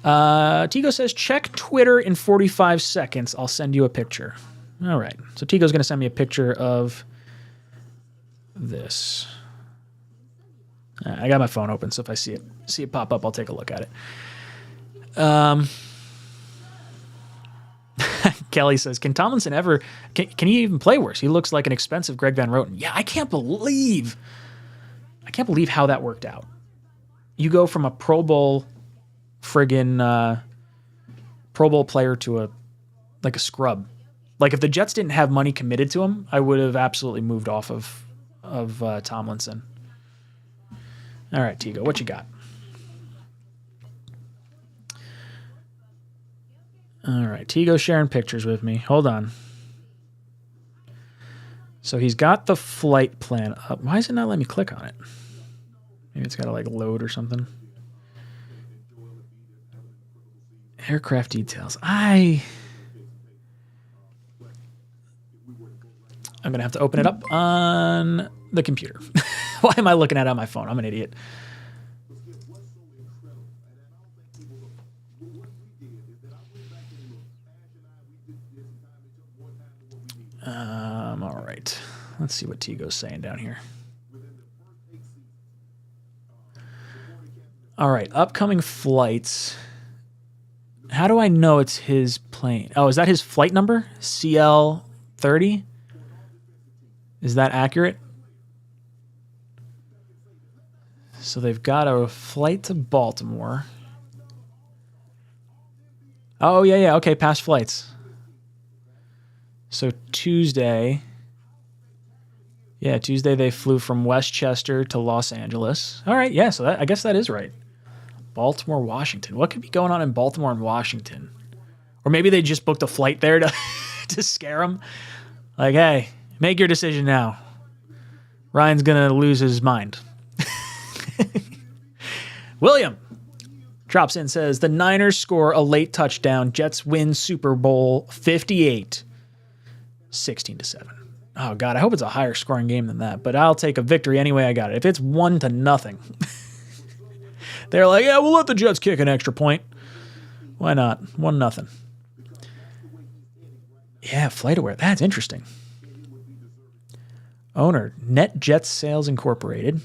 Tigo says, check Twitter in 45 seconds. I'll send you a picture. All right. So Tigo's going to send me a picture of this. I got my phone open, so if I see it pop up, I'll take a look at it. Kelly says, can Tomlinson can he even play worse? He looks like an expensive Greg Van Roten. Yeah, I can't believe how that worked out. You go from a Pro Bowl player to a scrub. Like, if the Jets didn't have money committed to him, I would have absolutely moved off of Tomlinson. All right, Tigo, what you got? All right, Tigo sharing pictures with me. Hold on. So he's got the flight plan up. Why is it not letting me click on it? Maybe it's got to like load or something. Aircraft details. I'm going to have to open it up on the computer. Why am I looking at it on my phone? I'm an idiot. All right. Let's see what Tigo's saying down here. All right. Upcoming flights. How do I know it's his plane? Oh, is that his flight number? CL30? Is that accurate? So they've got a flight to Baltimore. Oh, yeah. Okay, past flights. So Tuesday. Yeah, Tuesday they flew from Westchester to Los Angeles. All right, yeah, so I guess that is right. Baltimore, Washington. What could be going on in Baltimore and Washington? Or maybe they just booked a flight there to to scare them. Like, hey, make your decision now. Ryan's going to lose his mind. William drops in, says, the Niners score a late touchdown. Jets win Super Bowl 58, 16-7. Oh, God, I hope it's a higher scoring game than that, but I'll take a victory anyway I got it. If it's 1-0, they're like, yeah, we'll let the Jets kick an extra point. Why not? 1-0. Yeah, FlightAware. That's interesting. Owner, Net Jets Sales Incorporated.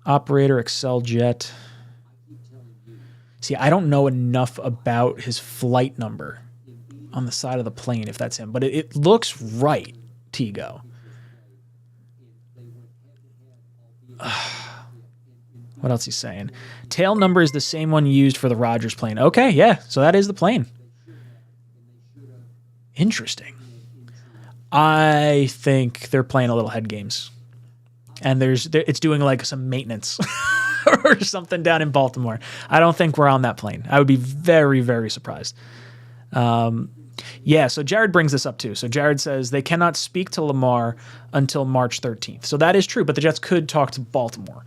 Operator, Excel Jet. See, I don't know enough about his flight number on the side of the plane, if that's him. But it looks right, Tigo. What else he's saying? Tail number is the same one used for the Rodgers plane. Okay, yeah, so that is the plane. Interesting. I think they're playing a little head games. And it's doing like some maintenance or something down in Baltimore. I don't think we're on that plane. I would be very, very surprised. Yeah, so Jared brings this up too. So Jared says they cannot speak to Lamar until March 13th. So that is true, but the Jets could talk to Baltimore.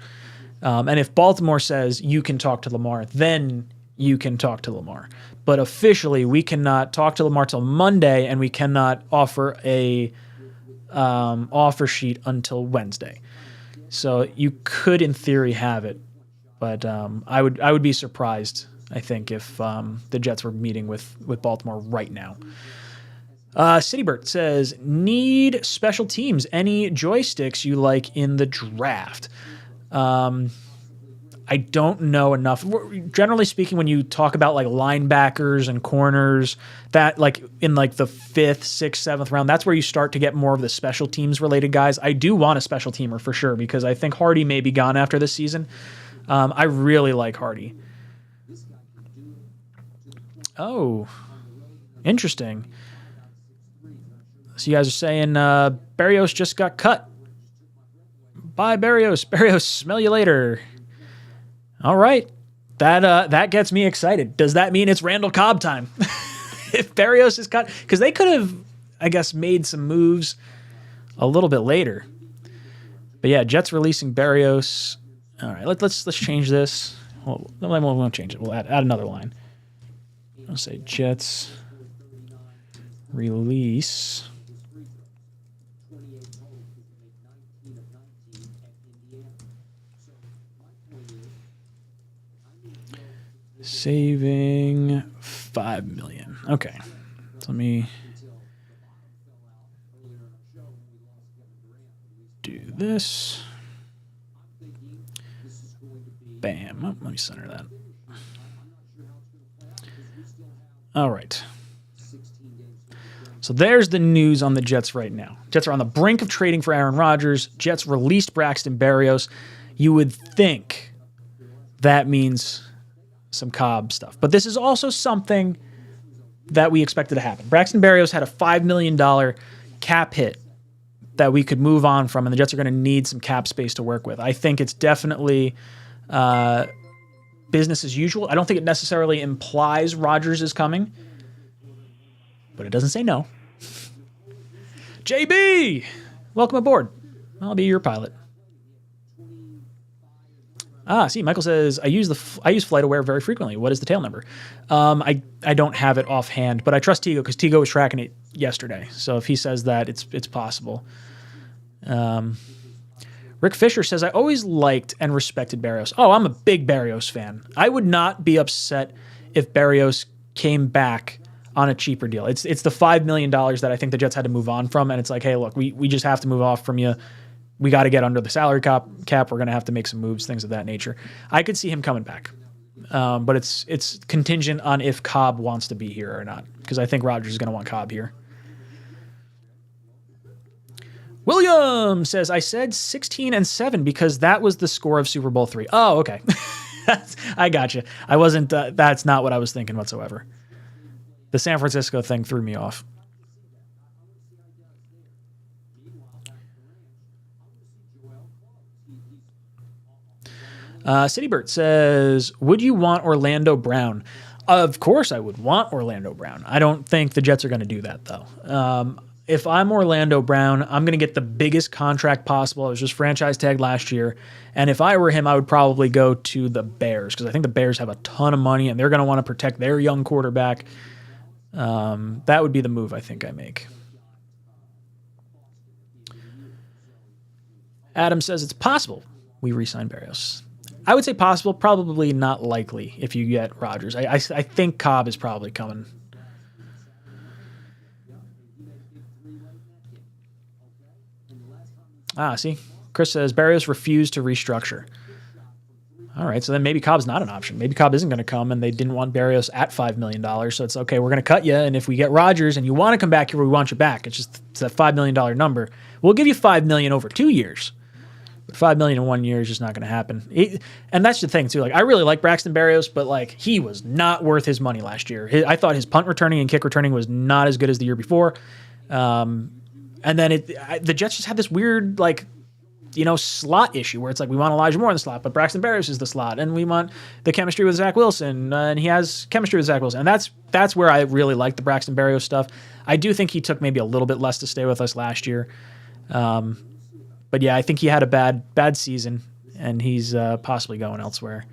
And if Baltimore says you can talk to Lamar, then you can talk to Lamar. But officially, we cannot talk to Lamar till Monday, and we cannot offer a offer sheet until Wednesday. So you could, in theory, have it, but I would be surprised, I think, if the Jets were meeting with Baltimore right now. Citybert says, need special teams. Any joysticks you like in the draft? I don't know enough. Generally speaking, when you talk about like linebackers and corners, that like in like the 5th, 6th, 7th round, that's where you start to get more of the special teams related guys. I do want a special teamer for sure because I think Hardy may be gone after this season. I really like Hardy. Oh, interesting. So you guys are saying Berrios just got cut. Bye, Berrios. Berrios, smell you later. All right. That gets me excited. Does that mean it's Randall Cobb time? If Berrios is cut? Because they could have, I guess, made some moves a little bit later. But yeah, Jets releasing Berrios. All right, let's change this. Well, we won't change it. We'll add another line. I'll say Jets release saving $5 million. Okay, so let me do this. Bam. Oh, let me center that. All right. So there's the news on the Jets right now. Jets are on the brink of trading for Aaron Rodgers. Jets released Braxton Berrios. You would think that means some Cobb stuff. But this is also something that we expected to happen. Braxton Berrios had a $5 million cap hit that we could move on from, and the Jets are going to need some cap space to work with. I think it's definitely business as usual. I don't think it necessarily implies Rodgers is coming, but it doesn't say no. JB, welcome aboard. I'll be your pilot. See, Michael says, I use FlightAware very frequently. What is the tail number? I don't have it offhand, but I trust Tigo because Tigo was tracking it yesterday. So if he says that, it's possible. Rick Fisher says, I always liked and respected Berrios. Oh, I'm a big Berrios fan. I would not be upset if Berrios came back on a cheaper deal. It's the $5 million that I think the Jets had to move on from, and it's like, hey, look, we just have to move off from you. We got to get under the salary cap. We're going to have to make some moves, things of that nature. I could see him coming back, but it's contingent on if Cobb wants to be here or not, because I think Rodgers is going to want Cobb here. William says, I said 16-7 because that was the score of Super Bowl III. Oh, okay. I got you. I wasn't. That's not what I was thinking whatsoever. The San Francisco thing threw me off. Citybird says, would you want Orlando Brown? Of course I would want Orlando Brown. I don't think the Jets are going to do that, though. If I'm Orlando Brown, I'm going to get the biggest contract possible. I was just franchise tagged last year. And if I were him, I would probably go to the Bears because I think the Bears have a ton of money and they're going to want to protect their young quarterback. That would be the move I think I make. Adam says it's possible we re-sign Berrios. I would say possible, probably not likely if you get Rodgers. I think Cobb is probably coming. See, Chris says Berrios refused to restructure. All right, so then maybe Cobb's not an option. Maybe Cobb isn't going to come, and they didn't want Berrios at $5 million. So it's okay, we're going to cut you, and if we get Rodgers and you want to come back here, we want you back. It's that $5 million number. We'll give you $5 million over 2 years. But $5 million in 1 year is just not going to happen. And that's the thing, too. Like, I really like Braxton Berrios, but like he was not worth his money last year. I thought his punt returning and kick returning was not as good as the year before. And then the Jets just had this weird, like, slot issue where it's like we want Elijah Moore in the slot, but Braxton Berrios is the slot, and we want the chemistry with Zach Wilson, and he has chemistry with Zach Wilson, and that's where I really like the Braxton Berrios stuff. I do think he took maybe a little bit less to stay with us last year, but yeah, I think he had a bad season, and he's possibly going elsewhere.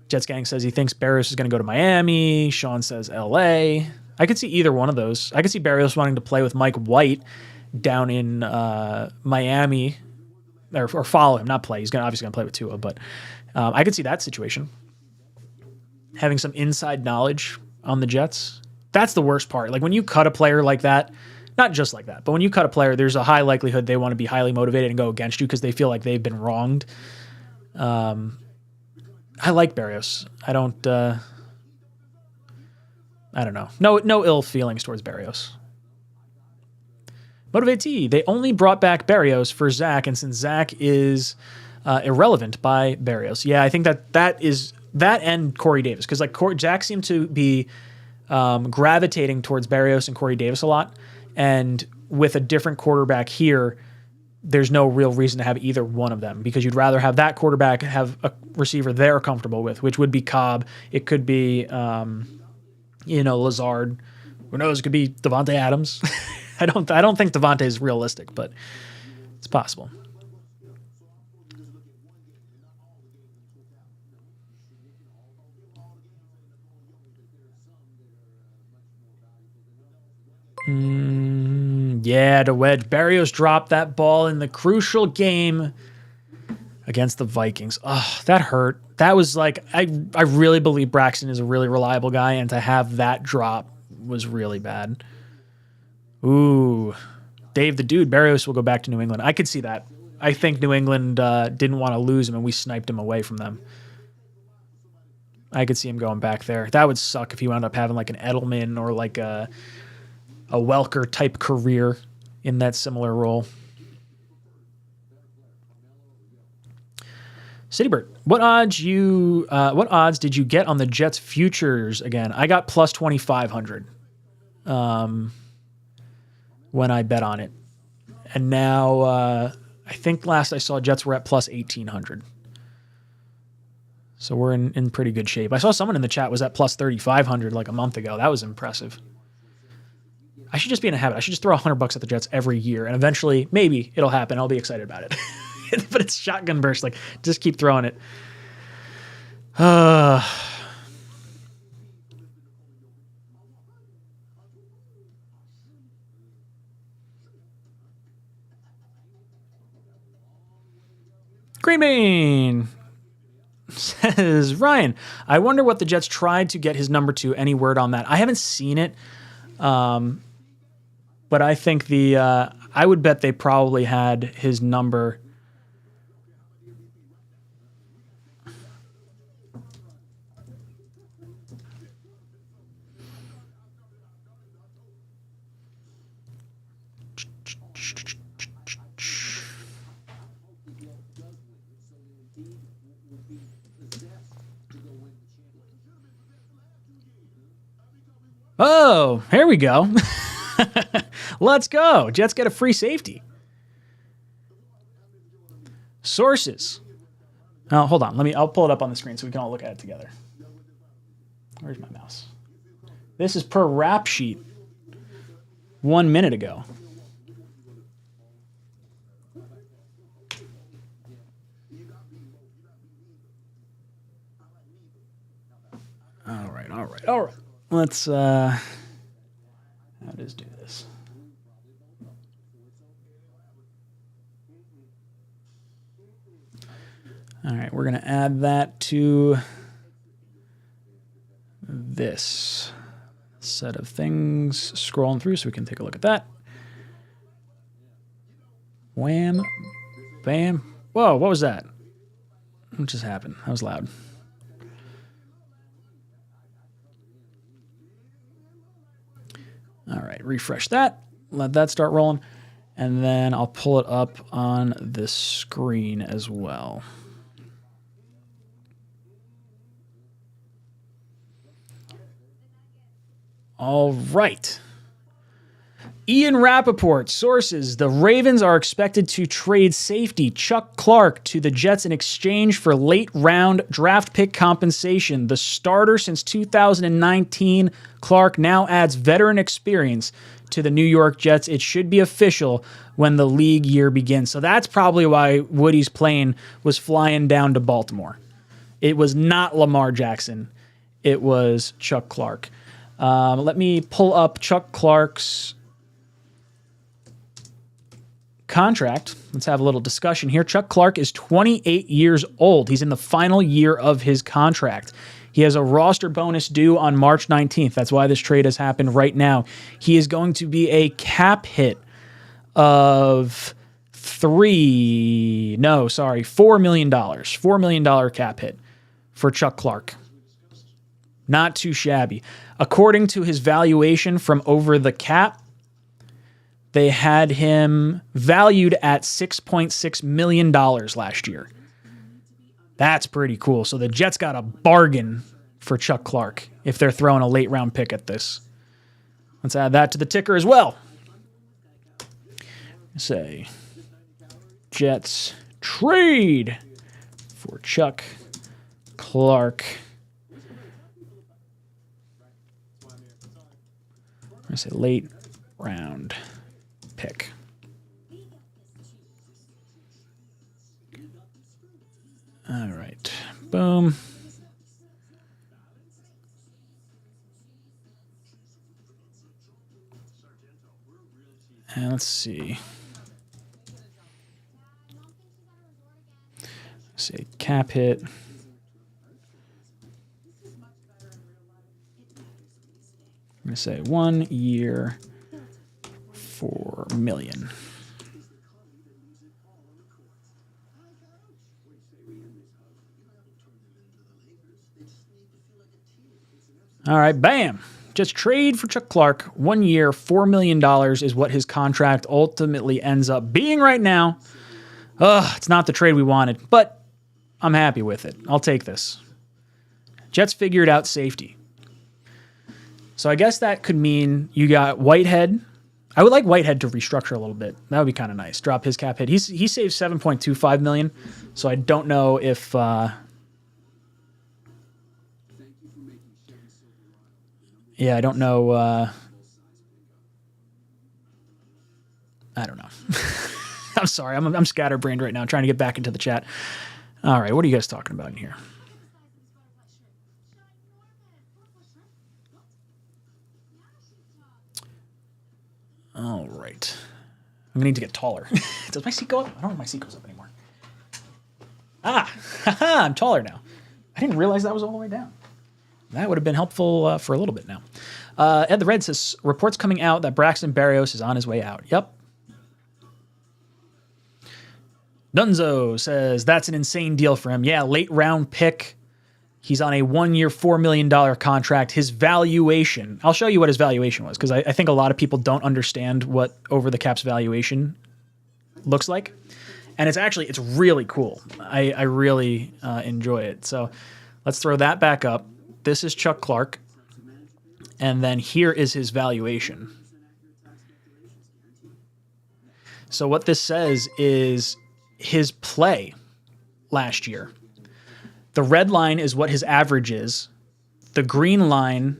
Jets Gang says he thinks Berrios is going to go to Miami. Sean says L.A. I could see either one of those. I could see Berrios wanting to play with Mike White down in Miami, or follow him, not play. He's obviously going to play with Tua, but I could see that situation. Having some inside knowledge on the Jets. That's the worst part. Like when you cut a player like that, not just like that, but when you cut a player, there's a high likelihood they want to be highly motivated and go against you because they feel like they've been wronged. I like Berrios. I don't know. No ill feelings towards Berrios. Motivate T. They only brought back Berrios for Zach, and since Zach is irrelevant by Berrios. Yeah, I think that is that and Corey Davis, because like Zach seemed to be gravitating towards Berrios and Corey Davis a lot, and with a different quarterback here, there's no real reason to have either one of them because you'd rather have that quarterback have a receiver they're comfortable with, which would be Cobb. It could be Lazard. Who knows? It could be Devontae Adams. I don't think Devontae is realistic, but it's possible. Yeah, to wedge. Berrios dropped that ball in the crucial game against the Vikings. Oh, that hurt. That was like, I really believe Braxton is a really reliable guy, and to have that drop was really bad. Ooh. Dave the Dude, Berrios will go back to New England. I could see that. I think New England didn't want to lose him, and we sniped him away from them. I could see him going back there. That would suck if he wound up having like an Edelman or like a Welker type career in that similar role. Citybird, what odds did you get on the Jets futures again? I got plus 2,500 when I bet on it. And now I think last I saw Jets were at plus 1,800. So we're in pretty good shape. I saw someone in the chat was at plus 3,500 like a month ago. That was impressive. I should just be in a habit. I should just throw $100 at the Jets every year, and eventually, maybe it'll happen. I'll be excited about it. But it's shotgun burst. Like, just keep throwing it. Green Bean says, Ryan, I wonder what the Jets tried to get his number to. Any word on that? I haven't seen it, but I think I would bet they probably had his number. Oh, here we go. Let's go. Jets get a free safety. Sources. Oh, hold on. I'll pull it up on the screen so we can all look at it together. Where's my mouse? This is per Rap Sheet 1 minute ago. All right. Let's how does do this? All right, we're going to add that to this set of things. Scrolling through so we can take a look at that. Wham, bam. Whoa, what was that? What just happened? That was loud. All right, refresh that. Let that start rolling. And then I'll pull it up on the screen as well. All right. Ian Rappaport, sources, the Ravens are expected to trade safety Chuck Clark to the Jets in exchange for late-round draft pick compensation. The starter since 2019, Clark now adds veteran experience to the New York Jets. It should be official when the league year begins. So that's probably why Woody's plane was flying down to Baltimore. It was not Lamar Jackson. It was Chuck Clark. Let me pull up Chuck Clark's contract. Let's have a little discussion here. Chuck Clark is 28 years old. He's in the final year of his contract. He has a roster bonus due on March 19th. That's why this trade has happened right now. He is going to be a cap hit of $4 million. $4 million cap hit for Chuck Clark. Not too shabby. According to his valuation from Over the Cap, they had him valued at $6.6 million last year. That's pretty cool. So the Jets got a bargain for Chuck Clark if they're throwing a late round pick at this. Let's add that to the ticker as well. Say, Jets trade for Chuck Clark. I say late round pick. All right. Boom. And let's see. Say cap hit. I'm going to say 1 year, $4 million. All right, bam. Just trade for Chuck Clark. 1 year, $4 million is what his contract ultimately ends up being right now. It's not the trade we wanted, but I'm happy with it. I'll take this. Jets figured out safety. So I guess that could mean you got Whitehead. I would like Whitehead to restructure a little bit. That would be kind of nice. Drop his cap hit. He saved $7.25 million, so I don't know if I don't know I don't know. I'm sorry. I'm scatterbrained right now, trying to get back into the chat. All right, what are you guys talking about in here? All right. I'm going to need to get taller. Does my seat go up? I don't know if my seat goes up anymore. I'm taller now. I didn't realize that was all the way down. That would have been helpful for a little bit now. Ed the Red says, reports coming out that Braxton Berrios is on his way out. Yep. Dunzo says, that's an insane deal for him. Yeah, late round pick. He's on a 1-year, $4 million contract. His valuation, I'll show you what his valuation was, because I think a lot of people don't understand what over the cap's valuation looks like. And it's really cool. I really enjoy it. So let's throw that back up. This is Chuck Clark. And then here is his valuation. So what this says is his play last year. The red line is what his average is. The green line,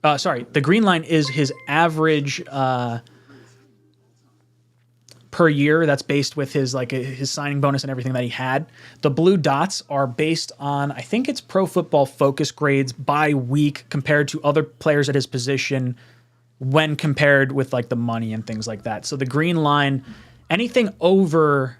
the green line is his average per year. That's based with his his signing bonus and everything that he had. The blue dots are based on, I think it's Pro Football Focus grades by week compared to other players at his position when compared with like the money and things like that. So the green line, anything over,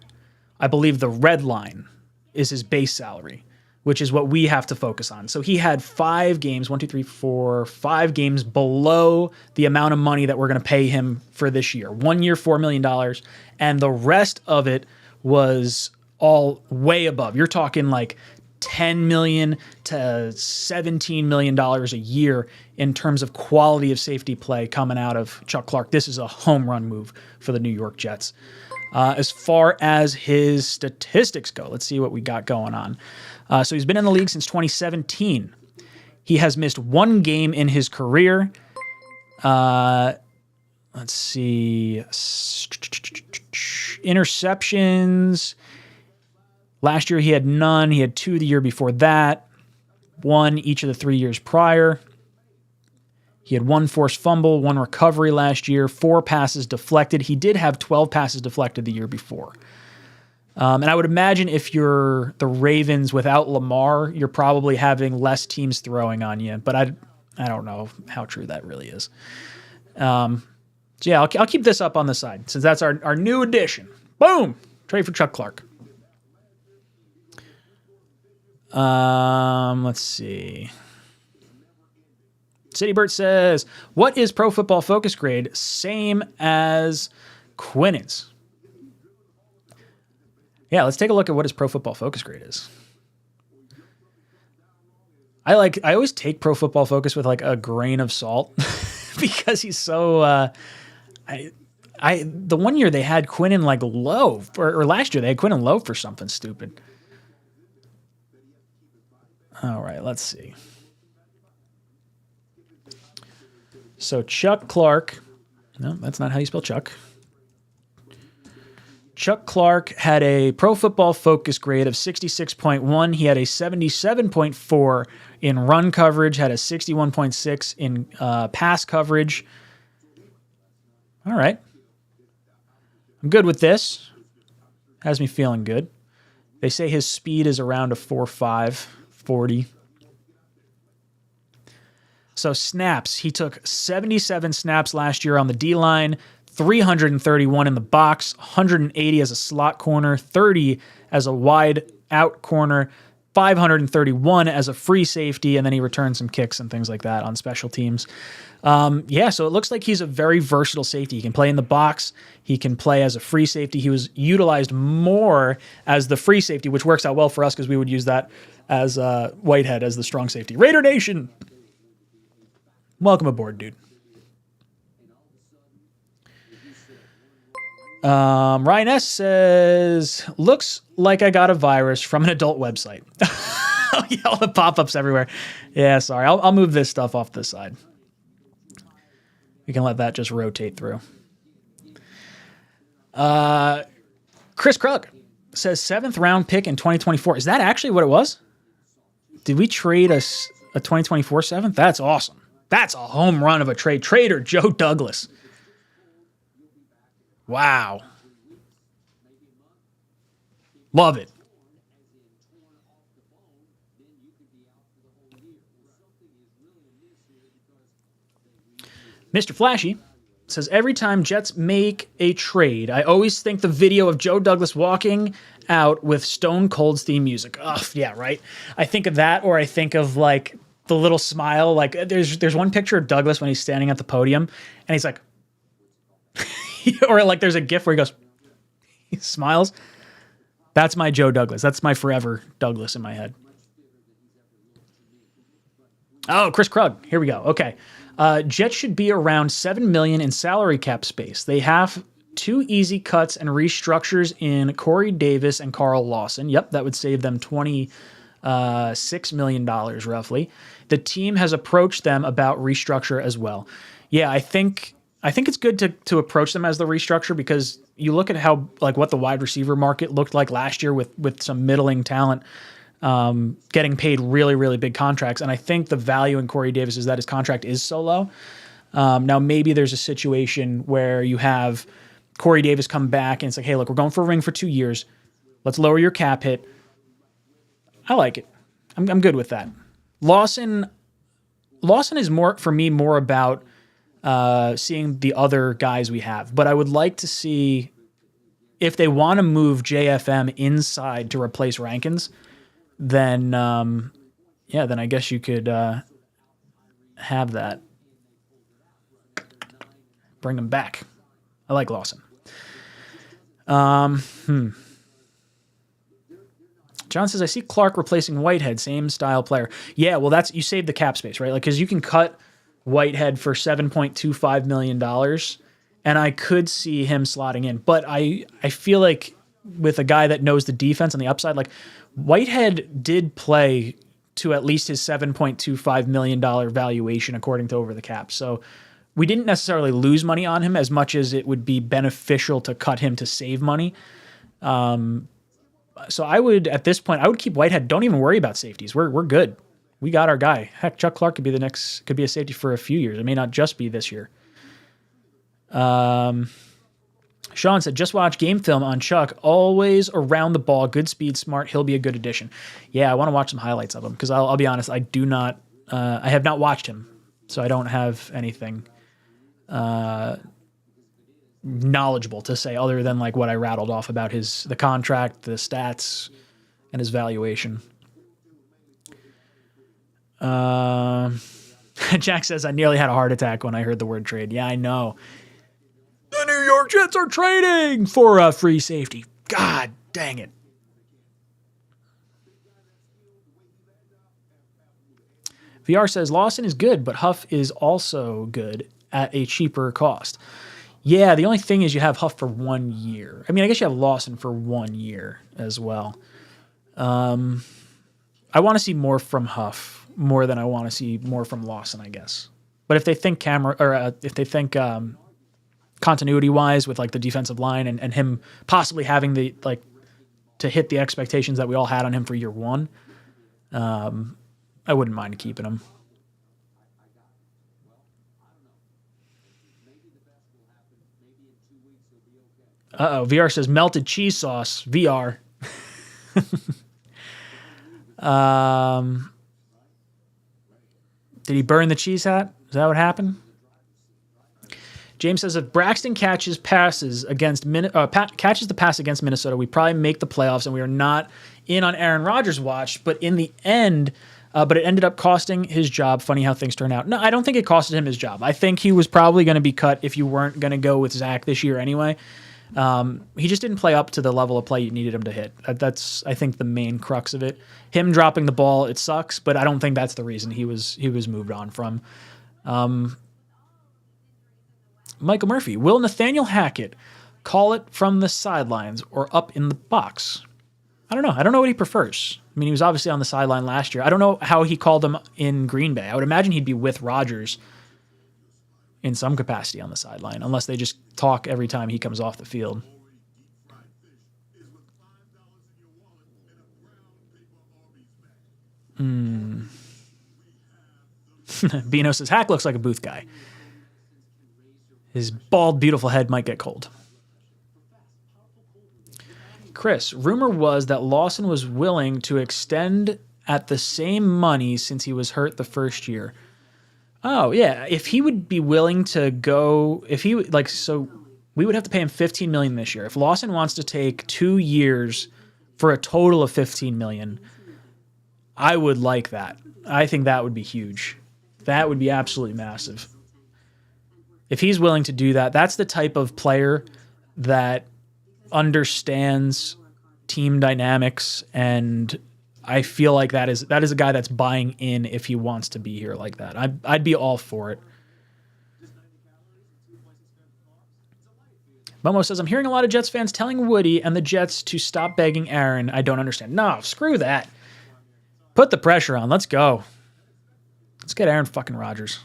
I believe the red line is his base salary, which is what we have to focus on. So he had 5 games, 5 games below the amount of money that we're going to pay him for this year. 1 year, $4 million. And the rest of it was all way above. You're talking like $10 million to $17 million a year in terms of quality of safety play coming out of Chuck Clark. This is a home run move for the New York Jets. As far as his statistics go, let's see what we got going on. So he's been in the league since 2017. He has missed 1 game in his career. Let's see. Interceptions. Last year he had none. He had 2 the year before that. 1 each of the 3 years prior. He had 1 forced fumble, 1 recovery last year, 4 passes deflected. He did have 12 passes deflected the year before. And I would imagine if you're the Ravens without Lamar, you're probably having less teams throwing on you. But I don't know how true that really is. So yeah, I'll keep this up on the side since that's our new addition. Boom! Trade for Chuck Clark. Let's see. Citybird says, what is Pro Football Focus grade? Same as Quinn's. Yeah, let's take a look at what his Pro Football Focus grade is. I always take Pro Football Focus with like a grain of salt because he's so the one year they had Quinnen like low or last year they had Quinnen low for something stupid. All right, let's see. So Chuck Clark, no, that's not how you spell Chuck. Chuck Clark had a Pro Football Focus grade of 66.1. He had a 77.4 in run coverage, had a 61.6 in pass coverage. All right. I'm good with this. Has me feeling good. They say his speed is around a 4.5, 40. So snaps, he took 77 snaps last year on the D-line, 331 in the box, 180 as a slot corner, 30 as a wide out corner, 531 as a free safety, and then he returned some kicks and things like that on special teams. So it looks like he's a very versatile safety. He can play in the box. He can play as a free safety. He was utilized more as the free safety, which works out well for us because we would use that as Whitehead as the strong safety. Raider Nation! Welcome aboard, dude. Ryan S. says, looks like I got a virus from an adult website. Oh, yeah, all the pop-ups everywhere. Yeah, sorry. I'll move this stuff off the side. We can let that just rotate through. Chris Krug says 7th round pick in 2024. Is that actually what it was? Did we trade a 2024 7th? That's awesome. That's a home run of a trade. Trader Joe Douglas. Wow. Love it. Mr. Flashy says, every time Jets make a trade, I always think the video of Joe Douglas walking out with Stone Cold's theme music. Ugh, yeah, right. I think of that, or I think of like the little smile. Like there's one picture of Douglas when he's standing at the podium and he's like, or like there's a gif where he smiles. That's my Joe Douglas. That's my forever Douglas in my head. Oh, Chris Krug. Here we go. Okay. Jets should be around $7 million in salary cap space. They have 2 easy cuts and restructures in Corey Davis and Carl Lawson. Yep, that would save them $26 million roughly. The team has approached them about restructure as well. Yeah, I think it's good to approach them as the restructure, because you look at how like what the wide receiver market looked like last year with some middling talent getting paid really, really big contracts. And I think the value in Corey Davis is that his contract is so low. Now, maybe there's a situation where you have Corey Davis come back and it's like, hey, look, we're going for a ring for 2 years. Let's lower your cap hit. I like it. I'm good with that. Lawson is more, for me, more about seeing the other guys we have. But I would like to see if they want to move JFM inside to replace Rankins, then then I guess you could have that. Bring him back. I like Lawson. John says, I see Clark replacing Whitehead, same style player. Yeah, well, you save the cap space, right? Like, because you can cut Whitehead for $7.25 million, and I could see him slotting in. But I feel like with a guy that knows the defense on the upside, like Whitehead did play to at least his $7.25 million valuation according to Over the Cap. So we didn't necessarily lose money on him as much as it would be beneficial to cut him to save money. So I would, at this point, I would keep Whitehead. Don't even worry about safeties. We're good. We got our guy. Heck, Chuck Clark could be a safety for a few years. It may not just be this year. Sean said, just watch game film on Chuck. Always around the ball, good speed, smart. He'll be a good addition. Yeah, I want to watch some highlights of him because I'll be honest, I have not watched him, so I don't have anything knowledgeable to say other than like what I rattled off about the contract, the stats, and his valuation. Jack says, I nearly had a heart attack when I heard the word trade. Yeah, I know. The New York Jets are trading for a free safety. God dang it. VR says, Lawson is good, but Huff is also good at a cheaper cost. Yeah, the only thing is you have Huff for 1 year. I mean, I guess you have Lawson for 1 year as well. I want to see more from Huff more than I want to see more from Lawson, I guess. But if they think continuity-wise with like the defensive line and him possibly having to hit the expectations that we all had on him for year one, I wouldn't mind keeping him. VR says melted cheese sauce. VR. Did he burn the cheese hat? Is that what happened? James says, if Braxton catches the pass against Minnesota, we probably make the playoffs, and we are not in on Aaron Rodgers' watch. But in the end, but it ended up costing his job. Funny how things turn out. No, I don't think it costed him his job. I think he was probably going to be cut if you weren't going to go with Zach this year anyway. He just didn't play up to the level of play you needed him to hit. That's, I think, the main crux of it. Him dropping the ball, it sucks, but I don't think that's the reason he was moved on from. Michael Murphy, will Nathaniel Hackett call it from the sidelines or up in the box? I don't know. I don't know what he prefers. I mean, he was obviously on the sideline last year. I don't know how he called him in Green Bay. I would imagine he'd be with Rodgers in some capacity on the sideline, unless they just talk every time he comes off the field. Bino says, Hack looks like a booth guy. His bald, beautiful head might get cold. Chris, rumor was that Lawson was willing to extend at the same money since he was hurt the first year. Oh, yeah. If he would be willing to go, if he would, like, so we would have to pay him $15 million this year. If Lawson wants to take 2 years for a total of $15 million, I would like that. I think that would be huge. That would be absolutely massive. If he's willing to do that, that's the type of player that understands team dynamics, and I feel like that is a guy that's buying in if he wants to be here like that. I'd be all for it. Momo says, I'm hearing a lot of Jets fans telling Woody and the Jets to stop begging Aaron. I don't understand. No, screw that. Put the pressure on. Let's go. Let's get Aaron fucking Rodgers.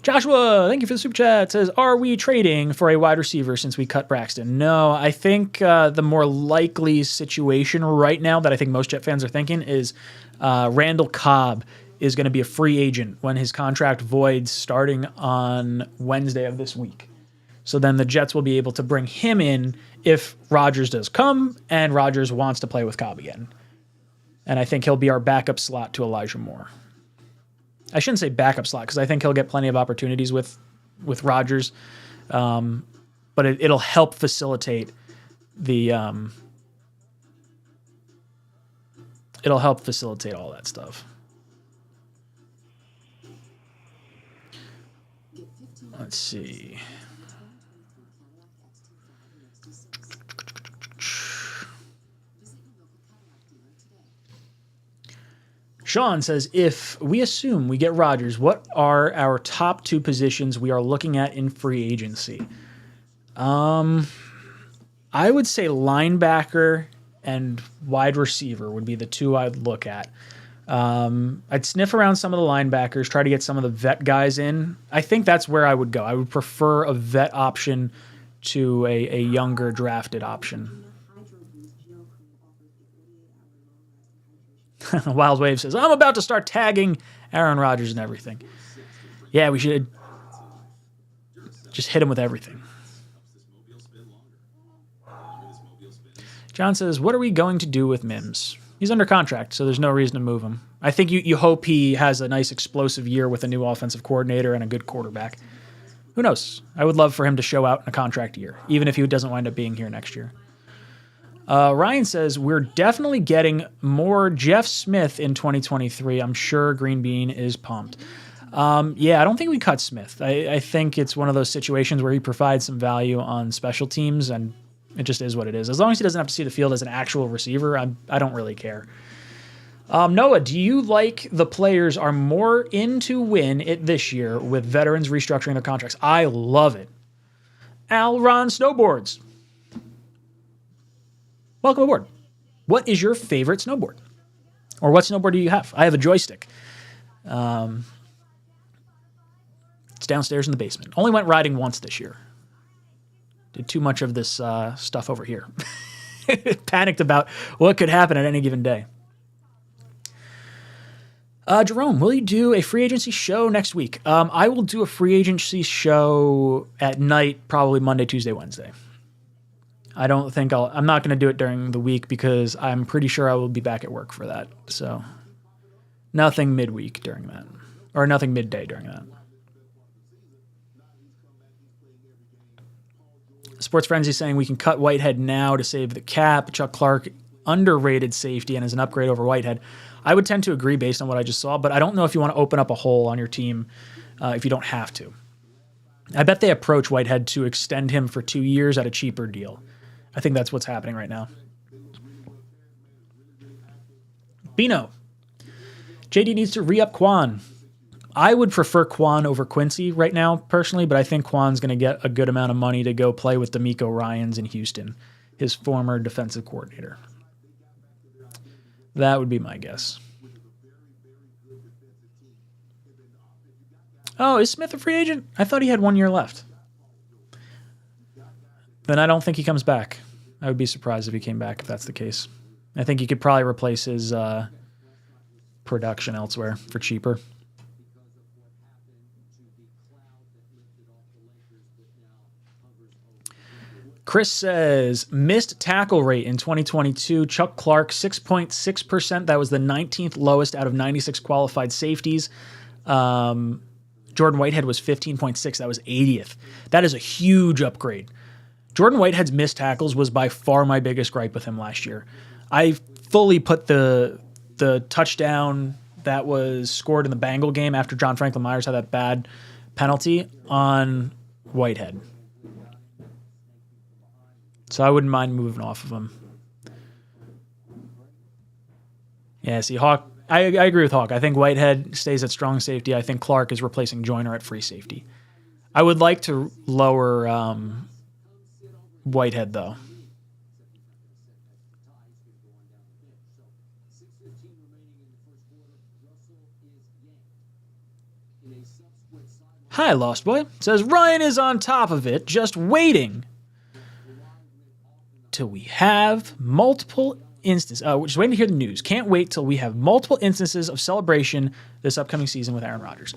Joshua, thank you for the super chat. Says, are we trading for a wide receiver since we cut Braxton? No, I think the more likely situation right now that I think most Jet fans are thinking is Randall Cobb is going to be a free agent when his contract voids starting on Wednesday of this week. So then the Jets will be able to bring him in if Rodgers does come and Rodgers wants to play with Cobb again. And I think he'll be our backup slot to Elijah Moore. I shouldn't say backup slot because I think he'll get plenty of opportunities with Rodgers, but it'll help facilitate the it'll help facilitate all that stuff. Let's see. Sean says, if we assume we get Rodgers, what are our top 2 positions we are looking at in free agency? I would say linebacker and wide receiver would be the 2 I'd look at. I'd sniff around some of the linebackers, try to get some of the vet guys in. I think that's where I would go. I would prefer a vet option to a younger drafted option. Wild Wave says, I'm about to start tagging Aaron Rodgers and everything. Yeah, we should just hit him with everything. John says, what are we going to do with Mims? He's under contract, so there's no reason to move him. I think you hope he has a nice explosive year with a new offensive coordinator and a good quarterback. Who knows? I would love for him to show out in a contract year, even if he doesn't wind up being here next year. Ryan says, we're definitely getting more Jeff Smith in 2023. I'm sure Green Bean is pumped. Yeah, I don't think we cut Smith. I think it's one of those situations where he provides some value on special teams, and it just is what it is. As long as he doesn't have to see the field as an actual receiver, I don't really care. Noah, do you like the players are more in to win it this year with veterans restructuring their contracts? I love it. Al Ron Snowboards. Welcome aboard. What is your favorite snowboard? Or what snowboard do you have? I have a joystick. It's downstairs in the basement. Only went riding once this year. Did too much of this stuff over here. Panicked about what could happen at any given day. Jerome, will you do a free agency show next week? I will do a free agency show at night, probably Monday, Tuesday, Wednesday. I don't think I'm not going to do it during the week because I'm pretty sure I will be back at work for that. So nothing midweek during that, or nothing midday during that. Sports Frenzy saying we can cut Whitehead now to save the cap. Chuck Clark, underrated safety and is an upgrade over Whitehead. I would tend to agree based on what I just saw, but I don't know if you want to open up a hole on your team if you don't have to. I bet they approach Whitehead to extend him for 2 years at a cheaper deal. I think that's what's happening right now. Bino. JD needs to re-up Quan. I would prefer Quan over Quincy right now, personally, but I think Quan's going to get a good amount of money to go play with D'Amico Ryans in Houston, his former defensive coordinator. That would be my guess. Oh, is Smith a free agent? I thought he had 1 year left. Then I don't think he comes back. I would be surprised if he came back if that's the case. I think he could probably replace his production elsewhere for cheaper. Chris says, missed tackle rate in 2022. Chuck Clark, 6.6%. That was the 19th lowest out of 96 qualified safeties. Jordan Whitehead was 15.6. That was 80th. That is a huge upgrade. Jordan Whitehead's missed tackles was by far my biggest gripe with him last year. I fully put the touchdown that was scored in the Bengal game after John Franklin Myers had that bad penalty on Whitehead. So I wouldn't mind moving off of him. Yeah, see, Hawk, I agree with Hawk. I think Whitehead stays at strong safety. I think Clark is replacing Joyner at free safety. I would like to lower Whitehead, though. Hi, Lost Boy. Says, Ryan is on top of it, just waiting till we have multiple instances. Just waiting to hear the news. Can't wait till we have multiple instances of celebration this upcoming season with Aaron Rodgers.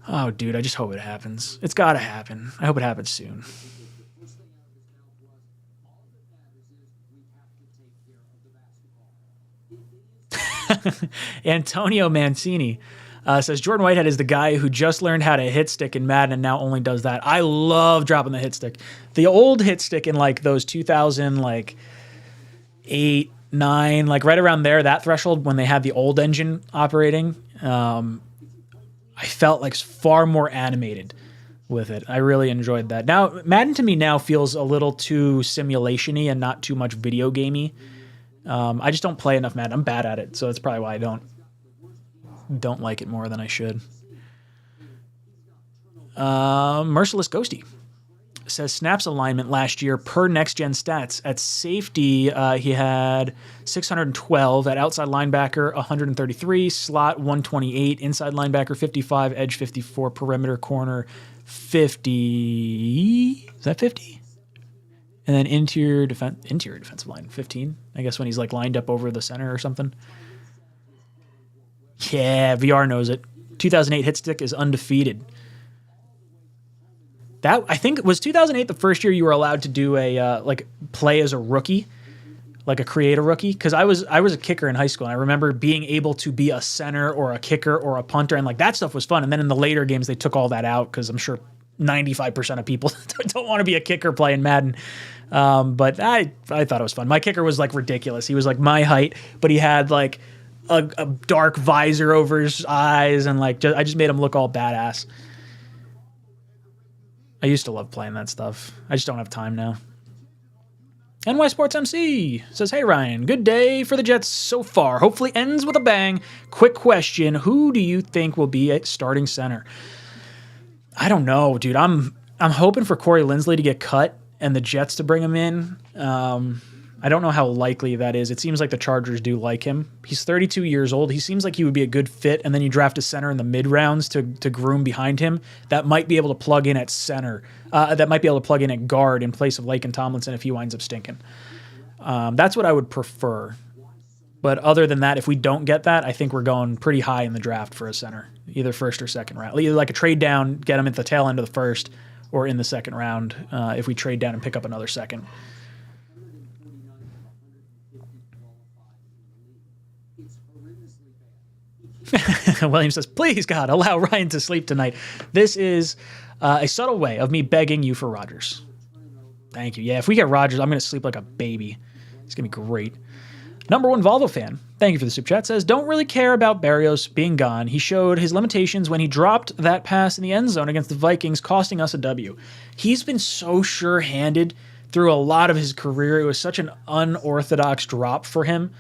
Oh, dude, I just hope it happens. It's got to happen. I hope it happens soon. Antonio Mancini says, Jordan Whitehead is the guy who just learned how to hit stick in Madden and now only does that. I love dropping the hit stick. The old hit stick in like those 2008, 9, like right around there, that threshold when they had the old engine operating, I felt like far more animated with it. I really enjoyed that. Now, Madden to me now feels a little too simulation-y and not too much video gamey. I just don't play enough Madden. I'm bad at it, so that's probably why I don't like it more than I should. Merciless Ghosty says snaps alignment last year per next gen stats. At safety, he had 612. At outside linebacker, 133. Slot, 128. Inside linebacker, 55. Edge, 54. Perimeter corner, 50. Is that 50? And then interior defensive line, 15. I guess when he's like lined up over the center or something. Yeah, VR knows it. 2008 hit stick is undefeated. That, I think, was 2008 the first year you were allowed to do a play as a rookie, like a create a rookie? Because I was a kicker in high school, and I remember being able to be a center or a kicker or a punter, and like that stuff was fun. And then in the later games, they took all that out because I'm sure 95% of people don't want to be a kicker playing Madden. But I thought it was fun. My kicker was like ridiculous. He was like my height, but he had like a dark visor over his eyes, and like I just made him look all badass. I used to love playing that stuff. I just don't have time now. NY Sports MC says, hey Ryan, good day for the Jets so far. Hopefully ends with a bang. Quick question, who do you think will be at starting center? I don't know, dude. I'm hoping for Corey Linsley to get cut and the Jets to bring him in. I don't know how likely that is. It seems like the Chargers do like him. He's 32 years old. He seems like he would be a good fit, and then you draft a center in the mid-rounds to groom behind him. That might be able to plug in at center. That might be able to plug in at guard in place of Laken Tomlinson if he winds up stinking. That's what I would prefer. But other than that, if we don't get that, I think we're going pretty high in the draft for a center, either first or second round. Either like a trade down, get him at the tail end of the first, or in the second round if we trade down and pick up another second. William says, please, God, allow Ryan to sleep tonight. This is a subtle way of me begging you for Rodgers. Thank you. Yeah, if we get Rodgers, I'm going to sleep like a baby. It's going to be great. Number one Volvo fan, thank you for the super chat, says, don't really care about Berrios being gone. He showed his limitations when he dropped that pass in the end zone against the Vikings, costing us a W. He's been so sure-handed through a lot of his career. It was such an unorthodox drop for him.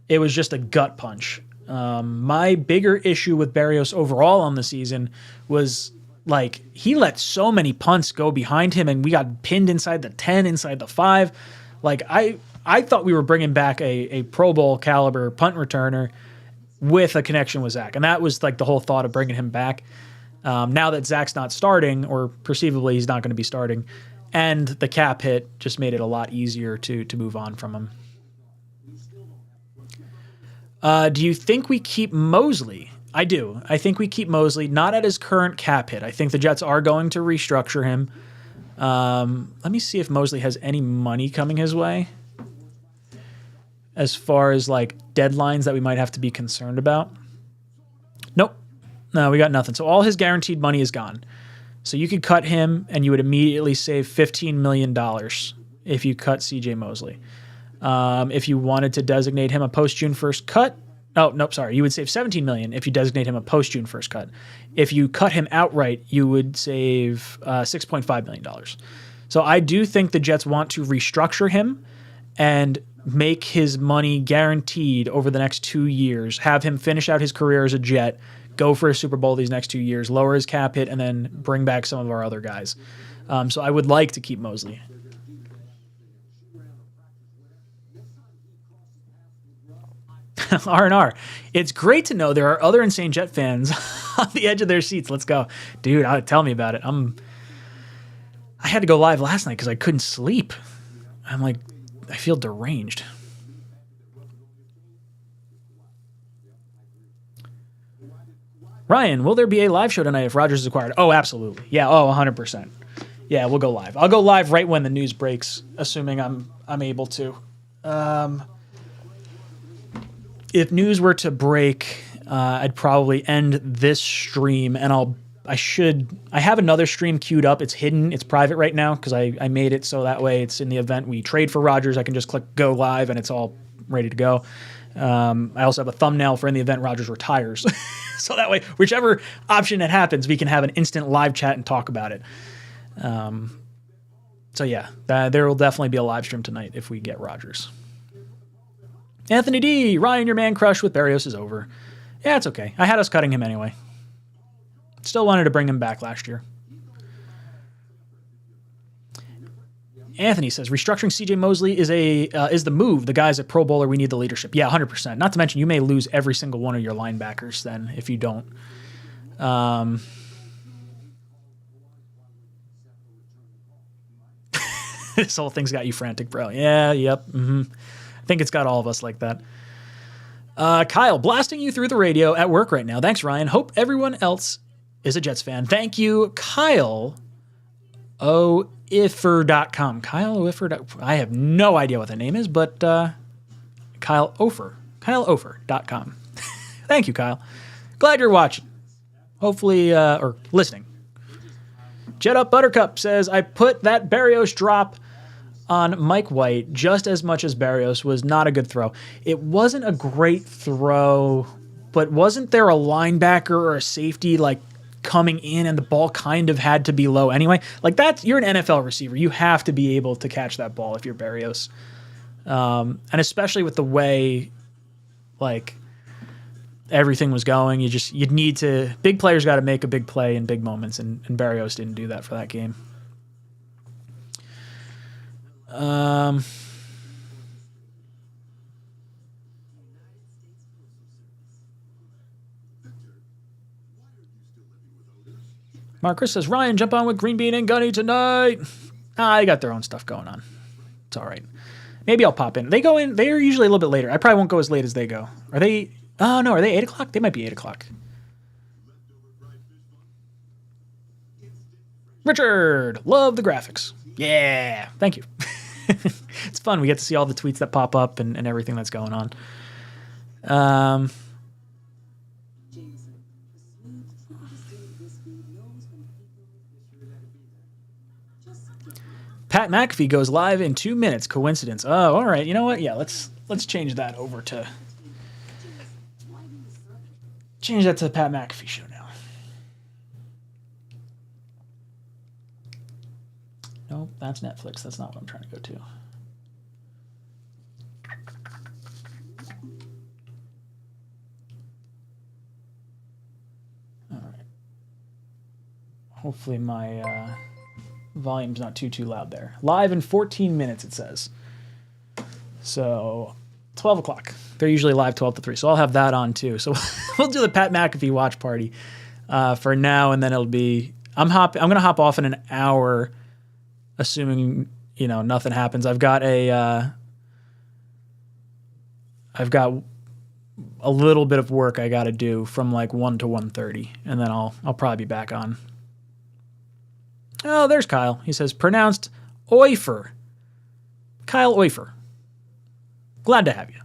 It was just a gut punch. My bigger issue with Berrios overall on the season was like he let so many punts go behind him, and we got pinned inside the 10, inside the 5. Like I thought we were bringing back a Pro Bowl caliber punt returner with a connection with Zach, and that was like the whole thought of bringing him back. Now that Zach's not starting, or perceivably he's not going to be starting, and the cap hit just made it a lot easier to move on from him. Do you think we keep Mosley? I do. I think we keep Mosley, not at his current cap hit. I think the Jets are going to restructure him. Let me see if Mosley has any money coming his way as far as like deadlines that we might have to be concerned about. Nope. No, we got nothing. So all his guaranteed money is gone. So you could cut him and you would immediately save $15 million if you cut CJ Mosley. If you wanted to designate him a post-June 1st cut, oh, nope, sorry. You would save $17 million if you designate him a post-June 1st cut. If you cut him outright, you would save $6.5 million. So I do think the Jets want to restructure him and make his money guaranteed over the next 2 years, have him finish out his career as a Jet, go for a Super Bowl these next 2 years, lower his cap hit, and then bring back some of our other guys. So I would like to keep Mosley. R&R. It's great to know there are other Insane Jet fans on the edge of their seats. Let's go. Dude, tell me about it. I had to go live last night because I couldn't sleep. I'm like, I feel deranged. Ryan, will there be a live show tonight if Rodgers is acquired? Oh, absolutely. Yeah, 100%. Yeah, we'll go live. I'll go live right when the news breaks, assuming I'm able to. If news were to break, I'd probably end this stream, and I have another stream queued up. It's hidden. It's private right now because I made it so that way it's in the event we trade for Rodgers. I can just click go live, and it's all ready to go. I also have a thumbnail for in the event Rodgers retires. So that way, whichever option it happens, we can have an instant live chat and talk about it. So yeah, there will definitely be a live stream tonight if we get Rodgers. Anthony D. Ryan, your man crush with Berrios is over. Yeah, it's okay. I had us cutting him anyway. Still wanted to bring him back last year. Anthony says, restructuring CJ Mosley is the move. The guy's a Pro Bowler. We need the leadership. Yeah, 100%. Not to mention, you may lose every single one of your linebackers then if you don't. This whole thing's got you frantic, bro. Yeah, yep. I think it's got all of us like that. Kyle, blasting you through the radio at work right now. Thanks, Ryan. Hope everyone else is a Jets fan. Thank you, Kyle Oiffer.com. Kyle Oiffer. I have no idea what the name is, but Kyle Ofer. KyleOfer.com. Thank you, Kyle. Glad you're watching. Hopefully, or listening. Jet Up Buttercup says, I put that Berrios drop on Mike White just as much as Berrios was not a good throw. It wasn't a great throw, but wasn't there a linebacker or a safety like coming in and the ball kind of had to be low anyway? Like you're an NFL receiver. You have to be able to catch that ball if you're Berrios. And especially with the way like everything was going, you'd need to, big players got to make a big play in big moments, and Berrios didn't do that for that game. Marcus says, Ryan, jump on with Green Bean and Gunny tonight. They got their own stuff going on. It's all right. Maybe I'll pop in. They're usually a little bit later. I probably won't go as late as they go. Are they? Oh, no. Are they 8 o'clock? They might be 8 o'clock. Richard, love the graphics. Yeah. Thank you. It's fun. We get to see all the tweets that pop up and everything that's going on. Pat McAfee goes live in 2 minutes. Coincidence. Oh, all right. You know what? Yeah, let's change that over to the Pat McAfee show now. Nope, that's Netflix. That's not what I'm trying to go to. All right. Hopefully my volume's not too loud there. Live in 14 minutes, it says. So 12 o'clock. They're usually live 12 to 3, so I'll have that on too. So we'll do the Pat McAfee watch party for now, and then it'll be... I'm going to hop off in an hour, assuming nothing happens. I've got a little bit of work I got to do from like 1 to 1:30, and then I'll probably be back on. Oh, there's Kyle. He says, pronounced Oifer. Kyle Oifer. Glad to have you.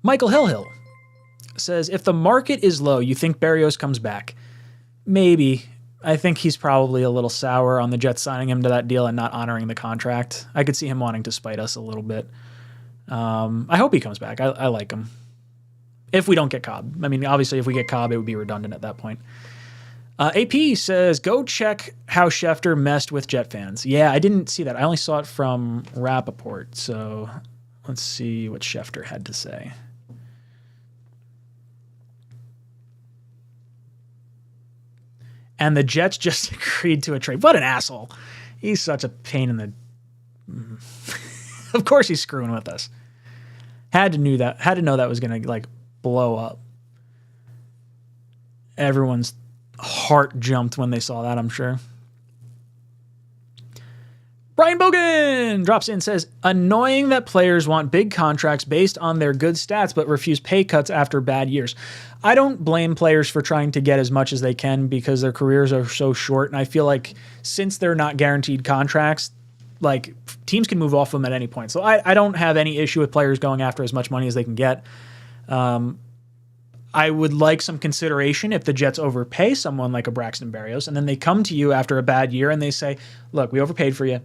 Michael Hillhill says, if the market is low, you think Berrios comes back? Maybe. I think he's probably a little sour on the Jets signing him to that deal and not honoring the contract. I could see him wanting to spite us a little bit. I hope he comes back. I like him. If we don't get Cobb. I mean, obviously, if we get Cobb, it would be redundant at that point. AP says, go check how Schefter messed with Jet fans. Yeah, I didn't see that. I only saw it from Rappaport. So let's see what Schefter had to say. And the Jets just agreed to a trade. What an asshole. He's such a pain in the... Of course he's screwing with us. Had to know that was going to like blow up. Everyone's heart jumped when they saw that, I'm sure. Brian Bogan drops in and says, annoying that players want big contracts based on their good stats but refuse pay cuts after bad years. I don't blame players for trying to get as much as they can because their careers are so short, and I feel like since they're not guaranteed contracts, like teams can move off them at any point. So I don't have any issue with players going after as much money as they can get. I would like some consideration if the Jets overpay someone like a Braxton Berrios, and then they come to you after a bad year and they say, look, we overpaid for you.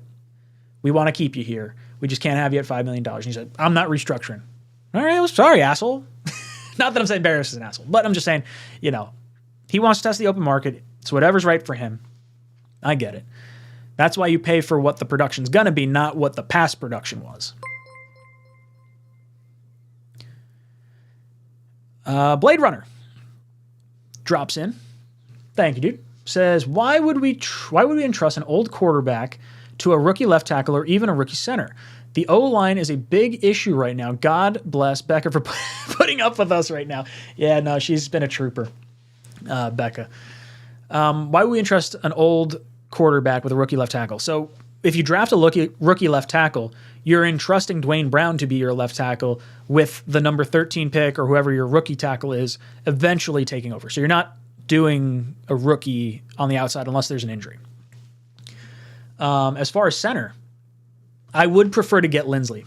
We want to keep you here. We just can't have you at $5 million. And he said, I'm not restructuring. All right, well, sorry, asshole. Not that I'm saying Berrios is an asshole, but I'm just saying, he wants to test the open market. It's whatever's right for him. I get it. That's why you pay for what the production's going to be, not what the past production was. Blade Runner drops in. Thank you, dude. Says, why would we entrust an old quarterback to a rookie left tackle or even a rookie center? The O-line is a big issue right now. God bless Becca for putting up with us right now. Yeah, no, she's been a trooper, Becca. Why would we entrust an old quarterback with a rookie left tackle? So if you draft a rookie left tackle, you're entrusting Dwayne Brown to be your left tackle with the number 13 pick or whoever your rookie tackle is eventually taking over. So you're not doing a rookie on the outside unless there's an injury. As far as center, I would prefer to get Lindsley.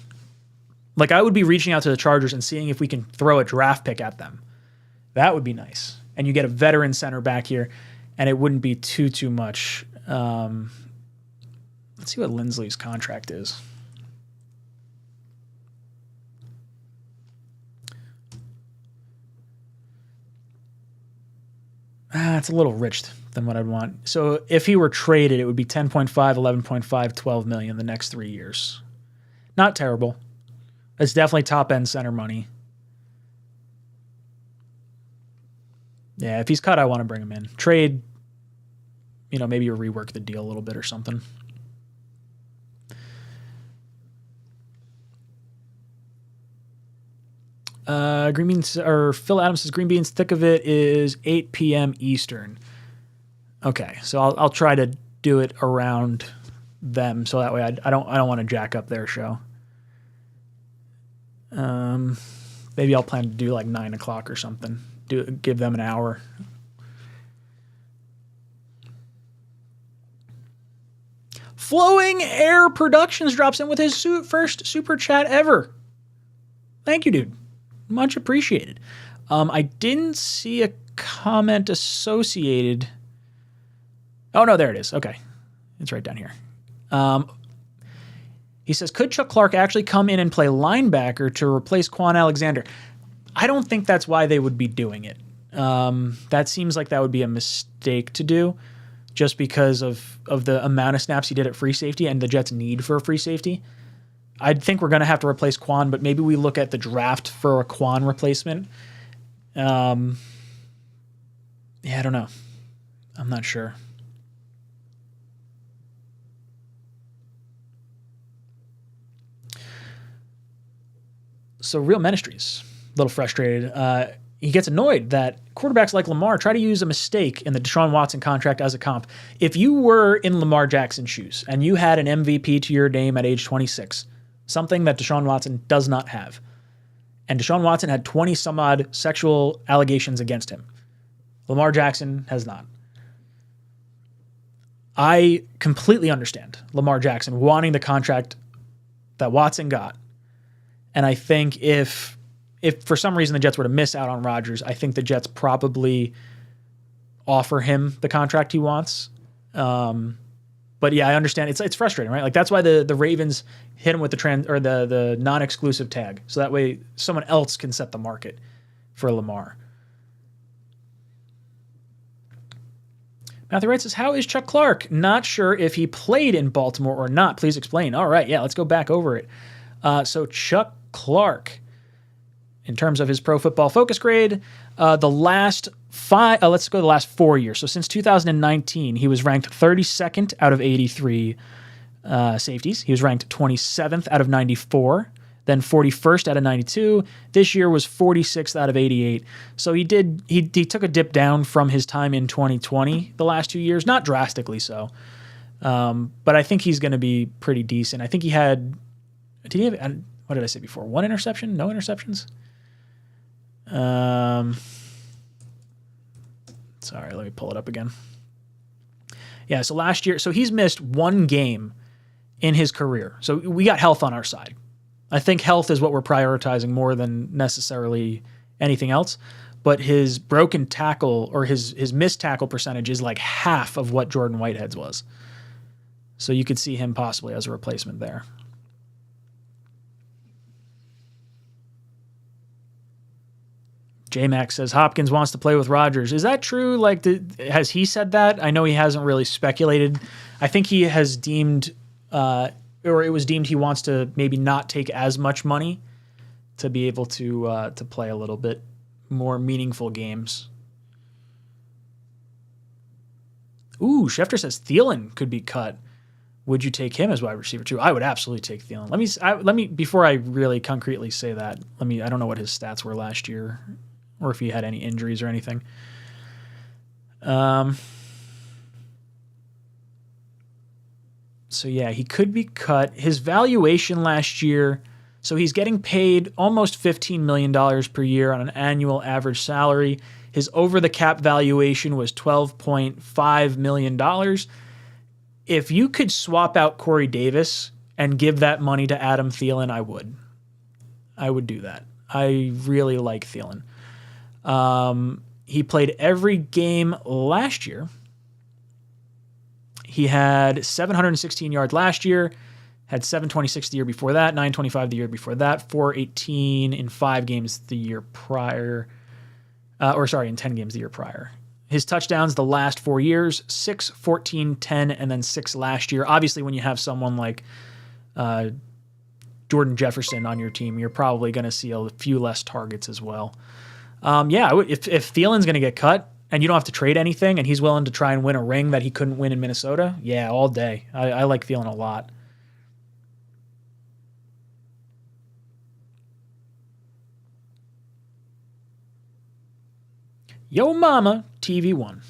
Like, I would be reaching out to the Chargers and seeing if we can throw a draft pick at them. That would be nice. And you get a veteran center back here, and it wouldn't be too much. Let's see what Lindsley's contract is. It's a little rich than what I'd want. So if he were traded, it would be 10.5, 11.5, 12 million the next 3 years. Not terrible. It's definitely top-end center money. Yeah, if he's cut, I want to bring him in. Trade, maybe you rework the deal a little bit or something. Green beans, or Phil Adams says green beans thick of it is 8 p.m. Eastern. Okay, so I'll try to do it around them, so that way I don't want to jack up their show. Maybe I'll plan to do like 9 o'clock or something. Give them an hour. Flowing Air Productions drops in with his first super chat ever. Thank you, dude. Much appreciated. I didn't see a comment associated. Oh, no, there it is. Okay. It's right down here. He says, could Chuck Clark actually come in and play linebacker to replace Quan Alexander? I don't think that's why they would be doing it. That seems like that would be a mistake to do just because of the amount of snaps he did at free safety and the Jets' need for a free safety. I think we're going to have to replace Quan, but maybe we look at the draft for a Quan replacement. Yeah, I don't know. I'm not sure. So Real Ministries, a little frustrated. He gets annoyed that quarterbacks like Lamar try to use a mistake in the Deshaun Watson contract as a comp. If you were in Lamar Jackson's shoes and you had an MVP to your name at age 26, something that Deshaun Watson does not have, and Deshaun Watson had 20 some odd sexual allegations against him, Lamar Jackson has not. I completely understand Lamar Jackson wanting the contract that Watson got. And I think if for some reason the Jets were to miss out on Rodgers, I think the Jets probably offer him the contract he wants. But yeah, I understand. It's frustrating, right? Like that's why the Ravens hit him with the non-exclusive tag, so that way someone else can set the market for Lamar. Matthew Wright says, how is Chuck Clark? Not sure if he played in Baltimore or not. Please explain. All right, yeah, let's go back over it. So Chuck Clark, in terms of his Pro Football Focus grade, the last 4 years. So since 2019, he was ranked 32nd out of 83 safeties. He was ranked 27th out of 94, then 41st out of 92. This year was 46th out of 88. So he took a dip down from his time in 2020 the last 2 years, not drastically so. But I think he's going to be pretty decent. I think what did I say before? 1 interception? No interceptions? Sorry, let me pull it up again. Yeah, so last year, so he's missed 1 game in his career. So we got health on our side. I think health is what we're prioritizing more than necessarily anything else. But his broken tackle or his missed tackle percentage is like half of what Jordan Whitehead's was. So you could see him possibly as a replacement there. J-Max says Hopkins wants to play with Rodgers. Is that true? Like, has he said that? I know he hasn't really speculated. I think he has deemed, or it was deemed he wants to maybe not take as much money to be able to play a little bit more meaningful games. Ooh, Schefter says Thielen could be cut. Would you take him as wide receiver too? I would absolutely take Thielen. Let me before I really concretely say that. I don't know what his stats were last year, or if he had any injuries or anything. So yeah, he could be cut. His valuation last year, so he's getting paid almost $15 million per year on an annual average salary. His over-the-cap valuation was $12.5 million. If you could swap out Corey Davis and give that money to Adam Thielen, I would. I would do that. I really like Thielen. He played every game last year. He had 716 yards last year, had 726 the year before that, 925 the year before that, 418 in 5 games the year prior. In 10 games the year prior. His touchdowns the last 4 years, 6, 14, 10, and then 6 last year. Obviously, when you have someone like Jordan Jefferson on your team, you're probably going to see a few less targets as well. If Thielen's going to get cut and you don't have to trade anything and he's willing to try and win a ring that he couldn't win in Minnesota, yeah, all day. I like Thielen a lot. Yo Mama TV1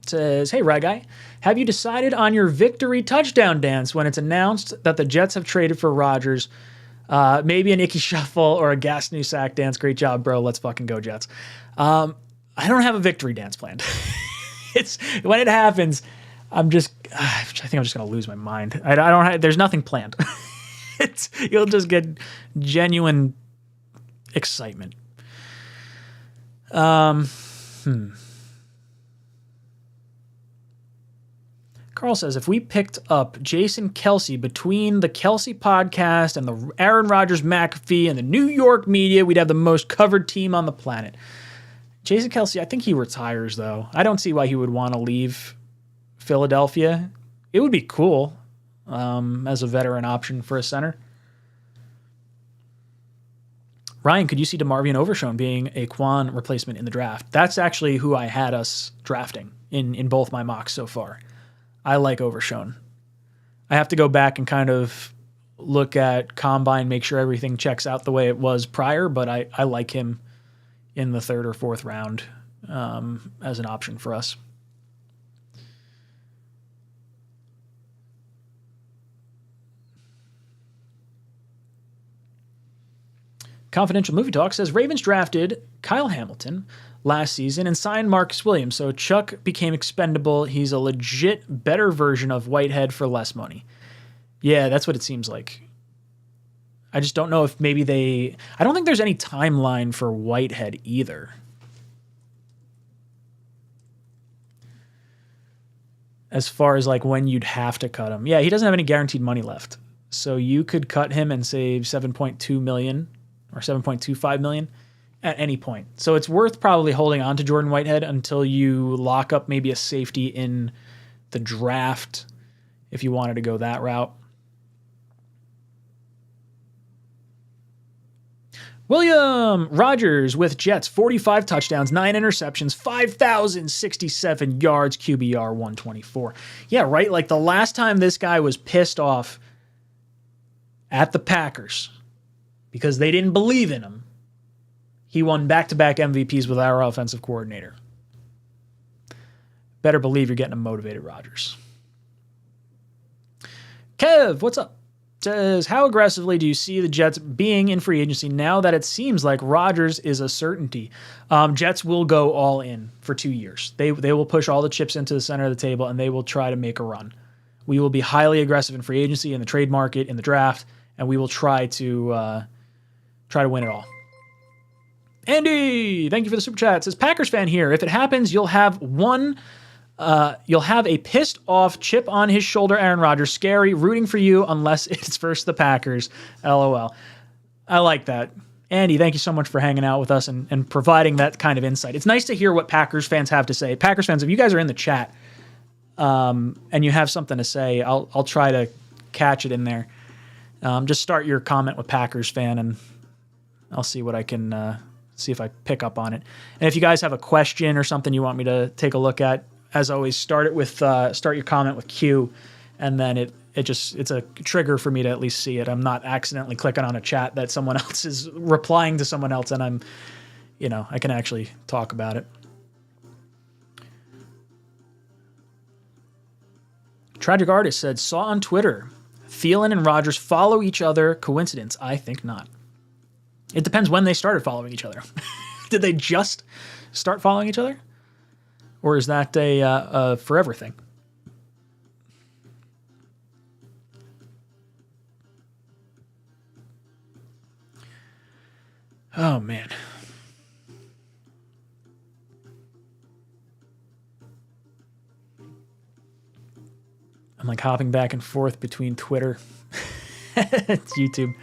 says, hey, Rag Guy, have you decided on your victory touchdown dance when it's announced that the Jets have traded for Rodgers? Maybe an Icky Shuffle or a Gas New Sack dance. Great job, bro. Let's fucking go, Jets. I don't have a victory dance planned. It's when it happens, I think I'm just going to lose my mind. There's nothing planned. You'll just get genuine excitement. Carl says, if we picked up Jason Kelce between the Kelce podcast and the Aaron Rodgers McAfee and the New York media, we'd have the most covered team on the planet. Jason Kelce, I think he retires, though. I don't see why he would want to leave Philadelphia. It would be cool as a veteran option for a center. Ryan, could you see DeMarvion Overshown being a Quan replacement in the draft? That's actually who I had us drafting in both my mocks so far. I like Overshown. I have to go back and kind of look at Combine, make sure everything checks out the way it was prior, but I like him in the 3rd or 4th round as an option for us. Confidential Movie Talk says Ravens drafted Kyle Hamilton last season and signed Marcus Williams, so Chuck became expendable. He's a legit better version of Whitehead for less money. Yeah, that's what it seems like. I just don't know if maybe I don't think there's any timeline for Whitehead either. As far as like when you'd have to cut him. Yeah, he doesn't have any guaranteed money left. So you could cut him and save $7.2 million or $7.25 million at any point. So it's worth probably holding on to Jordan Whitehead until you lock up maybe a safety in the draft if you wanted to go that route. William Rodgers with Jets, 45 touchdowns, 9 interceptions, 5,067 yards, QBR 124. Yeah, right? Like the last time this guy was pissed off at the Packers because they didn't believe in him, he won back-to-back MVPs with our offensive coordinator. Better believe you're getting a motivated Rodgers. Kev, what's up? Says, how aggressively do you see the Jets being in free agency now that it seems like Rodgers is a certainty? Jets will go all in for 2 years. They will push all the chips into the center of the table, and they will try to make a run. We will be highly aggressive in free agency, in the trade market, in the draft, and we will try to win it all. Andy, thank you for the super chat. It says, Packers fan here. If it happens, you'll have a pissed off chip on his shoulder Aaron Rodgers, scary, rooting for you unless it's versus the Packers. LOL. I like that. Andy, thank you so much for hanging out with us and providing that kind of insight. It's nice to hear what Packers fans have to say. Packers fans, if you guys are in the chat and you have something to say, I'll try to catch it in there. Just start your comment with Packers fan and I'll see what I can see if I pick up on it. And if you guys have a question or something you want me to take a look at, as always, start your comment with Q, and then it's a trigger for me to at least see it. I'm not accidentally clicking on a chat that someone else is replying to someone else, and I can actually talk about it. Tragic Artist said, saw on Twitter, Thielen and Rodgers follow each other. Coincidence? I think not. It depends when they started following each other. Did they just start following each other? Or is that a forever thing? Oh, man. I'm like hopping back and forth between Twitter. It's YouTube.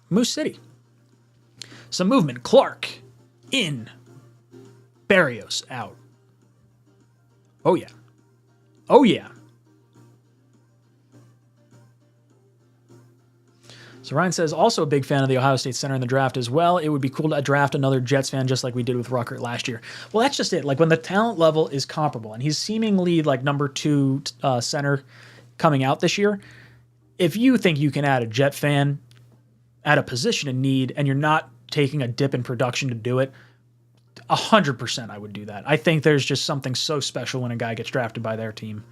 Moose City. Some movement. Clark in. Barrios out. Oh, yeah. Oh, yeah. So Ryan says, also a big fan of the Ohio State center in the draft as well. It would be cool to draft another Jets fan just like we did with Ruckert last year. Well, that's just it. Like when the talent level is comparable, and he's seemingly like number 2 center coming out this year, if you think you can add a Jet fan at a position in need and you're not taking a dip in production to do it, 100% I would do that. I think there's just something so special when a guy gets drafted by their team.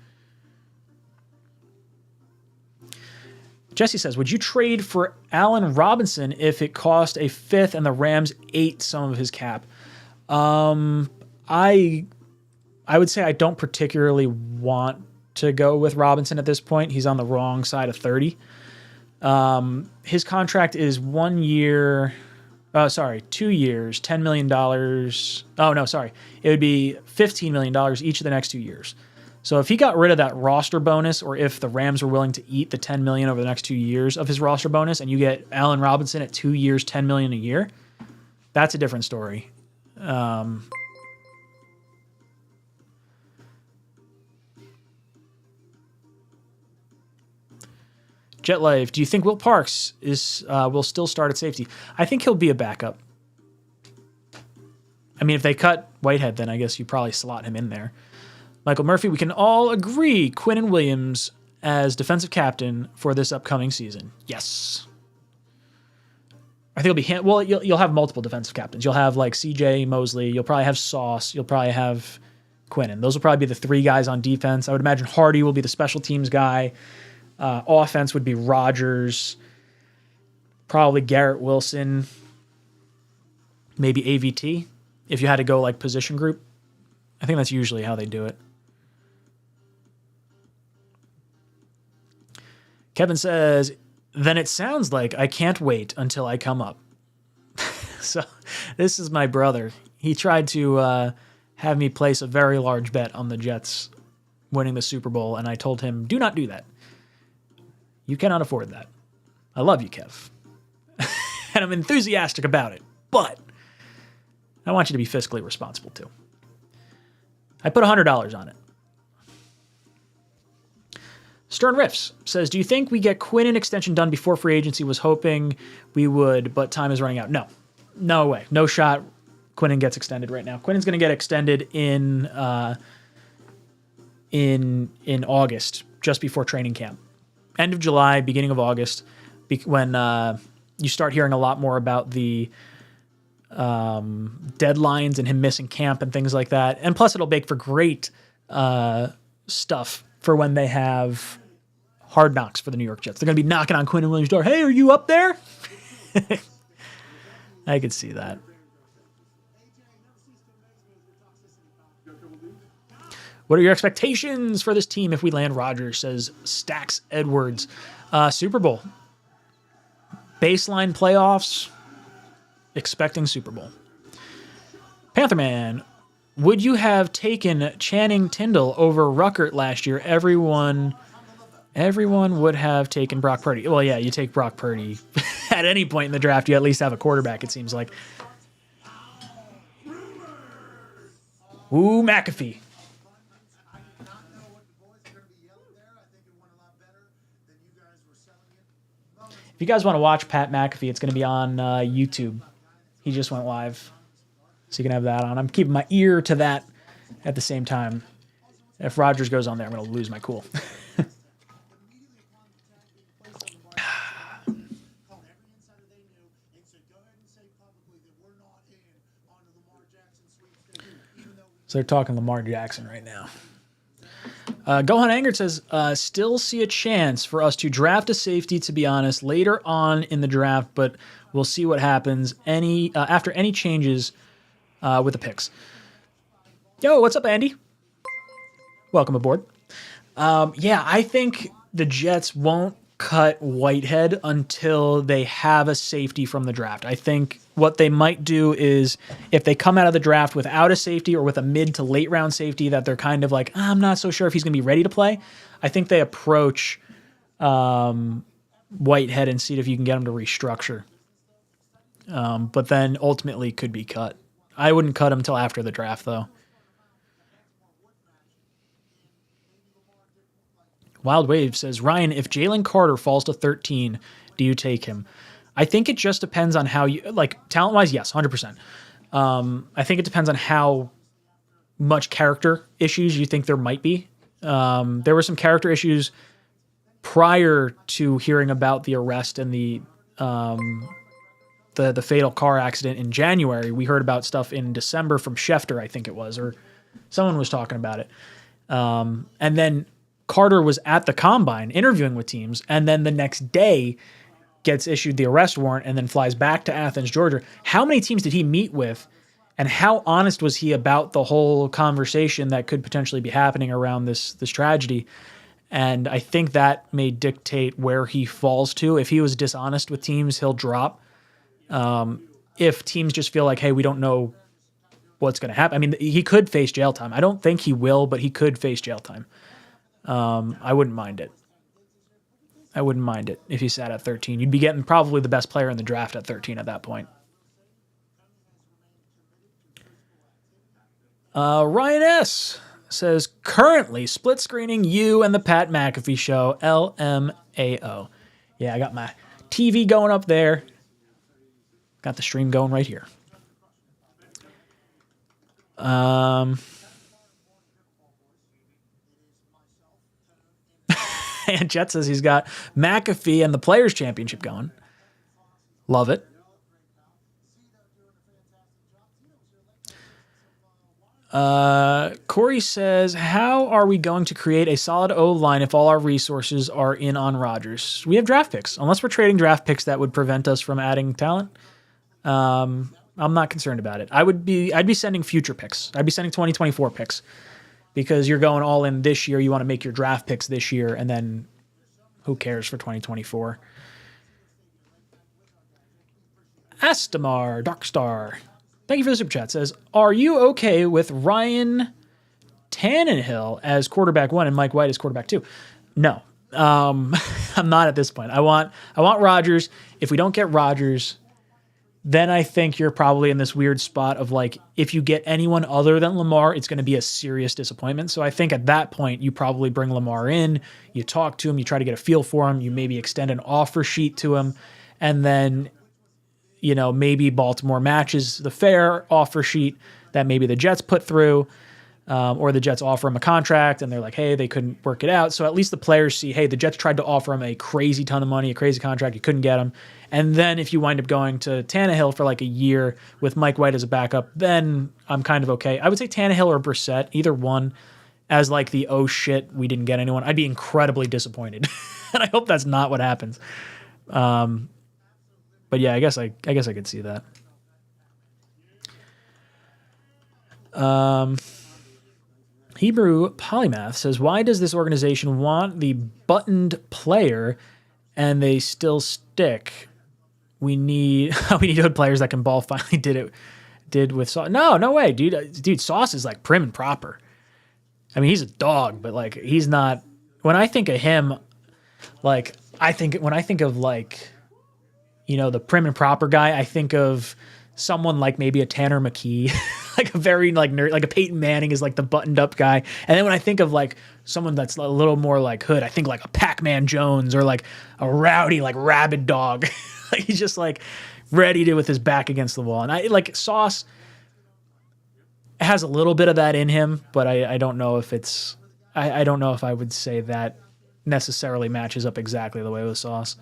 Jesse says, would you trade for Allen Robinson if it cost a 5th and the Rams ate some of his cap? I would say I don't particularly want to go with Robinson at this point. He's on the wrong side of 30. His contract is 1 year, 2 years, $10 million. Oh, no, sorry. It would be $15 million each of the next 2 years. So if he got rid of that roster bonus, or if the Rams were willing to eat the $10 million over the next 2 years of his roster bonus, and you get Allen Robinson at 2 years, $10 million a year, that's a different story. Jet Life, do you think Will Parks will still start at safety? I think he'll be a backup. I mean, if they cut Whitehead, then I guess you probably slot him in there. Michael Murphy, we can all agree Quinnen Williams as defensive captain for this upcoming season. Yes. I think it'll be you'll have multiple defensive captains. You'll have like CJ Mosley. You'll probably have Sauce. You'll probably have Quinnen. Those will probably be the 3 guys on defense. I would imagine Hardy will be the special teams guy. Offense would be Rodgers, probably Garrett Wilson, maybe AVT, if you had to go like position group. I think that's usually how they do it. Kevin says, then it sounds like I can't wait until I come up. So this is my brother. He tried to have me place a very large bet on the Jets winning the Super Bowl, and I told him, do not do that. You cannot afford that. I love you, Kev. And I'm enthusiastic about it, but I want you to be fiscally responsible too. I put $100 on it. Stern Riffs says, do you think we get Quinnen extension done before free agency? Was hoping we would, but time is running out. No. No way. No shot Quinnen gets extended right now. Quinnen's going to get extended in August, just before training camp. End of July, beginning of August, when you start hearing a lot more about the deadlines and him missing camp and things like that. And plus, it'll make for great stuff for when they have Hard Knocks for the New York Jets. They're going to be knocking on Quinnen Williams' door. Hey, are you up there? I could see that. What are your expectations for this team if we land Rodgers, says Stacks Edwards. Super Bowl. Baseline playoffs. Expecting Super Bowl. Pantherman, would you have taken Channing Tindall over Ruckert last year? Everyone would have taken Brock Purdy. Well, yeah, you take Brock Purdy. At any point in the draft, you at least have a quarterback, it seems like. Ooh, McAfee. If you guys want to watch Pat McAfee, it's going to be on YouTube. He just went live, so you can have that on. I'm keeping my ear to that at the same time. If Rodgers goes on there, I'm going to lose my cool. So they're talking Lamar Jackson right now. Gohan Angert says, still see a chance for us to draft a safety, to be honest, later on in the draft, but we'll see what happens after any changes with the picks. Yo, what's up, Andy? Welcome aboard. Yeah, I think the Jets won't cut Whitehead until they have a safety from the draft. I think what they might do is if they come out of the draft without a safety or with a mid to late round safety that they're kind of like, I'm not so sure if he's going to be ready to play, I think they approach Whitehead and see if you can get him to restructure. But then ultimately could be cut. I wouldn't cut him until after the draft, though. Wild Wave says, Ryan, if Jalen Carter falls to 13, do you take him? I think it just depends on how you, like, talent-wise, yes, 100%. I think it depends on how much character issues you think there might be. There were some character issues prior to hearing about the arrest and the fatal car accident in January. We heard about stuff in December from Schefter, I think it was, or someone was talking about it. And then Carter was at the combine interviewing with teams, and then the next day gets issued the arrest warrant and then flies back to Athens, Georgia. How many teams did he meet with, and how honest was he about the whole conversation that could potentially be happening around this tragedy? And I think that may dictate where he falls to. If he was dishonest with teams, he'll drop. If teams just feel like, hey, we don't know what's going to happen. I mean, he could face jail time. I don't think he will, but he could face jail time. I wouldn't mind it. I wouldn't mind it if he sat at 13. You'd be getting probably the best player in the draft at 13 at that point. Ryan S. says, currently split screening you and the Pat McAfee show, LMAO. Yeah, I got my TV going up there. Got the stream going right here. And Jet says he's got McAfee and the Players' Championship going. Love it. Corey says, how are we going to create a solid O-line if all our resources are in on Rodgers? We have draft picks. Unless we're trading draft picks that would prevent us from adding talent, I'm not concerned about it. I'd be sending future picks. I'd be sending 2024 picks because you're going all in this year. You want to make your draft picks this year, and then who cares for 2024? Astamar, Darkstar. Thank you for the super chat. Says, are you okay with Ryan Tannehill as quarterback 1 and Mike White as quarterback 2? No. I'm not at this point. I want Rodgers. If we don't get Rodgers, then I think you're probably in this weird spot of like, if you get anyone other than Lamar, it's going to be a serious disappointment. So I think at that point, you probably bring Lamar in, you talk to him, you try to get a feel for him, you maybe extend an offer sheet to him, and then maybe Baltimore matches the fair offer sheet that maybe the Jets put through, or the Jets offer him a contract and they're like, hey, they couldn't work it out. So at least the players see, hey, the Jets tried to offer him a crazy ton of money, a crazy contract. You couldn't get him. And then if you wind up going to Tannehill for like a year with Mike White as a backup, then I'm kind of okay. I would say Tannehill or Brissett, either one, as like the, oh shit, we didn't get anyone. I'd be incredibly disappointed. And I hope that's not what happens. But yeah, I guess I could see that. Hebrew Polymath says, why does this organization want the buttoned player and they still stick? We need good players that can ball. Finally did with Sauce. No way, dude. Sauce is like prim and proper. I mean, he's a dog, but like he's not. When I think of him, like when I think of like, the prim and proper guy, I think of someone like maybe a Tanner McKee, like a very like nerd, like a Peyton Manning is like the buttoned up guy. And then when I think of like someone that's a little more like hood, I think like a Pac-Man Jones or like a rowdy, like rabid dog. Like he's just like ready to with his back against the wall. And I like Sauce has a little bit of that in him, but I don't know if it's, I don't know if I would say that necessarily matches up exactly the way with Sauce.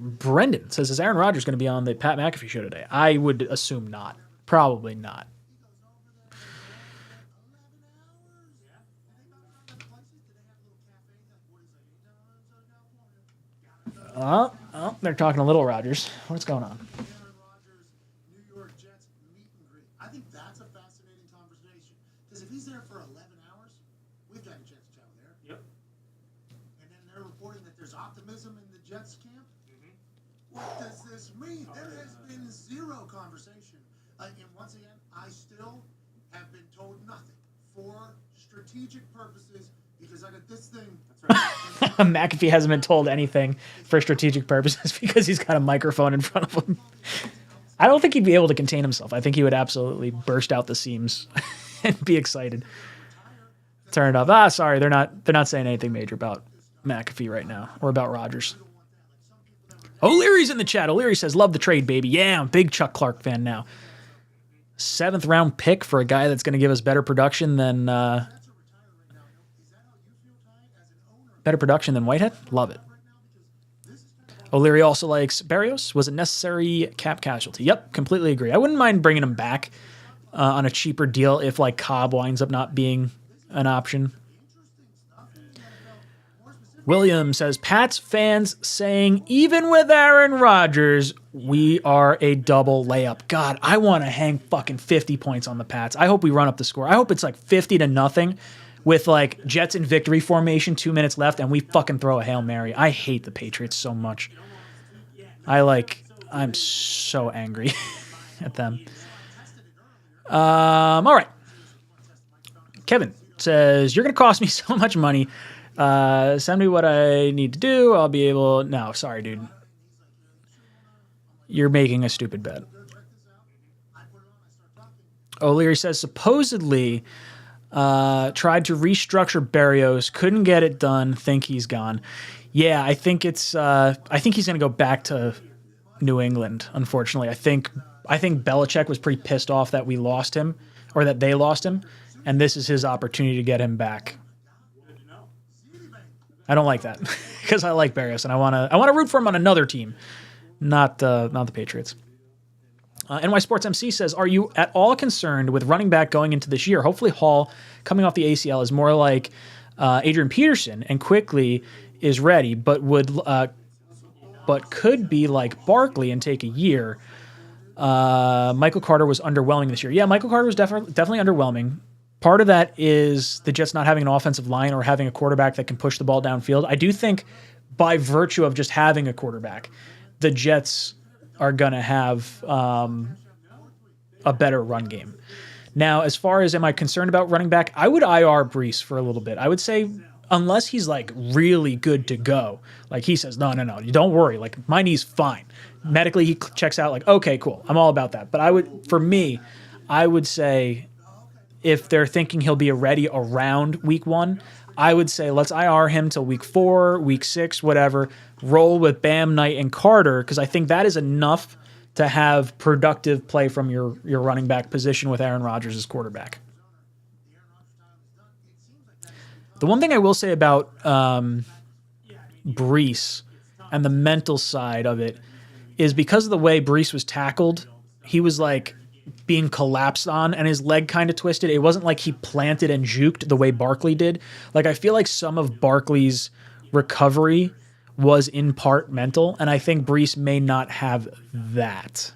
Brendan says, is Aaron Rodgers going to be on the Pat McAfee show today? I would assume not. Probably not. Oh, they're talking a little Rodgers. What's going on? New York Jets meet and greet. I think that's a fascinating conversation because if he's there for 11 hours, we've got a Jets chat there. Yep. And then they're reporting that there's optimism in the Jets camp. What does this mean? There has been zero conversation. And once again, I still have been told nothing for strategic purposes because I got this thing. That's right. McAfee hasn't been told anything for strategic purposes because he's got a microphone in front of him. I don't think he'd be able to contain himself. I think he would absolutely burst out the seams and be excited. Turn it off. Sorry, they're not saying anything major about McAfee right now or about Rodgers. O'Leary's in the chat. O'Leary says, love the trade, baby. Yeah, I'm a big Chuck Clark fan now. 7th round pick for a guy that's going to give us better production than Whitehead. Love it. O'Leary also likes Berrios. Was a necessary cap casualty. Yep, completely agree. I wouldn't mind bringing him back on a cheaper deal if like Cobb winds up not being an option. William says, Pats fans saying, even with Aaron Rodgers, we are a double layup. God, I want to hang fucking 50 points on the Pats. I hope we run up the score. I hope it's like 50-0 with like Jets in victory formation, 2 minutes left, and we fucking throw a Hail Mary. I hate the Patriots so much. I'm so angry at them. All right. Kevin says, you're going to cost me so much money. Send me what I need to do. I'll be able. No, sorry, dude. You're making a stupid bet. O'Leary says supposedly tried to restructure Berrios, couldn't get it done. Think he's gone. Yeah, I think it's. I think he's going to go back to New England. Unfortunately, I think Belichick was pretty pissed off that we lost him or that they lost him, and this is his opportunity to get him back. I don't like that because I like Berrios and I want to root for him on another team, not the Patriots. NY Sports MC says, are you at all concerned with running back going into this year? Hopefully Hall, coming off the ACL, is more like Adrian Peterson and quickly is ready, but could be like Barkley and take a year. Michael Carter was underwhelming this year. Yeah, Michael Carter was definitely underwhelming. Part of that is the Jets not having an offensive line or having a quarterback that can push the ball downfield. I do think by virtue of just having a quarterback, the Jets are going to have a better run game. Now, as far as am I concerned about running back, I would IR Breece for a little bit. I would say unless he's like really good to go, like he says, no, you don't worry. Like my knee's fine. Medically, he checks out like, okay, cool. I'm all about that. But I would say if they're thinking he'll be ready around week 1, I would say let's IR him till week 4, week 6, whatever. Roll with Bam, Knight, and Carter because I think that is enough to have productive play from your running back position with Aaron Rodgers as quarterback. The one thing I will say about Breece and the mental side of it is because of the way Breece was tackled, he was like being collapsed on and his leg kind of twisted. It wasn't like he planted and juked the way Barkley did. Like I feel like some of Barkley's recovery was in part mental, and I think Breece may not have that.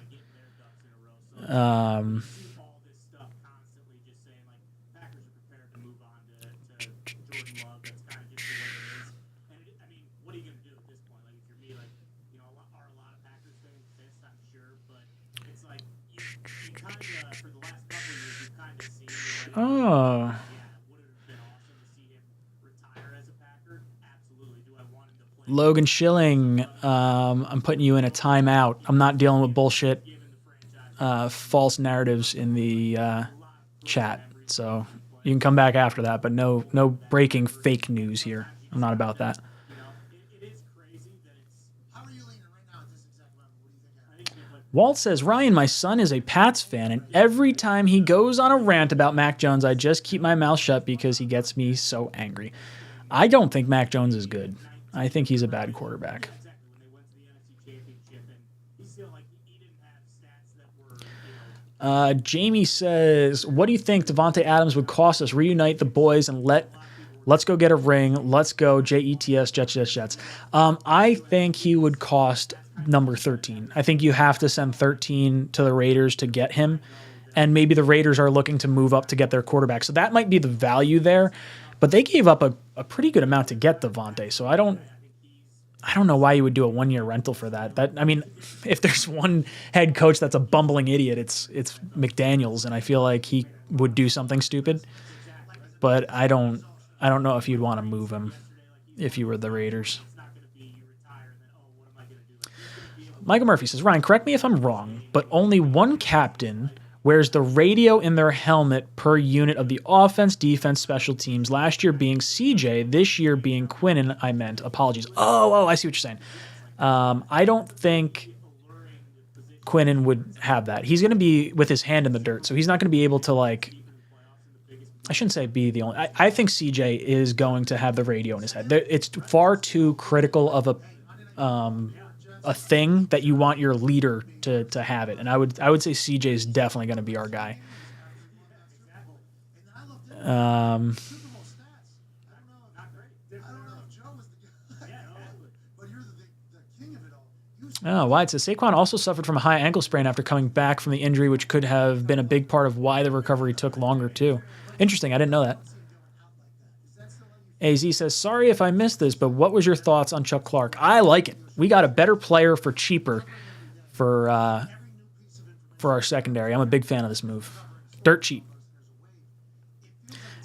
Oh. Logan Schilling, I'm putting you in a timeout. I'm not dealing with bullshit, false narratives in the chat. So you can come back after that, but no breaking fake news here. I'm not about that. Walt says, Ryan, my son is a Pats fan, and every time he goes on a rant about Mac Jones, I just keep my mouth shut because he gets me so angry. I don't think Mac Jones is good. I think he's a bad quarterback. Jamie says, what do you think Devontae Adams would cost us? Reunite the boys and let's go get a ring. Let's go Jets, Jets. I think he would cost number 13. I think you have to send 13 to the Raiders to get him, and maybe the Raiders are looking to move up to get their quarterback. So that might be the value there, but they gave up a pretty good amount to get Devontae. So I don't know why you would do a 1-year rental for that. I mean, if there's one head coach that's a bumbling idiot, it's McDaniels, and I feel like he would do something stupid. But I don't know if you'd want to move him if you were the Raiders. Michael Murphy says, Ryan, correct me if I'm wrong, but only one captain wears the radio in their helmet per unit of the offense, defense, special teams. Last year being CJ, this year being Quinnen, I meant. Apologies. Oh, I see what you're saying. I don't think Quinnen would have that. He's going to be with his hand in the dirt, so he's not going to be able to, like, I shouldn't say be the only. I think CJ is going to have the radio in his head. It's far too critical of a thing that you want your leader to have it, and I would say CJ is definitely going to be our guy. Wyatt says Saquon also suffered from a high ankle sprain after coming back from the injury, which could have been a big part of why the recovery took longer too. Interesting, I didn't know that. AZ says, sorry if I missed this, but what was your thoughts on Chuck Clark? I like it. We got a better player for cheaper for our secondary. I'm a big fan of this move. Dirt cheap.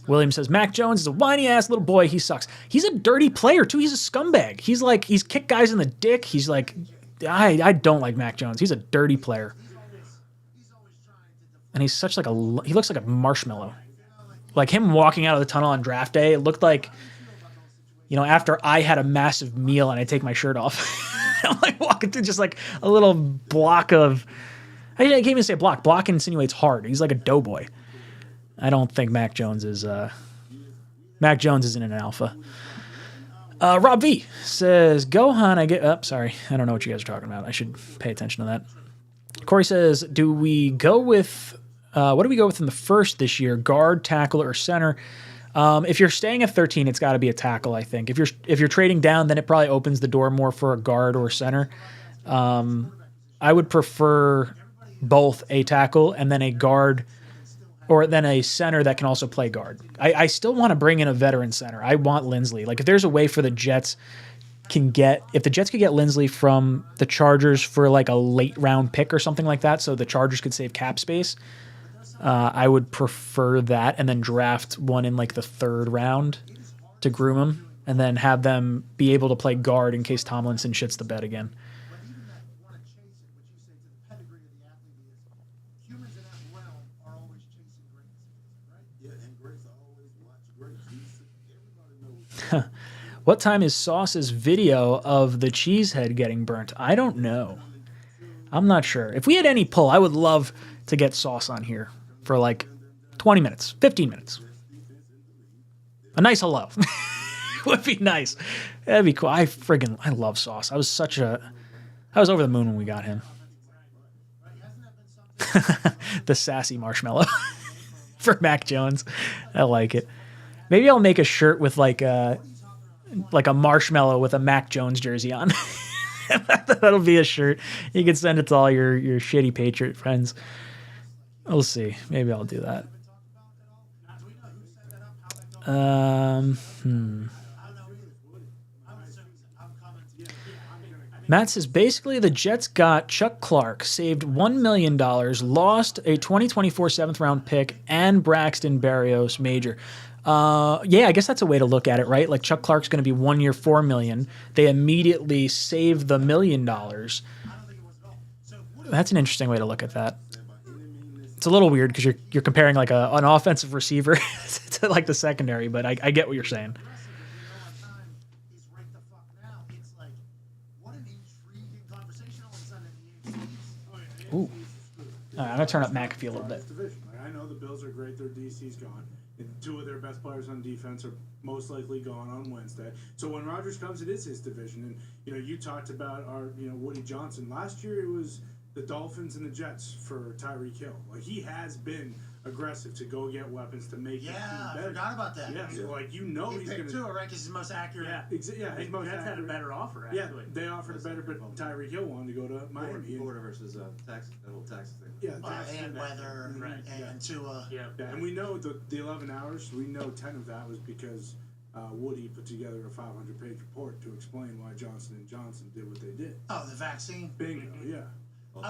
William says, Mac Jones is a whiny-ass little boy. He sucks. He's a dirty player, too. He's a scumbag. He's kicked guys in the dick. He's like, I don't like Mac Jones. He's a dirty player. And he's such like he looks like a marshmallow. Like him walking out of the tunnel on draft day, it looked like, after I had a massive meal and I take my shirt off. I'm like walking through just like a little block of, I can't even say block. Block insinuates hard. He's like a doughboy. I don't think Mac Jones isn't an alpha. Rob V says, Gohan, sorry, I don't know what you guys are talking about. I should pay attention to that. Corey says, do we go with what do we go with in the first this year? Guard, tackle, or center? If you're staying at 13, it's got to be a tackle, I think. If you're trading down, then it probably opens the door more for a guard or a center. I would prefer both a tackle and then a guard, or then a center that can also play guard. I still want to bring in a veteran center. I want Lindsley. Like if there's a way for the Jets if the Jets could get Lindsley from the Chargers for like a late round pick or something like that, so the Chargers could save cap space, I would prefer that, and then draft one in like the 3rd round to groom him, and then have them be able to play guard in case Tomlinson shits the bed again. But even that want to chase it, what you say to the pedigree of the athlete is humans in that realm are always chasing greatness, right? Yeah, and greats always watch greats. Everybody knows. What time is Sauce's video of the cheesehead getting burnt? I don't know. I'm not sure. If we had any pull, I would love to get Sauce on here for like 20 minutes, 15 minutes. A nice hello. Would be nice. That'd be cool. I love Sauce. I was over the moon when we got him. The sassy marshmallow for Mac Jones. I like it. Maybe I'll make a shirt with like a marshmallow with a Mac Jones jersey on. That'll be a shirt. You can send it to all your shitty Patriot friends. We'll see. Maybe I'll do that. Matt says, basically the Jets got Chuck Clark, saved $1 million, lost a 2024 7th-round pick, and Braxton Berrios major. Yeah, I guess that's a way to look at it, right? Like Chuck Clark's going to be 1 year, $4 million. They immediately save the $1 million. That's an interesting way to look at that. It's a little weird because you're comparing like an offensive receiver to like the secondary, but I get what you're saying. Ooh. All right, I'm going to turn up McAfee a little bit. I know the Bills are great. Their DC's gone. And 2 of their best players on defense are most likely gone on Wednesday. So when Rodgers comes, it is his division. And, you talked about our, Woody Johnson. Last year it was the Dolphins and the Jets for Tyreek Hill. Like, he has been aggressive to go get weapons to make his team better. I forgot about that. Yeah, so, he's going to... He picked 2, right? Because he's the most accurate. Yeah, his most Jets had a better offer, actually. Yeah, they offered a better, but Tyreek Hill wanted to go to Miami. Florida versus Texas, that whole Texas thing. Yeah, and weather, and Tua. Yeah, and we know the 11 hours, we know 10 of that was because Woody put together a 500-page report to explain why Johnson & Johnson did what they did. Oh, the vaccine? Bingo, yeah. Well,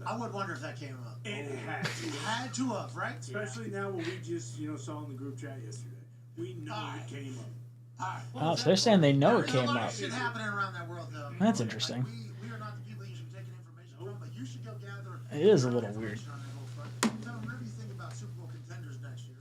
I would wonder if that came up. It had to. It had to have, right? Especially now what we just, saw in the group chat yesterday. We know it came up. All right. Oh, so they're saying they know it came There's a lot up. of shit happening around that world, though. That's interesting. We are not the people that you should be taking information from, but you should go gather. It is a little weird. On that whole front. So whenever you think about Super Bowl contenders next year,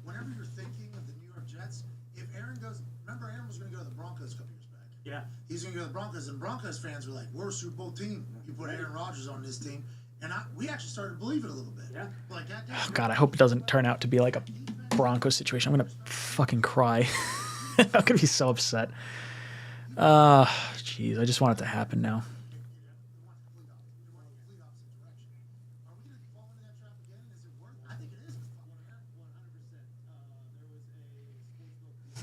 whenever you're thinking of the New York Jets, if Aaron goes, remember Aaron was going to go to the Broncos a couple years back. Yeah. He's going to go to the Broncos, and Broncos fans were like, "We're a Super Bowl team. You put Aaron Rodgers on this team." And we actually started to believe it a little bit. Yeah. Like, oh, God, I hope it doesn't turn out to be like a Broncos situation. I'm going to fucking cry. I'm going to be so upset. Jeez, I just want it to happen now.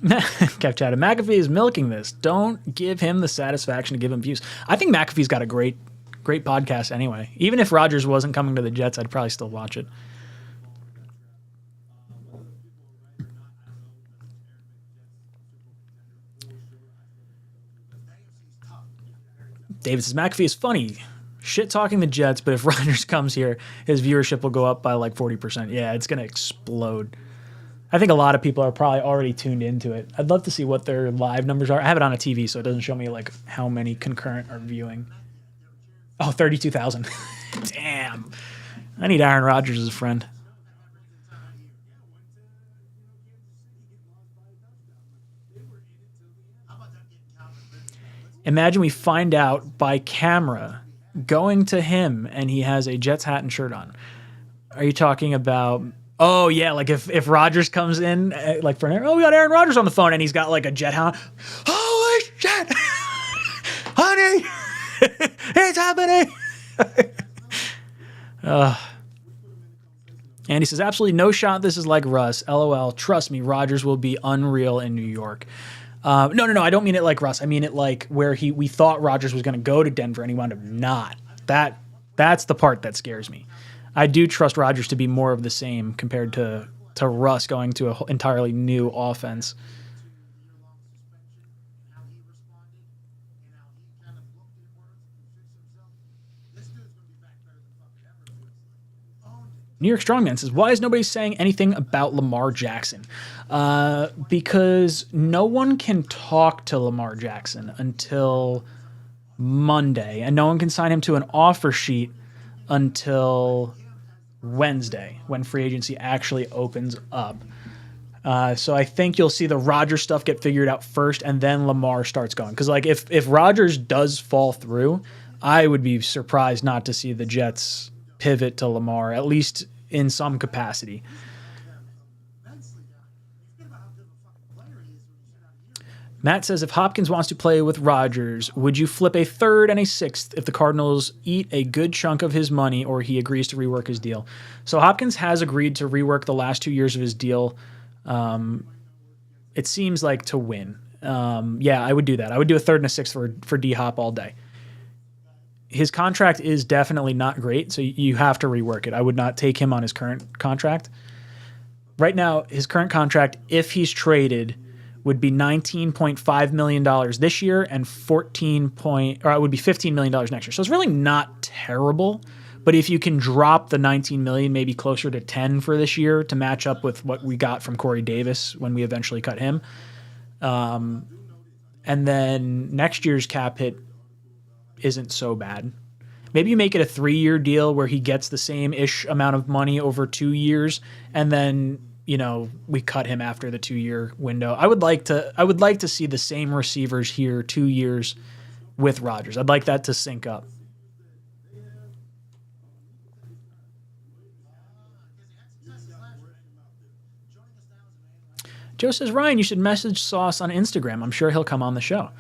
Kev chatted, McAfee is milking this. Don't give him the satisfaction to give him views. I think McAfee's got a great podcast anyway. Even if Rodgers wasn't coming to the Jets, I'd probably still watch it. David says, McAfee is funny. Shit talking the Jets, but if Rodgers comes here, his viewership will go up by like 40%. Yeah, it's going to explode. I think a lot of people are probably already tuned into it. I'd love to see what their live numbers are. I have it on a TV, so it doesn't show me like how many concurrent are viewing. Oh, 32,000. Damn. I need Aaron Rodgers as a friend. Imagine we find out by camera going to him and he has a Jets hat and shirt on. Are you talking about... Oh, yeah, like if Rodgers comes in, like for an... Oh, we got Aaron Rodgers on the phone and he's got like a Jet hat. Holy shit! Honey! It's happening! Andy says, absolutely no shot this is like Russ. LOL. Trust me, Rodgers will be unreal in New York. No. I don't mean it like Russ. I mean it like where we thought Rodgers was going to go to Denver and he wound up not. That's the part that scares me. I do trust Rodgers to be more of the same compared to Russ going to an entirely new offense. New York Strongman says, why is nobody saying anything about Lamar Jackson? Because no one can talk to Lamar Jackson until Monday, and no one can sign him to an offer sheet until Wednesday, when free agency actually opens up. So I think you'll see the Rodgers stuff get figured out first, and then Lamar starts going. Because like if Rodgers does fall through, I would be surprised not to see the Jets pivot to Lamar, at least in some capacity. Matt says, if Hopkins wants to play with Rodgers, would you flip a third and a sixth if the Cardinals eat a good chunk of his money or he agrees to rework his deal? So Hopkins has agreed to rework the last 2 years of his deal. It seems like to win. Yeah, I would do that. I would do a third and a sixth for D-Hop all day. His contract is definitely not great, so you have to rework it. I would not take him on his current contract. Right now, his current contract, if he's traded, would be $19.5 million this year and it would be $15 million next year. So it's really not terrible, but if you can drop the $19 million, maybe closer to 10 for this year to match up with what we got from Corey Davis when we eventually cut him. And then next year's cap hit isn't so bad. Maybe you make it a 3-year deal where he gets the same-ish amount of money over 2 years, and then, we cut him after the 2-year window. I would like to see the same receivers here 2 years with Rodgers. I'd like that to sync up. Joe says, Ryan, you should message Sauce on Instagram. I'm sure he'll come on the show.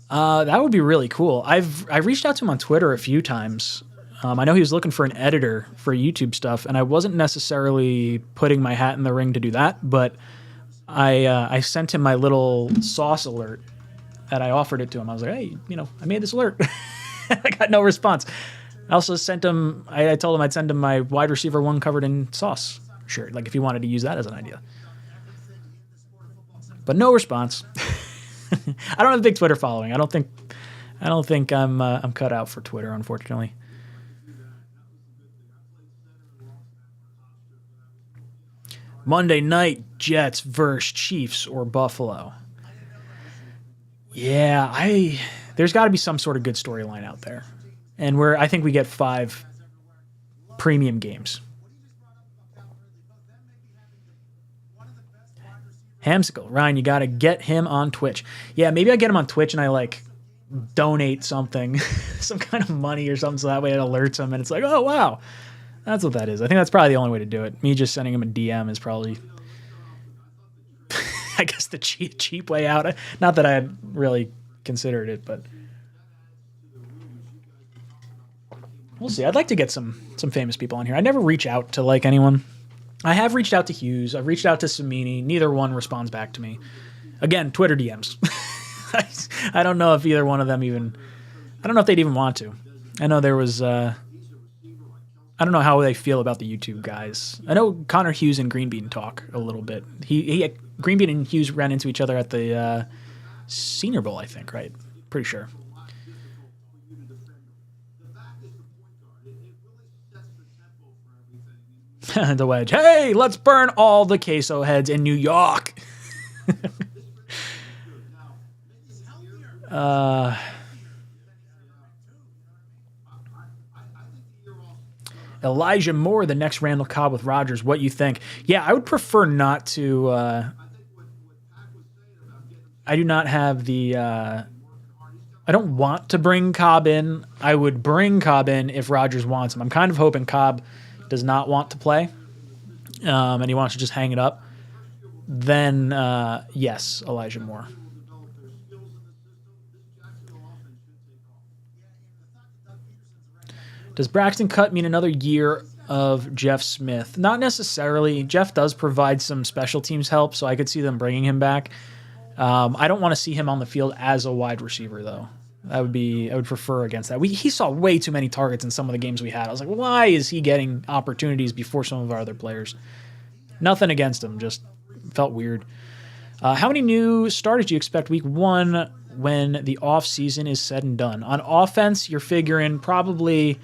That would be really cool. I reached out to him on Twitter a few times. I know he was looking for an editor for YouTube stuff, and I wasn't necessarily putting my hat in the ring to do that, but I sent him my little Sauce alert that I offered it to him. I was like, hey, I made this alert. I got no response. I also sent him, I told him I'd send him my wide receiver one covered in Sauce shirt, like if he wanted to use that as an idea. But no response. I don't have a big Twitter following. I don't think I'm cut out for Twitter, unfortunately. Monday night, Jets versus Chiefs or Buffalo. Yeah, there's got to be some sort of good storyline out there, and I think we get 5 premium games. Hamsicle, Ryan, you got to get him on Twitch. Yeah, maybe I get him on Twitch and I donate something, some kind of money or something, so that way it alerts him and it's like, oh, wow. That's what that is. I think that's probably the only way to do it. Me just sending him a DM is probably, I guess, the cheap way out. Not that I had really considered it, but we'll see. I'd like to get some famous people on here. I never reach out to anyone. I have reached out to Hughes. I've reached out to Samini. Neither one responds back to me. Again, Twitter DMs. I don't know if either one of them I don't know if they'd even want to. I know there was, I don't know how they feel about the YouTube guys. I know Connor Hughes and Greenbean talk a little bit. Greenbean and Hughes ran into each other at the Senior Bowl, I think, right? Pretty sure. The wedge. Hey, let's burn all the queso heads in New York. Elijah Moore, the next Randall Cobb with Rodgers. What you think? Yeah, I would prefer not to. I do not have the. I don't want to bring Cobb in. I would bring Cobb in if Rodgers wants him. I'm kind of hoping Cobb does not want to play, and he wants to just hang it up. Then, yes, Elijah Moore. Does Braxton cut mean another year of Jeff Smith? Not necessarily. Jeff does provide some special teams help, so I could see them bringing him back. I don't want to see him on the field as a wide receiver, though. I would prefer against that. He saw way too many targets in some of the games we had. I was like, why is he getting opportunities before some of our other players? Nothing against him, just felt weird. How many new starters do you expect week 1 when the off season is said and done? On offense, you're figuring probably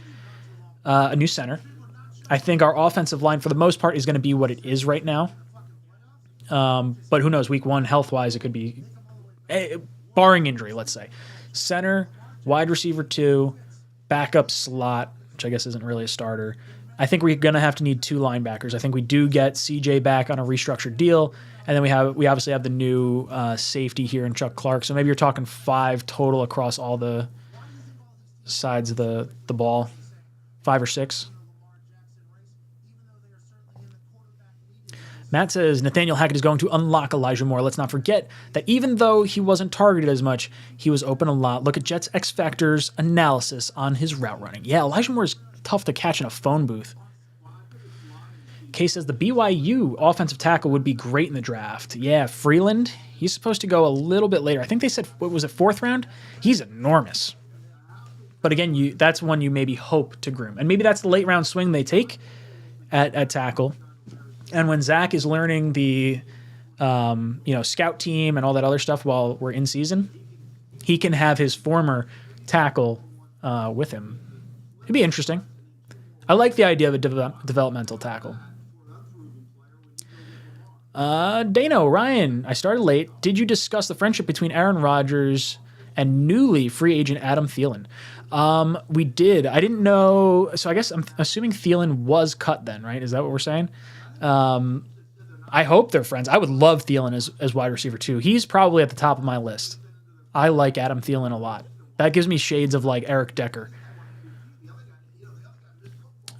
a new center. I think our offensive line, for the most part, is going to be what it is right now. But who knows? Week 1, health-wise, it could be, barring injury, let's say. Center, wide receiver 2, backup slot, which I guess isn't really a starter. I think we're going to have to need 2 linebackers. I think we do get CJ back on a restructured deal, and then we obviously have the new safety here in Chuck Clark. So maybe you're talking 5 total across all the sides of the ball, 5 or 6. Matt says Nathaniel Hackett is going to unlock Elijah Moore. Let's not forget that even though he wasn't targeted as much, he was open a lot. Look at Jets X Factors analysis on his route running. Yeah, Elijah Moore is tough to catch in a phone booth. Kay says the BYU offensive tackle would be great in the draft. Yeah, Freeland, he's supposed to go a little bit later. I think they said, what was it, 4th round? He's enormous. But again, that's one you maybe hope to groom. And maybe that's the late round swing they take at tackle. And when Zach is learning the scout team and all that other stuff while we're in season, he can have his former tackle with him. It'd be interesting. I like the idea of a developmental tackle. Dano, Ryan, I started late. Did you discuss the friendship between Aaron Rodgers and newly free agent Adam Thielen? We did. I didn't know. So I guess I'm assuming Thielen was cut then, right? Is that what we're saying? I hope they're friends. I would love Thielen as wide receiver too. He's probably at the top of my list. I like Adam Thielen a lot. That gives me shades of like Eric Decker.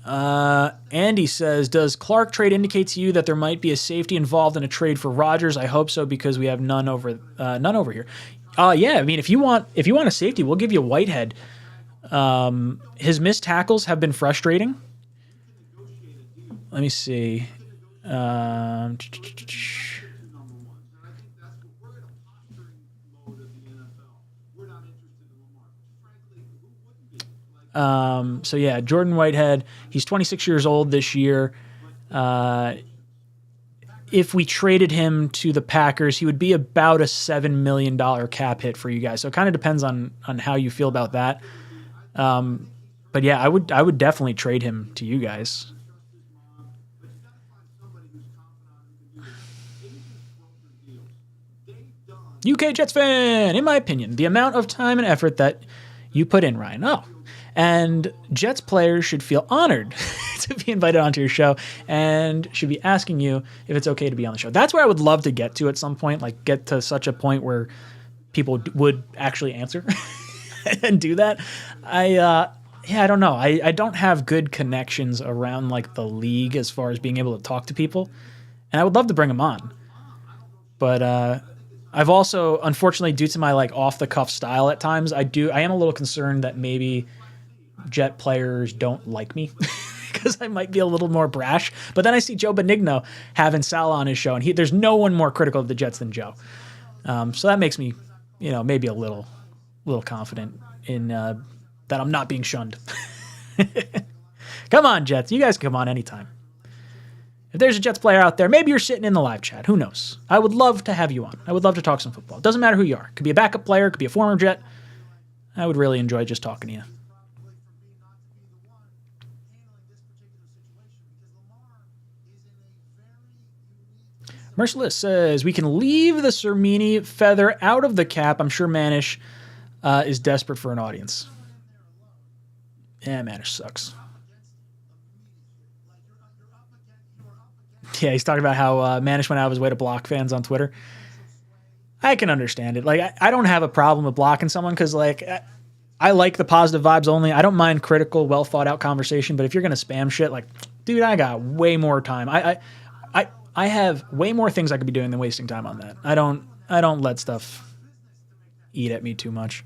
Andy says, does Clark trade indicate to you that there might be a safety involved in a trade for Rodgers? I hope so because we have none over here. Yeah, I mean, if you want a safety, we'll give you Whitehead. His missed tackles have been frustrating. Let me see. So yeah, Jordan Whitehead, he's 26 years old this year. If we traded him to the Packers, he would be about a $7 million cap hit for you guys. So it kind of depends on how you feel about that. But yeah, I would definitely trade him to you guys. UK Jets fan, in my opinion, the amount of time and effort that you put in, Ryan. Oh, and Jets players should feel honored to be invited onto your show and should be asking you if it's okay to be on the show. That's where I would love to get to at some point, like get to such a point where people would actually answer and do that. I don't know. I don't have good connections around like the league as far as being able to talk to people, and I would love to bring them on, but I've also, unfortunately, due to my like off the cuff style at times, I am a little concerned that maybe Jet players don't like me because I might be a little more brash. But then I see Joe Benigno having Sal on his show, and there's no one more critical of the Jets than Joe. So that makes me, maybe a little confident in that I'm not being shunned. Come on, Jets. You guys can come on anytime. If there's a Jets player out there, maybe you're sitting in the live chat. Who knows? I would love to have you on. I would love to talk some football. It doesn't matter who you are. It could be a backup player. It could be a former Jet. I would really enjoy just talking to you. Merciless says, we can leave the Cermini feather out of the cap. I'm sure Manish is desperate for an audience. Yeah, Manish sucks. Yeah, he's talking about how Manish went out of his way to block fans on Twitter. I can understand it. Like, I don't have a problem with blocking someone because, like, I like the positive vibes only. I don't mind critical, well thought out conversation. But if you're gonna spam shit, like, dude, I got way more time. I have way more things I could be doing than wasting time on that. I don't let stuff eat at me too much.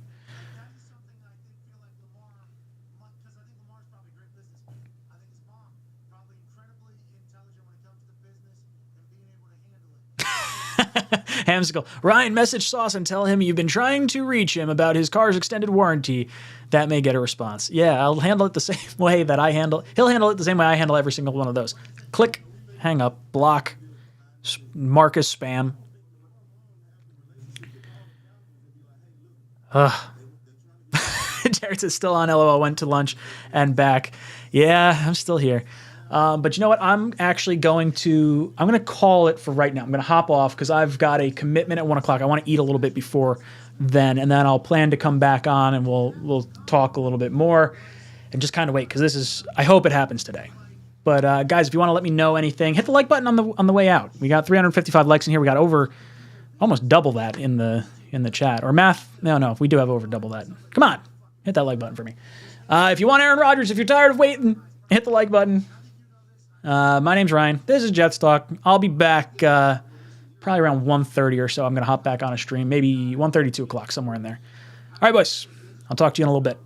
Hamsicle. Ryan, message Sauce and tell him you've been trying to reach him about his car's extended warranty. That may get a response. Yeah, I'll handle it the same way that I handle. He'll handle it the same way I handle every single one of those. Click, hang up, block, Marcus spam. Jared is still on. LOL. Went to lunch and back. Yeah, I'm still here. But you know what? I'm going to call it for right now. I'm going to hop off because I've got a commitment at 1 o'clock. I want to eat a little bit before then, and then I'll plan to come back on and we'll talk a little bit more and just kind of wait because I hope it happens today. But guys, if you want to let me know anything, hit the like button on the way out. We got 355 likes in here. We got over almost double that in the chat. Or math? No, we do have over double that. Come on, hit that like button for me. If you want Aaron Rodgers, if you're tired of waiting, hit the like button. My name's Ryan. This is Jets Talk. I'll be back probably around 1:30 or so. I'm going to hop back on a stream, maybe 1:30, 2 o'clock, somewhere in there. All right, boys. I'll talk to you in a little bit.